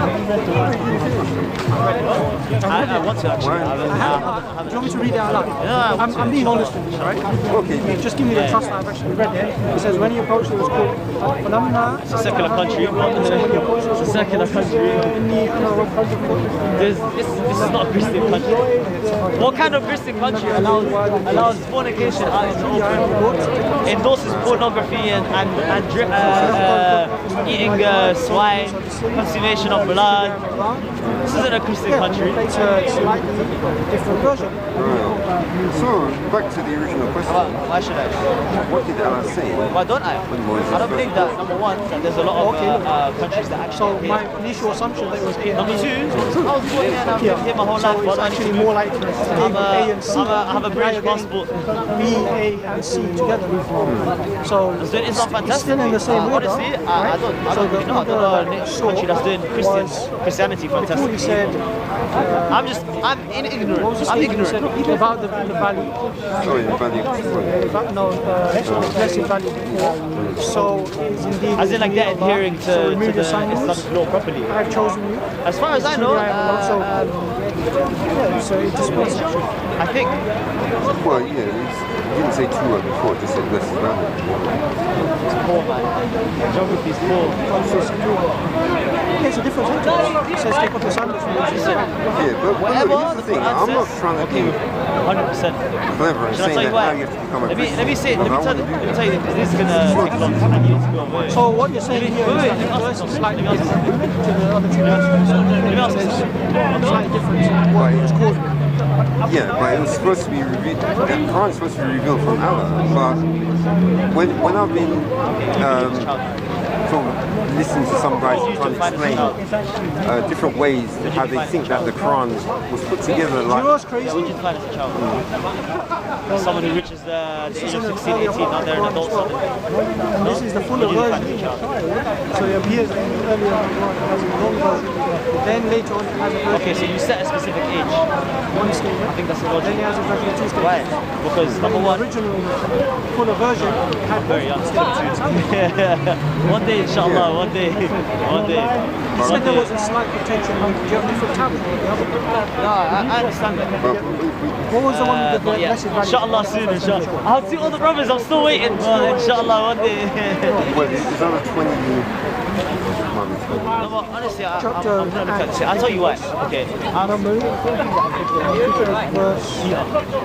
Speaker 4: I want to actually.
Speaker 14: Do you want me to read it out loud? Yeah, I'm being honest with you, right? Okay. Just give me the trust that I've actually read it. It says when he approached it was called
Speaker 4: it's a secular country. It's a secular country. This is not a Christian country. What kind of Christian country allows fornication out in the open, endorses pornography and eating swine, consummation of blood? This isn't a Christian country.
Speaker 9: It's a slightly different version.
Speaker 13: So, back to the original question.
Speaker 4: Why should I?
Speaker 13: What did Allah say?
Speaker 4: Why don't I? I don't believe that, number one, that there's a lot of countries that actually...
Speaker 9: So my initial assumption that it was A and
Speaker 4: Number two, I was born here and I've lived here my whole life.
Speaker 9: So it's actually more like A and C.
Speaker 4: I have a British passport.
Speaker 9: B, A and C together. So
Speaker 4: it's not fantastic.
Speaker 9: It's still in the same order.
Speaker 4: Honestly, I don't really know. I don't know a country that's doing Christianity fantastic. I'm ignorant. I'm ignorant.
Speaker 9: About the value.
Speaker 13: Sorry, the value.
Speaker 9: Blessed value. So it's indeed.
Speaker 4: As in like they're adhering to the Islamic law properly.
Speaker 9: I've chosen you.
Speaker 4: As far as I know,
Speaker 9: so it just makes sense.
Speaker 4: I think.
Speaker 13: Well, yeah, you didn't say true before, just said blessed value.
Speaker 4: It's poor, man. Geography is poor.
Speaker 9: It's a different sentence. It says take up the sandals from the
Speaker 13: Yeah, but
Speaker 4: whatever
Speaker 13: here's the thing. I'm not trying to be
Speaker 4: 100%.
Speaker 13: clever and saying that now you have to become a Christian.
Speaker 4: Let me tell you this is going to take long and you need to go away.
Speaker 9: So what you're saying here is that the verse is slightly different to the other two verses. Slightly different to what it was called.
Speaker 13: Yeah, but it was supposed to be revealed. The Quran is supposed to be revealed from Allah. But when I've been listening to some guys trying to explain different ways how they think that the Quran was put together, like.
Speaker 9: You know what's crazy?
Speaker 4: What did you find as a child? Someone who reaches the age of 16, 18, now they're an adult.
Speaker 9: This is the fuller version. So it appears earlier in the Quran as a long version. Then later on it has a version.
Speaker 4: Okay, so you set a specific age.
Speaker 9: One stage.
Speaker 4: I think that's the logic.
Speaker 9: Then it has a version of 2 stages.
Speaker 4: Why? Because number one,
Speaker 9: the original fuller version had
Speaker 4: very young. One day, inshallah, one day.
Speaker 9: You said there was a slight potential. Do you have different tablets?
Speaker 4: No, I understand that.
Speaker 9: What was the one with the blessed value?
Speaker 4: Inshallah soon, inshallah. I'll see all the brothers, I'm still waiting, but inshallah one day.
Speaker 13: Well, it's on a 20.
Speaker 4: No, but honestly, I'm gonna look at this. I'll tell you why. Okay.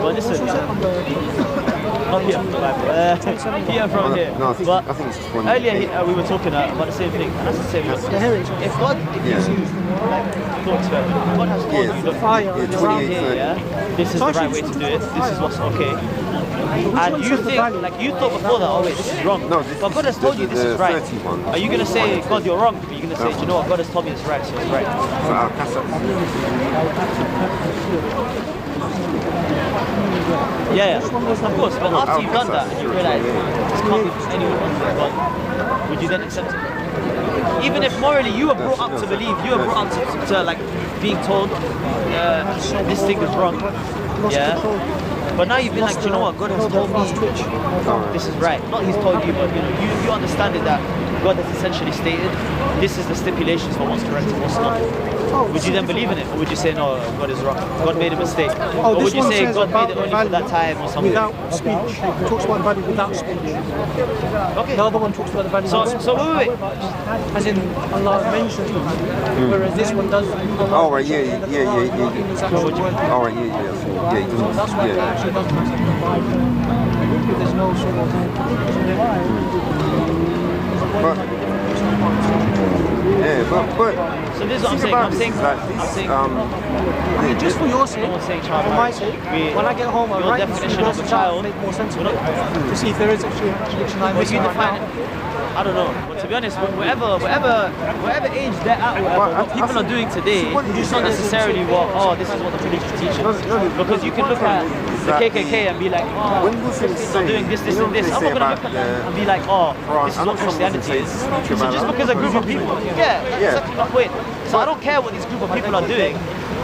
Speaker 4: Well, listen. Not here from the Bible. Here from here.
Speaker 13: No, I think it's 20.
Speaker 4: Earlier we were talking about the same thing, and that's the same. If God, if God has told you the fire around here, yeah, this is the right way to do it. This is what's okay. And you think, like you thought before that, oh wait, this is wrong. No, but God has told you this is right. Are you going to say, God, you're wrong? Are you going to say, do you know what, God has told me it's right, so it's right? Yeah, of course, but after you've done that and you realise this can't be anyone but God, would you then accept it? Even if morally you were brought up to believe, you were brought up to like being told this thing is wrong, yeah? But now you've been like, do you know what, God has told me this is right. Not he's told you, but you know, you understand it that God has essentially stated this is the stipulations for what's correct and what's not. Would you then believe in it, or would you say no, God is wrong, God made a mistake? Or would you say God made it only for that time or something?
Speaker 9: Without speech. It talks about value without speech.
Speaker 4: Okay.
Speaker 9: The other one talks about the value
Speaker 4: so wait.
Speaker 9: As in Allah mentions it, whereas this one does.
Speaker 13: Oh right, yeah. Oh right, yeah, he doesn't.
Speaker 9: That's why it actually does there's no sort of.
Speaker 13: But
Speaker 4: so this is what I'm saying.
Speaker 9: I mean, just for your sake, for my sake, when I get home, I'll write this verse down and make more sense of it to see if there is actually a contradiction I'm missing right now.
Speaker 4: I don't know, but to be honest, whatever age they're at, what people are doing today, it's not necessarily this is what the religion teaches. Because you can look at the KKK and be like, Muslims are doing this and this. I'm not going to look at that and be like, this is what Christianity is. So just because a group of people, that's exactly my point. So I don't care what these group of people are doing.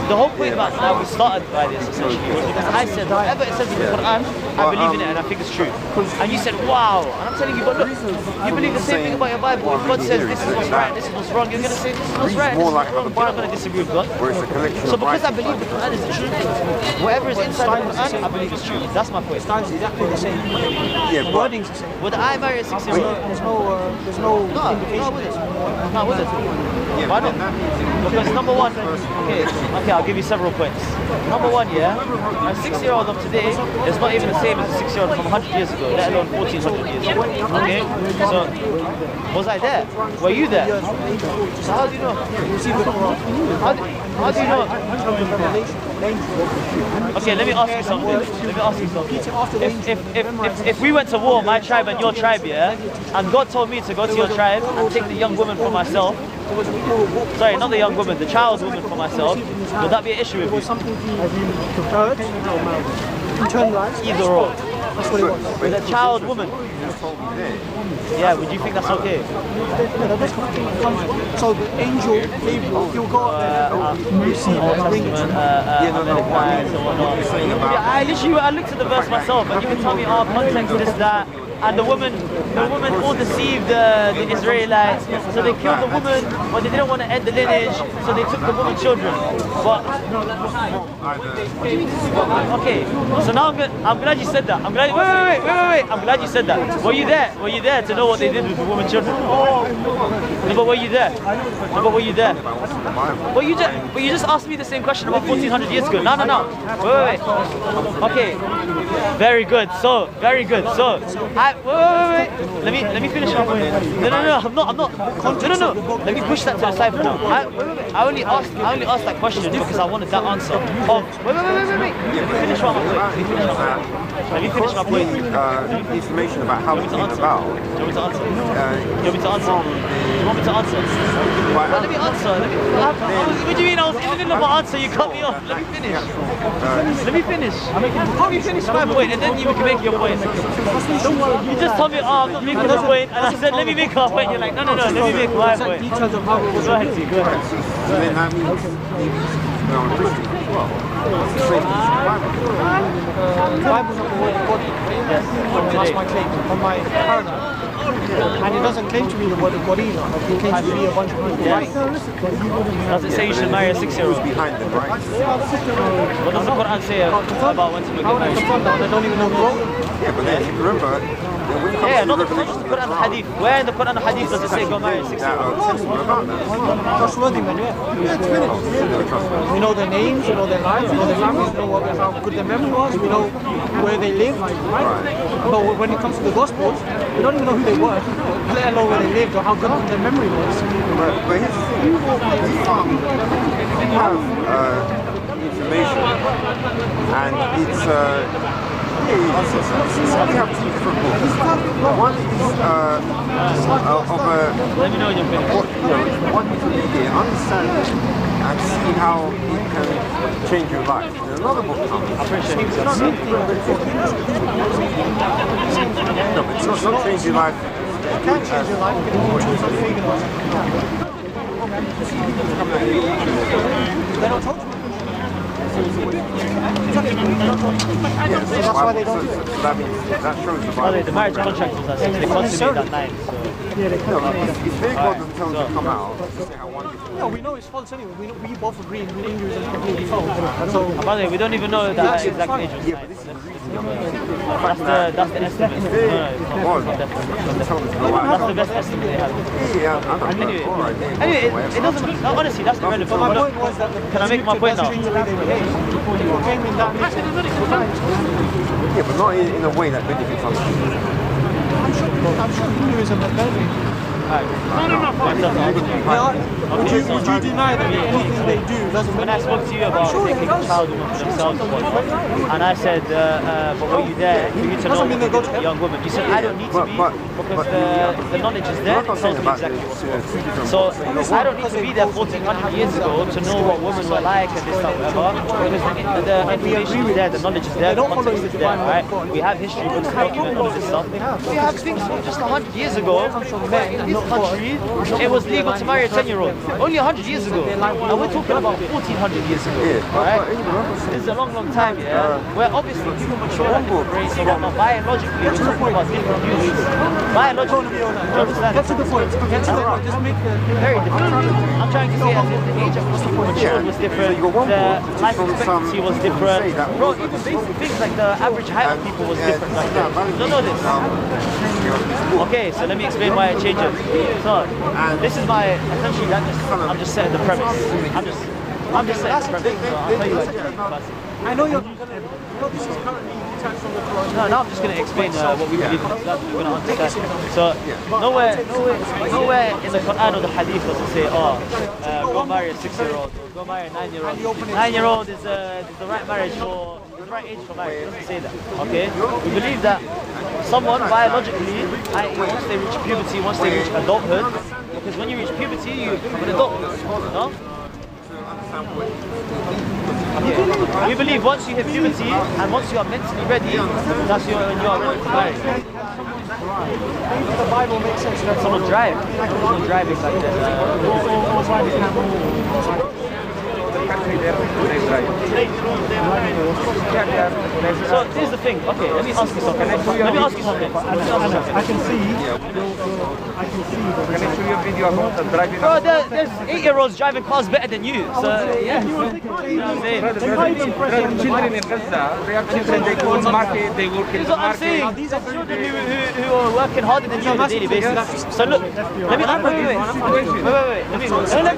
Speaker 4: The whole point about that we started by this essentially was because I said whatever it says in the Quran, I believe in it and I think it's true. And you said, wow, and I'm telling you, but look, you believe the same thing about your Bible. If God says this is what's right, this is what's wrong, you're going to say this is what's right, this is what's wrong. You're not going to disagree with God. So because I believe the Quran is the truth, whatever is inside the Quran, I believe is true. That's my point.
Speaker 9: It's exactly the same.
Speaker 13: Yeah,
Speaker 9: the wording's the same.
Speaker 4: Would I marry a 6-year-old?
Speaker 9: There's no indication.
Speaker 4: No, with it. Why not? Because number one, okay, I'll give you several points. Number one, yeah, a 6-year-old of today is not even the same as a 6-year-old from 100 years ago, let alone 1400 years ago. Okay? So, was I there? Were you there? So how do you know? How do you know? Okay, let me ask you something. If we went to war, my tribe and your tribe, yeah, and God told me to go to your tribe and take the young woman for myself, sorry, not the young woman, the child woman for myself, would that be an issue with you? Either or. That's what it was. With a child woman. Yeah, would you think that's okay?
Speaker 14: So the angel Gabriel, he'll go up there and mercy and bring it to
Speaker 4: I looked at the verse myself, and you can tell me our context is that. And the woman all deceived the Israelites, so they killed the woman, but they didn't want to end the lineage, so they took the woman's children. But okay, so now I'm glad you said that. I'm glad. Wait. I'm glad you said that. Were you there? Were you there to know what they did with the woman's children? No, but were you there? But you just asked me the same question about 1400 years ago. No. Wait. Okay. Very good. So. Wait. Let me finish my point. No. I'm not. No. Let me push that to the side for now. I only asked that question because I wanted that answer. Wait. Let me finish my point.
Speaker 13: Information about how it came about.
Speaker 4: Do you want me to answer? Let me answer. What do you mean? I was in the middle of my answer. You cut me off. Let me finish. Let me finish my point, and then you can make your point. You just told me, I'm not making a point, and I said, let me make my point. You're like, no, let me make my point. Go ahead.
Speaker 13: So then that means a Christian as well.
Speaker 14: The Bible's not the word of God. Yes. That's my claim on my paradigm. And it doesn't claim to be the word of God either. It claims to be a bunch of people right.
Speaker 4: Does it say you should marry a 6-year-old?
Speaker 13: Behind them, right?
Speaker 4: What does the Quran say about when to get married?
Speaker 14: They don't even know the wrong.
Speaker 13: Yeah, but then remember,
Speaker 4: not the Quran and Hadith. Where in the Quran and Hadith does it say go marry a 6-year-old?
Speaker 14: Trustworthy men, yeah. We know their names, we know their lives, we know their families, we know how good their memory was, we know where they live, right? But when it comes to the Gospels, we don't even know who they were, let alone where they lived or how good their memory was.
Speaker 13: But here's the thing, we have information, and it's we have two different books. One is
Speaker 4: let me know when you're finished.
Speaker 13: What you can understand and see how it can change your life. There's another book comes.
Speaker 4: I appreciate it.
Speaker 13: No, but it's not change your life.
Speaker 14: It can change your life. They don't talk to me. That's why they don't do it.
Speaker 13: That shows the Bible.
Speaker 4: The marriage contract was at 6, they consummate at 9. So.
Speaker 13: If their God doesn't tell them to come out,
Speaker 14: no, we know it's false anyway. We both agree Hinduism is completely false. So,
Speaker 4: by the way, we don't even know that exact age was 9. That's the estimate. No, it's not definitely. That's the best estimate they have. Anyway, it doesn't. Honestly, that's irrelevant.
Speaker 14: But my point was that
Speaker 4: can I make my point now?
Speaker 14: People came in that
Speaker 13: yeah, but not in a way that benefits us.
Speaker 14: I'm sure Hinduism has benefits. Would you deny that anything they do doesn't
Speaker 4: When I spoke to you about taking a child woman for themselves, and I said, but were you there for you to know a young woman? You said, I don't need to be, because the knowledge is there, it tells me exactly what's wrong. So I don't need to be there 1400 years ago to know what women were like and this stuff, whatever, because the information is there, the knowledge is there, the context is there, right? We have history books to document all of this stuff. We have things from just 100 years ago, country, it was legal to marry a 10-year-old. Only 100 years ago. And we're talking about 1400 years ago. Right? This is a long, long time, yeah? Where obviously people mature at different rates and whatnot. Biologically, we're talking about different views. Biologically, do you understand?
Speaker 14: Get to the point. Get to the point. Just make the
Speaker 4: very different. I'm trying to say as if the age at which people matured was different. The life expectancy was different. Bro, even basic things like the average height of people was different. Like that. You don't know this. Okay, so let me explain why it changes. So, this is my, essentially, I'm just setting the premise. I'm just saying. I'll tell you like
Speaker 14: I know you're gonna. This is currently detached from the Quran.
Speaker 4: No, I'm just going to explain what we believe in Islam. You're going to understand. So, nowhere in the Quran or the Hadith does it say, go marry a 6-year-old or go marry a 9-year-old. 9-year-old is the right marriage for the right age for marriage. It doesn't say that. Okay? We believe that someone biologically, once they reach puberty, once they reach adulthood, because when you reach puberty, you become an adult. No? Okay. We believe once you hit puberty and once you are mentally ready, that's when you are ready for marriage.
Speaker 14: The Bible makes sense.
Speaker 4: Someone drive. Someone driving like that. So here's the thing. Okay, let me ask you something. I can see.
Speaker 16: Can I show you a video about the driving?
Speaker 4: Bro, there's 8-year-olds driving cars better than you. So yeah. You know what I'm saying?
Speaker 16: Children in Gaza, they are children. They go to market. They work in the market.
Speaker 4: I'm saying. These are children who are working harder than you on a daily basis. So look, wait.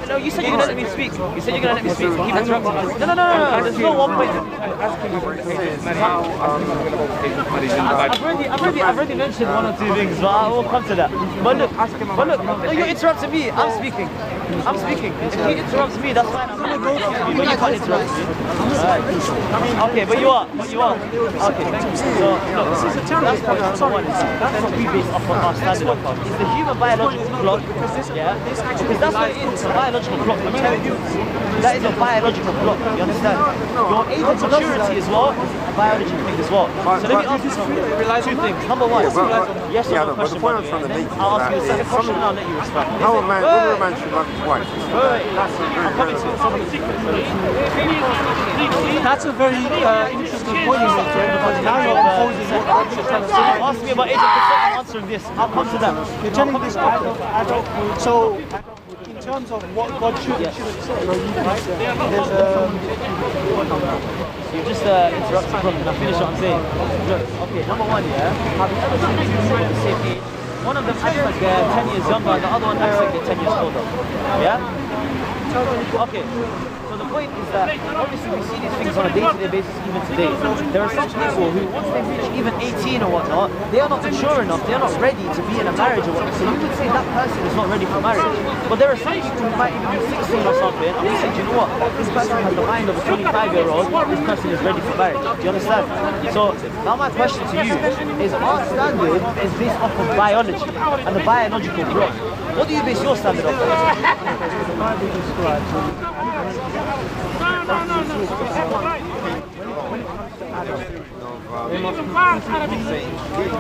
Speaker 4: No, you said you're gonna let me speak. You said you're gonna let me speak. Keep interrupting me. No. There's no one point. I've already mentioned 1 or 2 things, but I will come to that. But look, no, you're interrupting me. I'm speaking. If he interrupts me, that's fine. I'm gonna go to you, but you can't interrupt me. Okay, but you are. Okay, thank you. So, look, this is a that's point number 1. That's what we base off on our standard of clock. It's the human biological clock. Yeah, because that's what it is. It's a biological clock. I'm telling you, that is a biological clock. You understand? Your age of maturity as well, a biological thing as well. So let me ask you something. 2 things. Number 1, yes or no question. I'll ask you a second question and I'll let you respond.
Speaker 13: How a man should love his wife?
Speaker 4: I'm coming to it.
Speaker 14: That's a very interesting point you make here, because now you're opposing what you're trying to say.
Speaker 4: Ask me about age of consent, I'm answering this. I'll come to that.
Speaker 14: You're telling this adult. So, in terms of what God should and shouldn't say, right? There's
Speaker 4: you just interrupted from and I finish what I'm saying. Look, okay, number 1, yeah. Have you ever seen 2 people the same age? One of them acts like they're 10 years younger and the other one acts like they're 10 years older. Yeah? Okay. So the point is that obviously we see these things on a day-to-day basis even today. There are some people who, once they reach even 18 or whatnot, they are not mature enough, they are not ready to be in a marriage or whatnot. So you would say that person is not ready for marriage. But there are some people who might even be 16 or something, and we say, do you know what? This person has the mind of a 25-year-old, this person is ready for marriage. Do you understand? So now my question to you is, our standard is based off of biology and the biological clock. What do you base your standard off of?
Speaker 13: Getting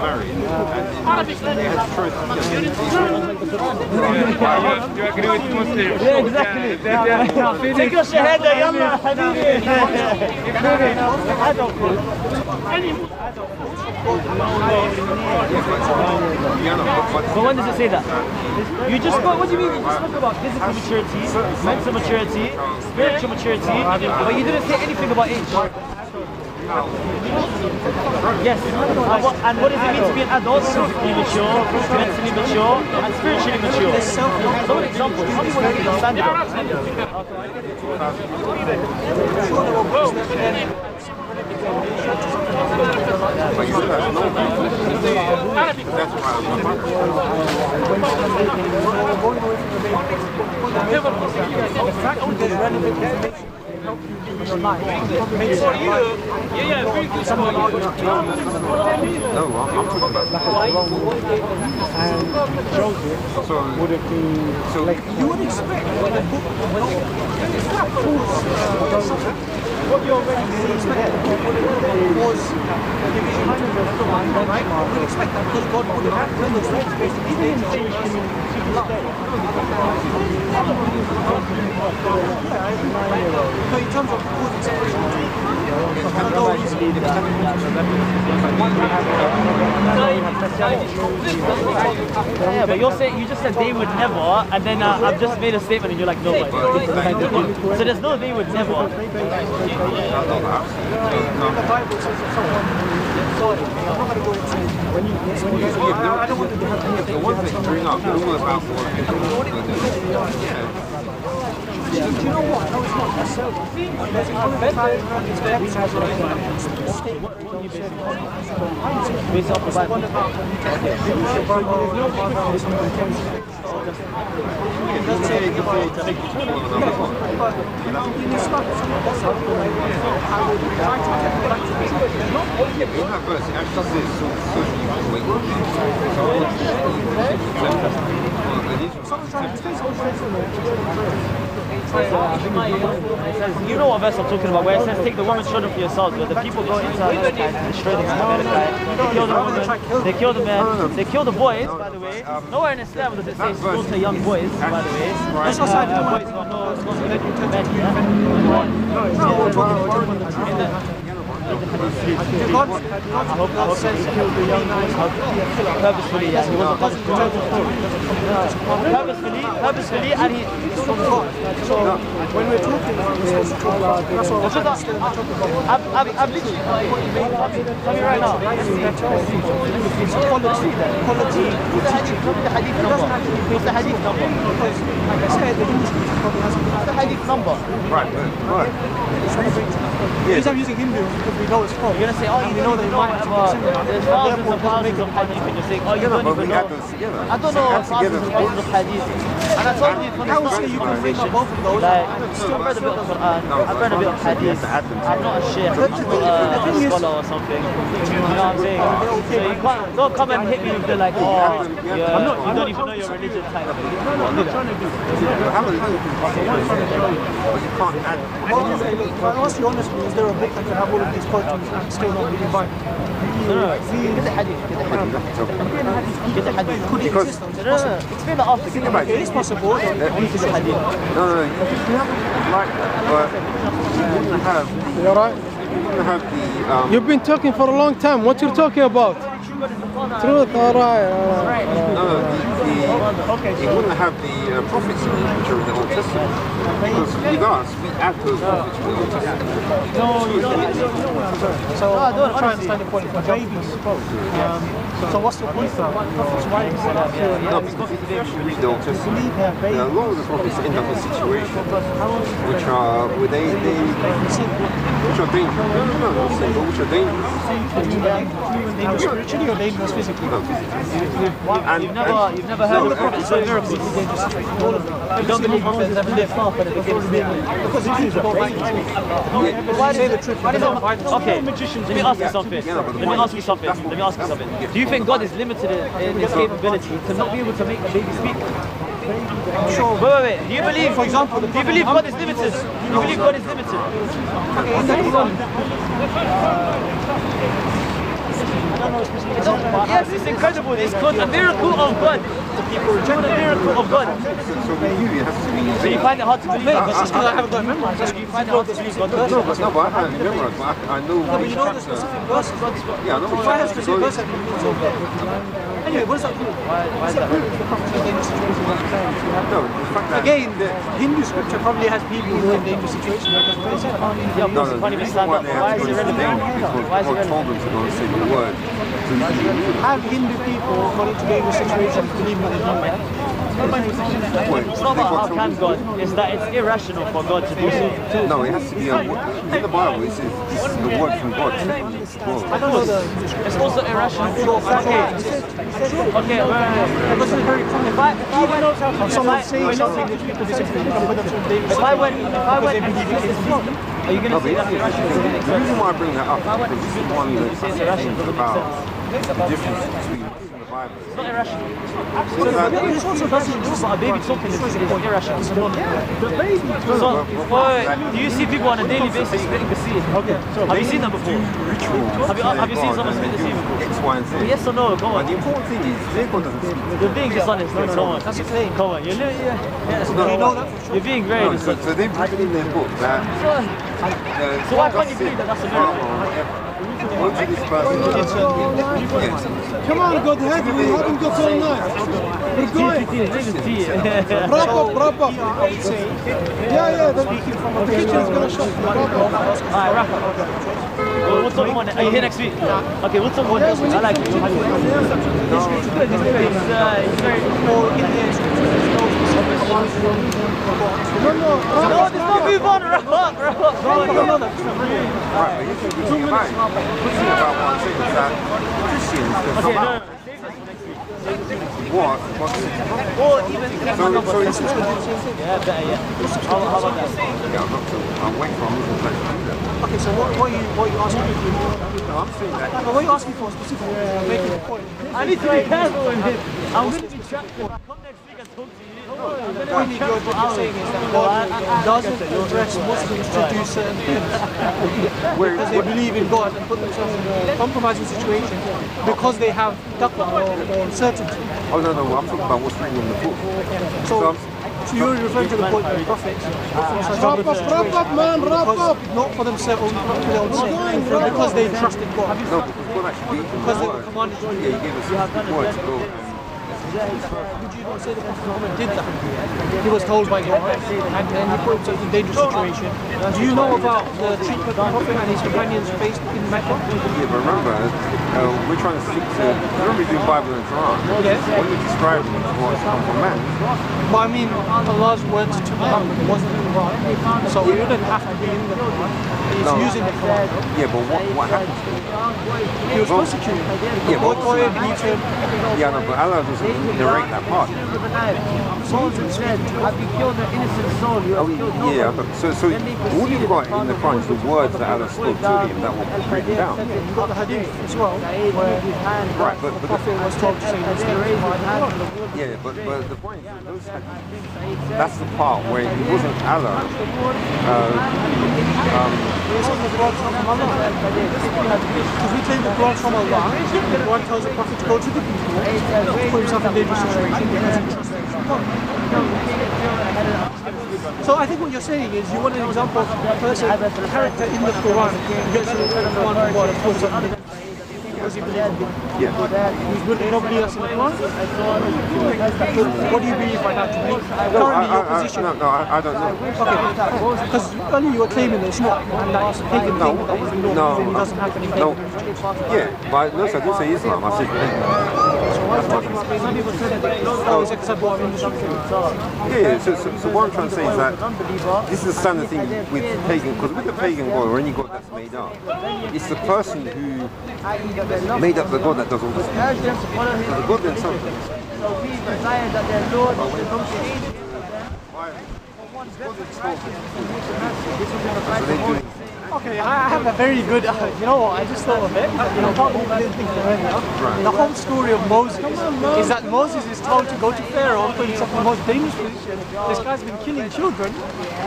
Speaker 13: married and truth.
Speaker 16: You agree with Muslims?
Speaker 4: Yeah, exactly. Take your shahada, yalla, habibi. I don't But when does it say that? You just spoke, what do you mean? You just spoke about physical maturity, mental maturity, spiritual maturity, but you didn't say anything about age. Yes. And what does it mean to be an adult? Physically mature, mentally mature, and spiritually mature. So an example, tell me what you think standard
Speaker 16: Yeah, very good.
Speaker 13: No, I'm talking about
Speaker 6: and Joseph would have been.
Speaker 13: So
Speaker 6: like, you would expect when a book what you already see there was kind of a benchmark. You would expect that because God would have done those things basically. Even in the Jewish community today. So in terms of causing separation, no reason.
Speaker 4: Yeah, but you're saying, you just said they would never, and then I've just made a statement and you're like, no way. So there's no they would never.
Speaker 6: The Bible says that someone, sorry, I'm not going to go into
Speaker 13: I don't want to have any of the one thing to bring up, they're all about
Speaker 6: Do you know what? No, it's not. That's so.
Speaker 4: Based off the Bible. You know what verse I'm talking about, where it says, take the woman's children for yourselves, where the people go into Amalekites and destroy them in Amalekites. They kill the women, they kill the men, they kill the boys, by the way. Nowhere in Islam does it say slaughter young boys, by the way. Boys got no men, God says he killed the young boys purposefully, yeah, he wasn't punished for it. Purposefully, and he...
Speaker 6: So when we're talking about this, that's what
Speaker 4: I've literally... Tell me right now.
Speaker 6: it's quality.
Speaker 4: What's the hadith number? What's the hadith number?
Speaker 6: Because, like I said, the English probably hasn't...
Speaker 4: What's the hadith number?
Speaker 13: Right.
Speaker 6: The reason I'm using Hindu is because we know it's from.
Speaker 4: You're going to say, oh, you know that there's thousands and thousands of hadith, and you're saying, oh, you don't even know. I don't know thousands and thousands of hadith. And I told you from the start of the conversation, like, I've read a bit of Quran, I've read a bit of hadith. I'm not a sheikh, I'm not a scholar or something. You know what I'm saying? So you can't, don't come and hit me with the like, oh, you don't even know your religion type of thing.
Speaker 13: I'm not trying to do
Speaker 6: I'll ask you honestly, is there a book that can have all of these quotes and still not be divided?
Speaker 4: No. Get the hadith. Get the hadith. Could it exist? No. Explain that after.
Speaker 6: It is possible.
Speaker 13: No. You have like that, but you wouldn't have.
Speaker 8: You alright?
Speaker 13: You wouldn't have the.
Speaker 8: You've been talking for a long time. What you're talking about? Truth. Alright.
Speaker 13: You wouldn't have the prophets during the Old Testament, because with us we add those prophets to the Old Testament.
Speaker 6: So I'm trying to understand the point. Babies. So what's the point? Prophets writing for that?
Speaker 13: No, because if you read the Old Testament, a lot of the prophets end up in situations which are which are dangerous. Which are dangerous.
Speaker 6: Dangerous spiritually or dangerous physically?
Speaker 13: No, physically.
Speaker 4: You've never heard of prophets doing miracles. You don't believe prophets ever lived off and it became a miracle.
Speaker 6: Because if you go back to say the truth.
Speaker 4: Okay, let me ask you something. Do you think God is limited in his capability to not be able to make a baby speak?
Speaker 6: Sure.
Speaker 4: Wait. Do you believe, for example, do you believe God is limited? Do you believe God is limited? Yes, it's incredible. It's called a miracle of God. It's called a miracle of God. So you find it hard to believe?
Speaker 6: That's just because I haven't got it memorized.
Speaker 4: You find it hard to believe God does?
Speaker 13: No, but I haven't memorized, but I know
Speaker 6: but you know the specific verses.
Speaker 13: Yeah, I know.
Speaker 6: If I have specific verses, I can read it over. Anyway, what does that prove?
Speaker 4: Why is that?
Speaker 13: No, the fact that
Speaker 6: again, Hindu scripture probably has people who are in dangerous situations because they said,
Speaker 4: yeah, of course, you can't even stand up. Why is it relevant? Why is it relevant?
Speaker 13: told them to go and say the word.
Speaker 6: Have Hindu people gone into dangerous situations believing that they've done that?
Speaker 4: It's not about how can God, it's that it's irrational for God to do so.
Speaker 13: No, it has to be in the Bible. It says this is the word from God.
Speaker 4: I don't know. It's also irrational. Okay.
Speaker 6: Because it's very common. If
Speaker 4: I went, are you going to say that's irrational?
Speaker 13: The reason why I bring that up is because this is one that thinks about the difference between the Bible.
Speaker 4: It's not irrational. It's also about a baby talking is irrational. So, do you see people on a daily basis splitting the sea? Okay. Have you seen that before? Have you seen someone split the sea before?
Speaker 13: X, Y, and Z.
Speaker 4: Yes or no? Come on.
Speaker 13: The important thing is,
Speaker 4: you're being dishonest. No. That's a claim. Come on. You're being very dishonest.
Speaker 13: So they've written in their book that.
Speaker 4: So why can't you believe that that's a miracle?
Speaker 8: Come on, Godhead, we haven't got all night. We're going. Proper. Yeah, the kitchen is going to shut.
Speaker 4: Alright, wrap up. We'll talk about it. Are you here next week? Okay, we'll talk about it next week. I like it.
Speaker 14: It's very
Speaker 4: No, there's no move on. Wrap up.
Speaker 13: Right, but you can do it right. The thing about what I'm saying is that Christians can come out. What?
Speaker 4: Or even
Speaker 13: So it's
Speaker 4: yeah, better, yeah. How about that?
Speaker 13: Yeah, I'm waiting for a Muslim to do that.
Speaker 14: Okay, so what are you asking me for?
Speaker 13: No, I'm saying that.
Speaker 14: What are you asking for specifically? I'm making a point.
Speaker 4: I need to be careful with this. I'm going to be trapped. Come next week and talk to you. I'm going to be trapped.
Speaker 14: What you're saying is that God doesn't address Muslims to do certain things because they believe in God and put themselves in a compromising situation because they have taqwa or certainty.
Speaker 13: Oh no, I'm talking about what's written in the book.
Speaker 14: So you're referring to the point of the prophets.
Speaker 8: Wrap up, man, wrap up.
Speaker 14: Not for themselves, not for their own sake, but because they trusted God.
Speaker 13: No, because God actually gave them
Speaker 14: Because
Speaker 13: the
Speaker 14: they were
Speaker 13: word.
Speaker 14: commanded to.
Speaker 13: Yeah, he gave us the word to go.
Speaker 14: Would you not say the Prophet Muhammad did that? He was told by God and then he put himself in a dangerous situation. Do you know about the treatment the Prophet and his companions faced in Mecca?
Speaker 13: Yeah, but remember, we're trying to stick to, remember doing Bible and Quran.
Speaker 14: Yes.
Speaker 13: What you're describing is what's come from man.
Speaker 14: But I mean, Allah's words to Muhammad wasn't in the Quran. So we wouldn't have to be in the Quran. He's using the Quran.
Speaker 13: Yeah, but what happened to him?
Speaker 14: He was persecuted.
Speaker 13: Yeah, but
Speaker 14: beaten.
Speaker 13: Yeah, no, but Allah doesn't narrate that part.
Speaker 4: Moses said, have you killed an innocent soul? You have killed no
Speaker 13: Yeah,
Speaker 4: one.
Speaker 13: so all you've got in the Quran is the words that Allah spoke to him that were written down.
Speaker 14: You've got the hadith as well, where
Speaker 13: Right, but
Speaker 14: the Prophet was told to say this thing.
Speaker 13: yeah, but the point is that those hadiths, that's the part where it wasn't Allah.
Speaker 14: Because we claim the Quran from Allah, the Quran tells the Prophet to go to the people, put himself in a dangerous situation because he trusts God. So I think what you're saying is you want an example of a person, a character in the Quran who gets to the Quran of God and pulls up because he believes in God.
Speaker 13: Yeah.
Speaker 14: He's good, you don't believe us in the Quran? What do you believe by that to be? Currently your position.
Speaker 13: No, I don't know.
Speaker 14: Okay, because earlier you were claiming that it's not, and that it's a pagan thing that is in law, even it doesn't happen in pagan religion.
Speaker 13: Yeah, but no, so I didn't say Islam, I said
Speaker 14: Some people say that it's acceptable in
Speaker 13: yeah, so what I'm trying to say is that this is the standard thing with pagan, because with the pagan god or any god that's made up, it's the person who made up the god that does all this. So the god then something.
Speaker 4: So we desire that their Lord will come to aid them.
Speaker 13: So they do.
Speaker 14: Okay, I have a very good, you know what, I just thought of it, you know, probably I didn't think of it earlier. The whole story of Moses is that Moses is told to go to Pharaoh and put himself in the most dangerous position. This guy's been killing children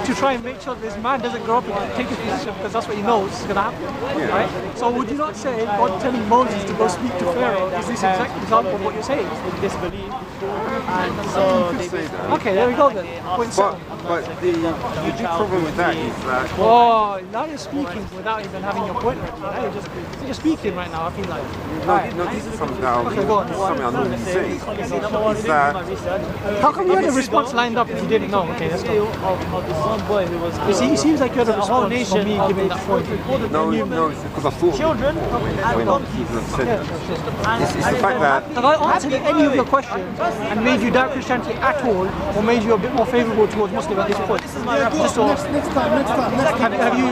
Speaker 14: to try and make sure this man doesn't grow up and take his position because that's what he knows is going to happen, right? So would you not say God telling Moses to go speak to Pharaoh is this exact example of what you're saying?
Speaker 4: Disbelief. And so they say that.
Speaker 14: Okay, there we go then.
Speaker 13: But the big problem with that is that...
Speaker 14: Oh, now you're speaking without even having your point ready. Now you're speaking right now, I feel like.
Speaker 13: No, this is something that I normally say. Is that...
Speaker 14: How come you had a response lined up if you didn't know? Okay, let's go. It seems like you had a response for me giving that point.
Speaker 13: No, it's because I thought
Speaker 4: children
Speaker 13: when people have said that. It's the fact that...
Speaker 14: Have I answered any of your questions and made you doubt Christianity at all, or made you a bit more favourable towards Muslim at this point?
Speaker 8: Next time.
Speaker 14: Have you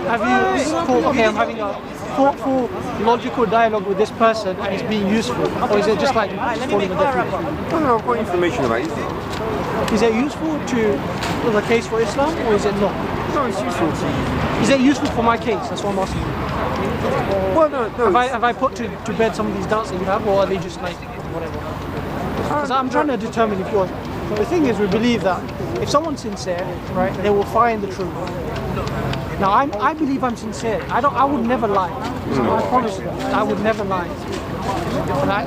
Speaker 14: thought, okay, I'm having a thoughtful, logical dialogue with this person and it's being useful? Or is it just like falling a deaf ear?
Speaker 13: No, I've got information about Islam.
Speaker 14: Is it useful to the case for Islam or is it not?
Speaker 13: No, it's useful to you.
Speaker 14: Is it useful for my case? That's what I'm asking.
Speaker 13: Well, no.
Speaker 14: Have I put to bed some of these doubts that you have, or are they just like whatever? Because I'm trying to determine if you're... The thing is, we believe that if someone's sincere, right, they will find the truth. Now, I believe I'm sincere. I would never lie. I promise you, I would never lie. And I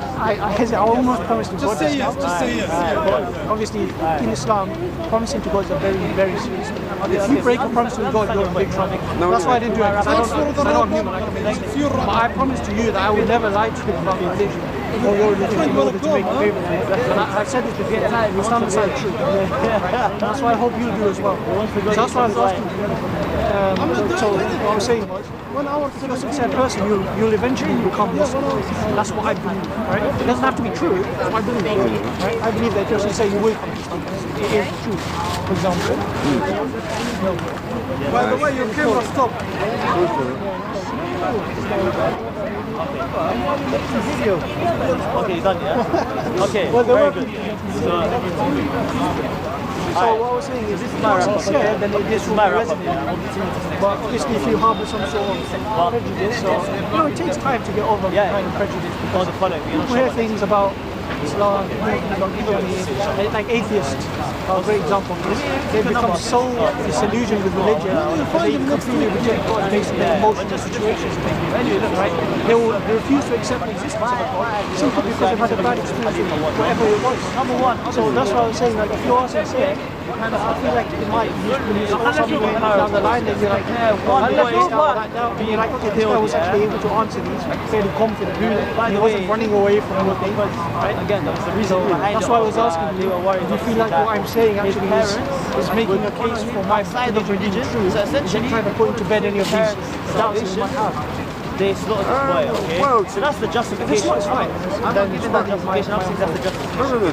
Speaker 14: hesitate. I almost promise to God.
Speaker 8: Just say yes. Just say yes.
Speaker 14: But obviously, in Islam, promising to God is a very, very serious thing. If you break a promise to God, you're in big trouble. That's why I didn't do it. Because I know I'm human. I can make mistakes. But I promise to you that I will never lie to you about my religion. or your religion in order to make you favorable. And I've said this before, we stand beside the truth. That's why I hope you do as well. So that's why I was asking you. So what I'm saying was, when I want to be a sincere person, you'll eventually become Muslim. That's what I believe, right? It doesn't have to be true, but I believe it, right? I believe that if you're sincere, you will come to Islam. It is true, for example.
Speaker 8: By the way, your camera stopped.
Speaker 4: Video. Okay, you done, yeah? Okay, well, very good.
Speaker 14: So what I was saying is, if you're not sincere, then this will resonate. But obviously, if you harbour some sort of prejudice, or it takes time to get over that kind of prejudice because people hear things about Islam, like atheists are a great example of this. They become so disillusioned with religion that they completely reject God based on their emotional situations. Right? They refuse to accept the existence of God simply because they've had a bad experience with whatever it was. So that's what I was saying, like if you are sincere, I feel like it might be something down the line that you're like, and you're like, okay, this guy was actually able to answer these, fairly confident, and he wasn't running away from what they was, right? Again, that's the reason behind it. That's why I was asking you, do you feel like what I'm saying actually is making a case for my side of religion true? So essentially, trying to put into bed any of these doubts that you might have.
Speaker 4: They slaughtered the boy, okay?
Speaker 13: Well,
Speaker 4: so that's the justification. That's fine. I'm not giving that justification. I'm saying that's the justification.
Speaker 13: No. The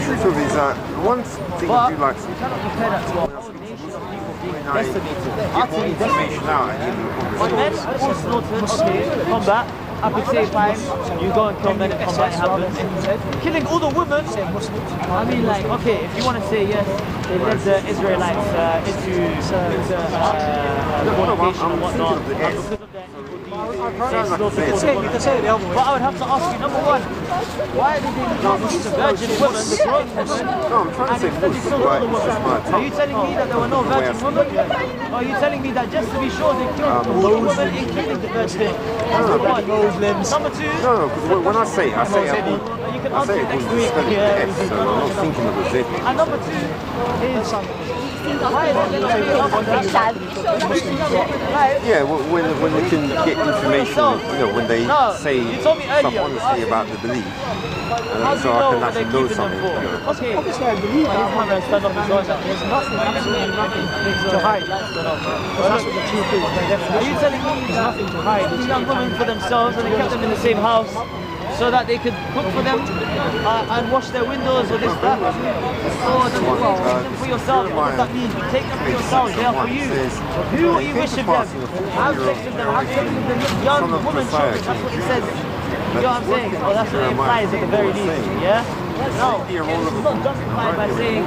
Speaker 13: truth of it is that one thing I do like
Speaker 4: you cannot compare that to a whole nation of people being decimated. Utterly decimated. When men all slaughtered, okay, combat. I could say fine, you go and kill men in combat, it happens. Killing all the women, I mean like, okay, if you want to say yes, they led the Israelites into fornication and whatnot, because of their
Speaker 14: you can say it the other way.
Speaker 4: But I would have to ask you, number one, why did they not use the virgin women, the grown women, and instead they killed all the women? Are you telling me that there were no virgin women? Or are you telling me that just to be sure they killed all the women, including the virgin? Muslims. Number two.
Speaker 13: No, because when I say it, I say it.
Speaker 4: You can answer it next week.
Speaker 13: So I'm not thinking of the Z.
Speaker 4: And number two is why is it
Speaker 13: yeah, when they can get information, when they say stuff honestly about the belief, so I can actually know something.
Speaker 14: Okay, obviously I believe that there's nothing, absolutely nothing to hide. That's what the truth is.
Speaker 4: Are you telling me
Speaker 14: there's nothing to hide?
Speaker 4: These young women for themselves and they kept them in the same house so that they could cook for them and wash their windows or this, that. So take them for yourself. What does that mean? Take them for yourselves. They are for you. Who are you wishing them? Have sex with them. Have sex with them. Young women, children. That's what it says. You know what I'm saying? Oh, that's what it implies at the very least. Yeah? No, it's not justified by saying,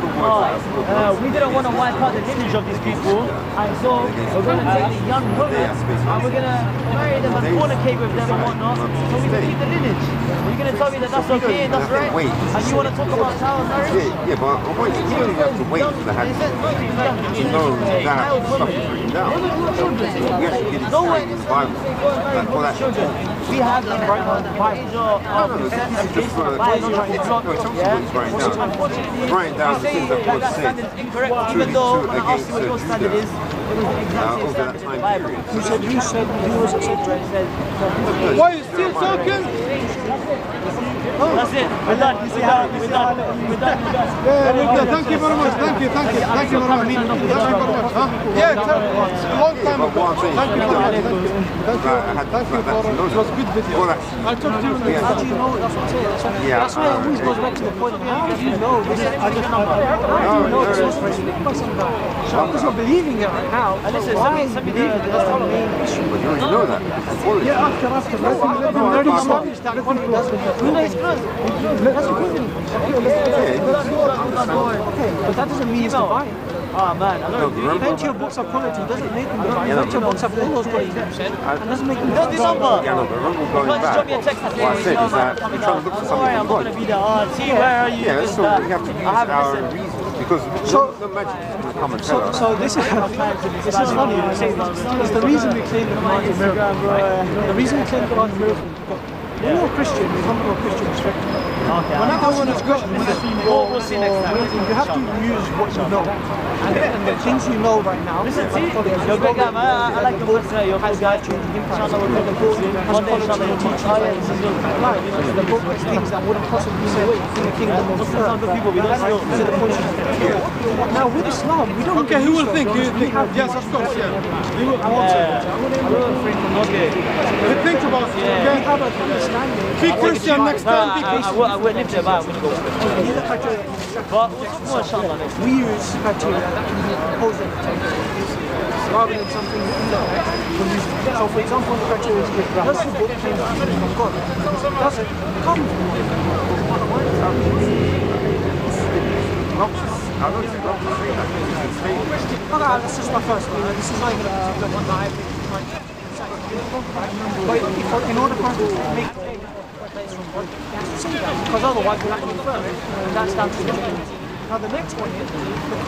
Speaker 4: we didn't want to wipe out the lineage of these people, and so we're going to take the young women and we're going to marry them and fornicate with them and whatnot, so we can keep the lineage. Are you going to tell me that that's okay, that's right? And you want to talk about child marriage?
Speaker 13: Yeah, but you only have to wait for the hadith to know that stuff is written down. We actually get it straight in the Bible.
Speaker 4: We have them right now in the Bible.
Speaker 13: Unfortunately, writing down the things that God said.
Speaker 4: Incorrect, even though when I asked you what your standard is, it was the exact same standard in the Bible.
Speaker 14: You said he was accepted.
Speaker 8: Why are you still talking?
Speaker 4: That's it. We're done. We're done. We're done. We're done.
Speaker 8: Yeah, we're done. Thank you very much. Thank you very much. Thank you very much. Yeah, a long time ago. Thank you. Thank you for it was a good video. I'll talk to you later.
Speaker 14: How do you know? That's what I'm saying. That's why it always goes back to the point. How do you know this? How do you know this is because you're believing it right now.
Speaker 4: Listen, some believe it. That's not the main issue.
Speaker 13: But you already know that.
Speaker 14: Yeah, after. Let him already established that one doesn't. That's good. Okay, but that doesn't mean it's divine.
Speaker 4: Oh man, I know.
Speaker 14: Plenty of books of quality doesn't make them divine. Plenty of books have all those qualities, and doesn't make them divine.
Speaker 13: Yeah, no, but remember going back,
Speaker 4: drop me a text
Speaker 13: what I said is that we're trying to look for something
Speaker 4: I'm not going to be there. See, where are you?
Speaker 13: Yeah, so we have to use our reasons, because the magic will come and tell us.
Speaker 14: So this is funny. It's the reason we claim the Quran is a miracle. The reason we claim the Quran is a miracle. When you're a Christian, you come to a Christian perspective. Whenever one is good,
Speaker 4: we'll see next time.
Speaker 14: you have to use what you know. And the things you know right now.
Speaker 4: Listen, see, you're a good guy, man. I like your personality. You're a good guy. Inshallah, we'll take a course. One day, inshallah, you'll teach.
Speaker 14: The book is things that wouldn't possibly say in the kingdom of
Speaker 4: Muslims good people. We don't steal.
Speaker 14: Now with Islam, we don't.
Speaker 8: Okay, who will think? Yes, of course, yeah. I want to. Think about it. Okay?
Speaker 14: Have an understanding.
Speaker 8: Be Christian next time.
Speaker 4: I will live there, but I'm going to go.
Speaker 14: These are criteria.
Speaker 4: But inshallah,
Speaker 14: We use criteria that can be imposed on the table rather than something we use. So, for example, the criteria is does the book claim from God? Does it come from Okay, that's just my first one. This is not even a particular one that I think but in order for us to make because otherwise we're not infer it, and that's down to the Jews. Now the next one is the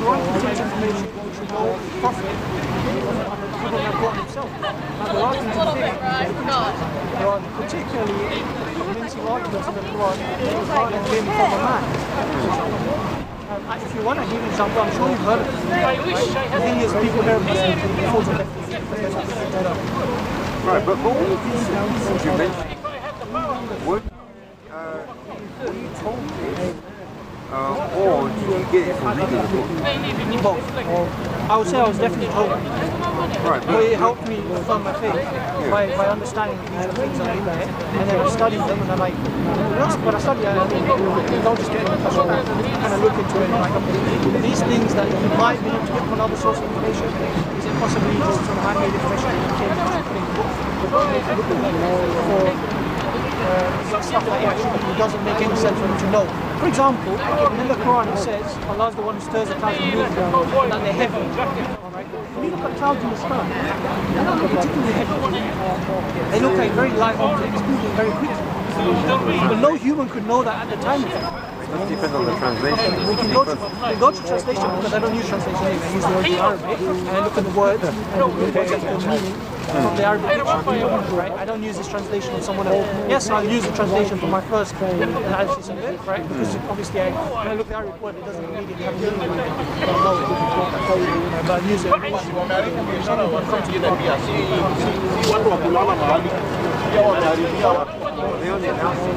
Speaker 14: Quran contains information which we know Prophet of God himself. Now there are things there are particularly convincing arguments in the Quran that came from a man. If you want to give an example, I'm sure you've heard of it. The thing is, people hear before the
Speaker 13: right, but all of these things you mentioned, were you told this, or did you get it from reading the book?
Speaker 14: Both. I would say I was definitely told.
Speaker 13: Right,
Speaker 14: but it helped me affirm my faith by understanding these are things that are in there, and then I studied them, and I'm like, when I study, I don't just get them, I kind of look into it, and like, these things that you might be able to get from another source of information, is it possibly just some handmade information that came from the book? Stuff that actually doesn't make any sense for you to know. For example, in the Quran it says Allah is the one who stirs the clouds and moves them, and that they're heavy. Alright? When you look at clouds in the sky, they're not particularly heavy. They look like very light objects moving very quickly. But no human could know that at the time.
Speaker 13: It does depend on the translation.
Speaker 14: We can go to translation because I don't use translation anyway. I use the word in Arabic and I look at the words and the meaning from the Arabic dictionary, right? I don't use this translation of someone else. Yes, I'll use the translation for my first analysis of it, right? Because obviously when I look at the Arabic word, it doesn't immediately have a meaning. I don't know it. But I'll use it.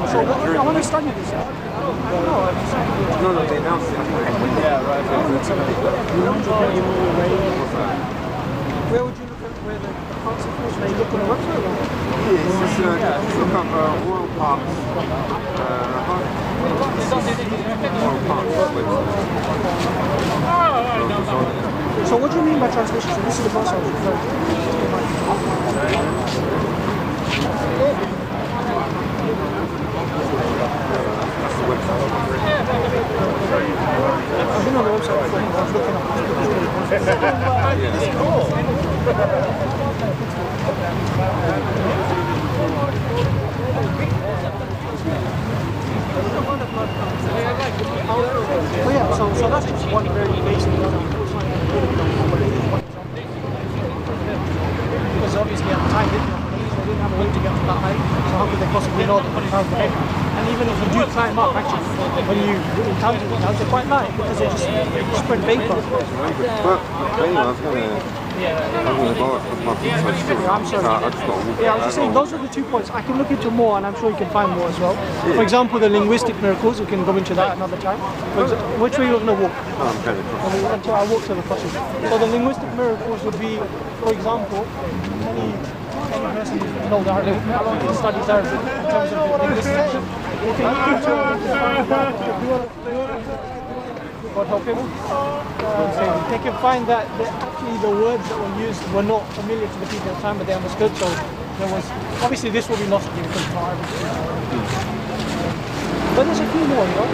Speaker 14: So I want to study this.
Speaker 13: No, they announced it. Yeah, right.
Speaker 14: Where would you look at where the concept was? They look on the website?
Speaker 13: Yeah, it's just look up Royal Parks. Royal Parks website.
Speaker 14: So what do you mean by translation? So this is the verse I was referring to. I've been on the website before, I was looking up. It's cool. Well, yeah, so that's just one very basic because obviously at the time they didn't have a way to get to that height, so how could they possibly know that the clouds were heavy? And even if you do climb up, actually, when you encounter the clouds, they're quite light because they just spread vapor.
Speaker 13: Well, anyway, I was going to go up my
Speaker 14: I'm sorry. Yeah, I was just saying, those are the 2 points. I can look into more, and I'm sure you can find more as well. For example, the linguistic miracles, we can go into that another time. Which way are you going to walk?
Speaker 13: I'm kind of
Speaker 14: until I walk to the crossing. So the linguistic miracles would be, for example, any person who knows Arabic, who studies Arabic in terms of the linguistic. God help him. They can find that actually the words that were used were not familiar to the people at the time, but they understood. So there was obviously this will be lost because it's not Arabic. But there's a few more, you know.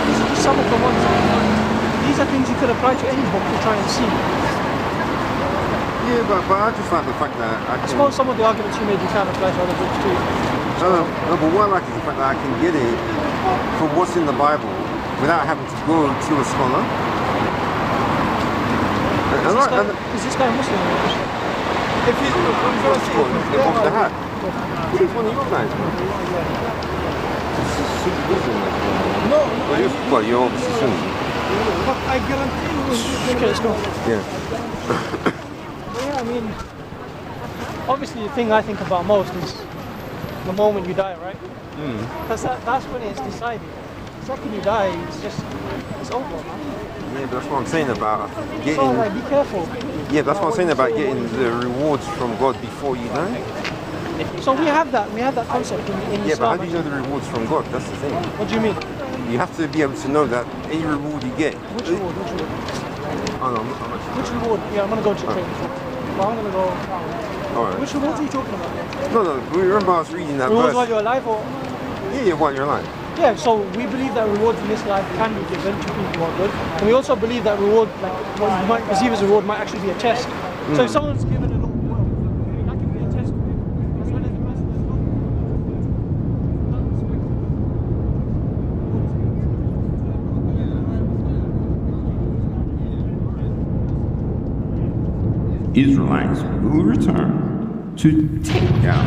Speaker 14: These are just some of the ones. These are things you could apply to any book to try and see.
Speaker 13: Yeah, but I just like the fact that
Speaker 14: I suppose some of the arguments you made you can apply to other books too.
Speaker 13: No, but what I like is the fact that I can get it from what's in the Bible without having to go to a scholar.
Speaker 14: Is this guy Muslim?
Speaker 13: If he's off the hat. He's one of your guys.
Speaker 8: No.
Speaker 13: Well, you're obviously Sunni.
Speaker 8: But I guarantee you.
Speaker 14: Okay, let's go.
Speaker 13: Yeah.
Speaker 14: Yeah, I mean, obviously the thing I think about most is the moment you die, right? Because that's when it's decided. The second you die, it's over, man.
Speaker 13: Yeah, but that's what I'm saying about getting.
Speaker 14: So like, be careful.
Speaker 13: Yeah, that's what I'm saying about getting the rewards from God before you die.
Speaker 14: So we have that concept in
Speaker 13: Yeah, but how
Speaker 14: Islam.
Speaker 13: do you know the rewards from God? That's the thing.
Speaker 14: What do you mean?
Speaker 13: You have to be able to know that any reward you get.
Speaker 14: Which reward? Which reward?
Speaker 13: Oh no,
Speaker 14: Which reward? Yeah, I'm gonna go to trade. Well, I'm gonna go.
Speaker 13: Alright.
Speaker 14: Which rewards are you talking about?
Speaker 13: No, remember I was reading that
Speaker 14: Rewards
Speaker 13: verse.
Speaker 14: while you're alive, or?
Speaker 13: Yeah, while you're alive.
Speaker 14: Yeah, so we believe that rewards in this life can be given to people who are good, and we also believe that reward, like what you might receive as a reward, might actually be a test. So if someone's given a lot of wealth, that can be a test to him, as well as the person that's not.
Speaker 13: Israelites will return to take down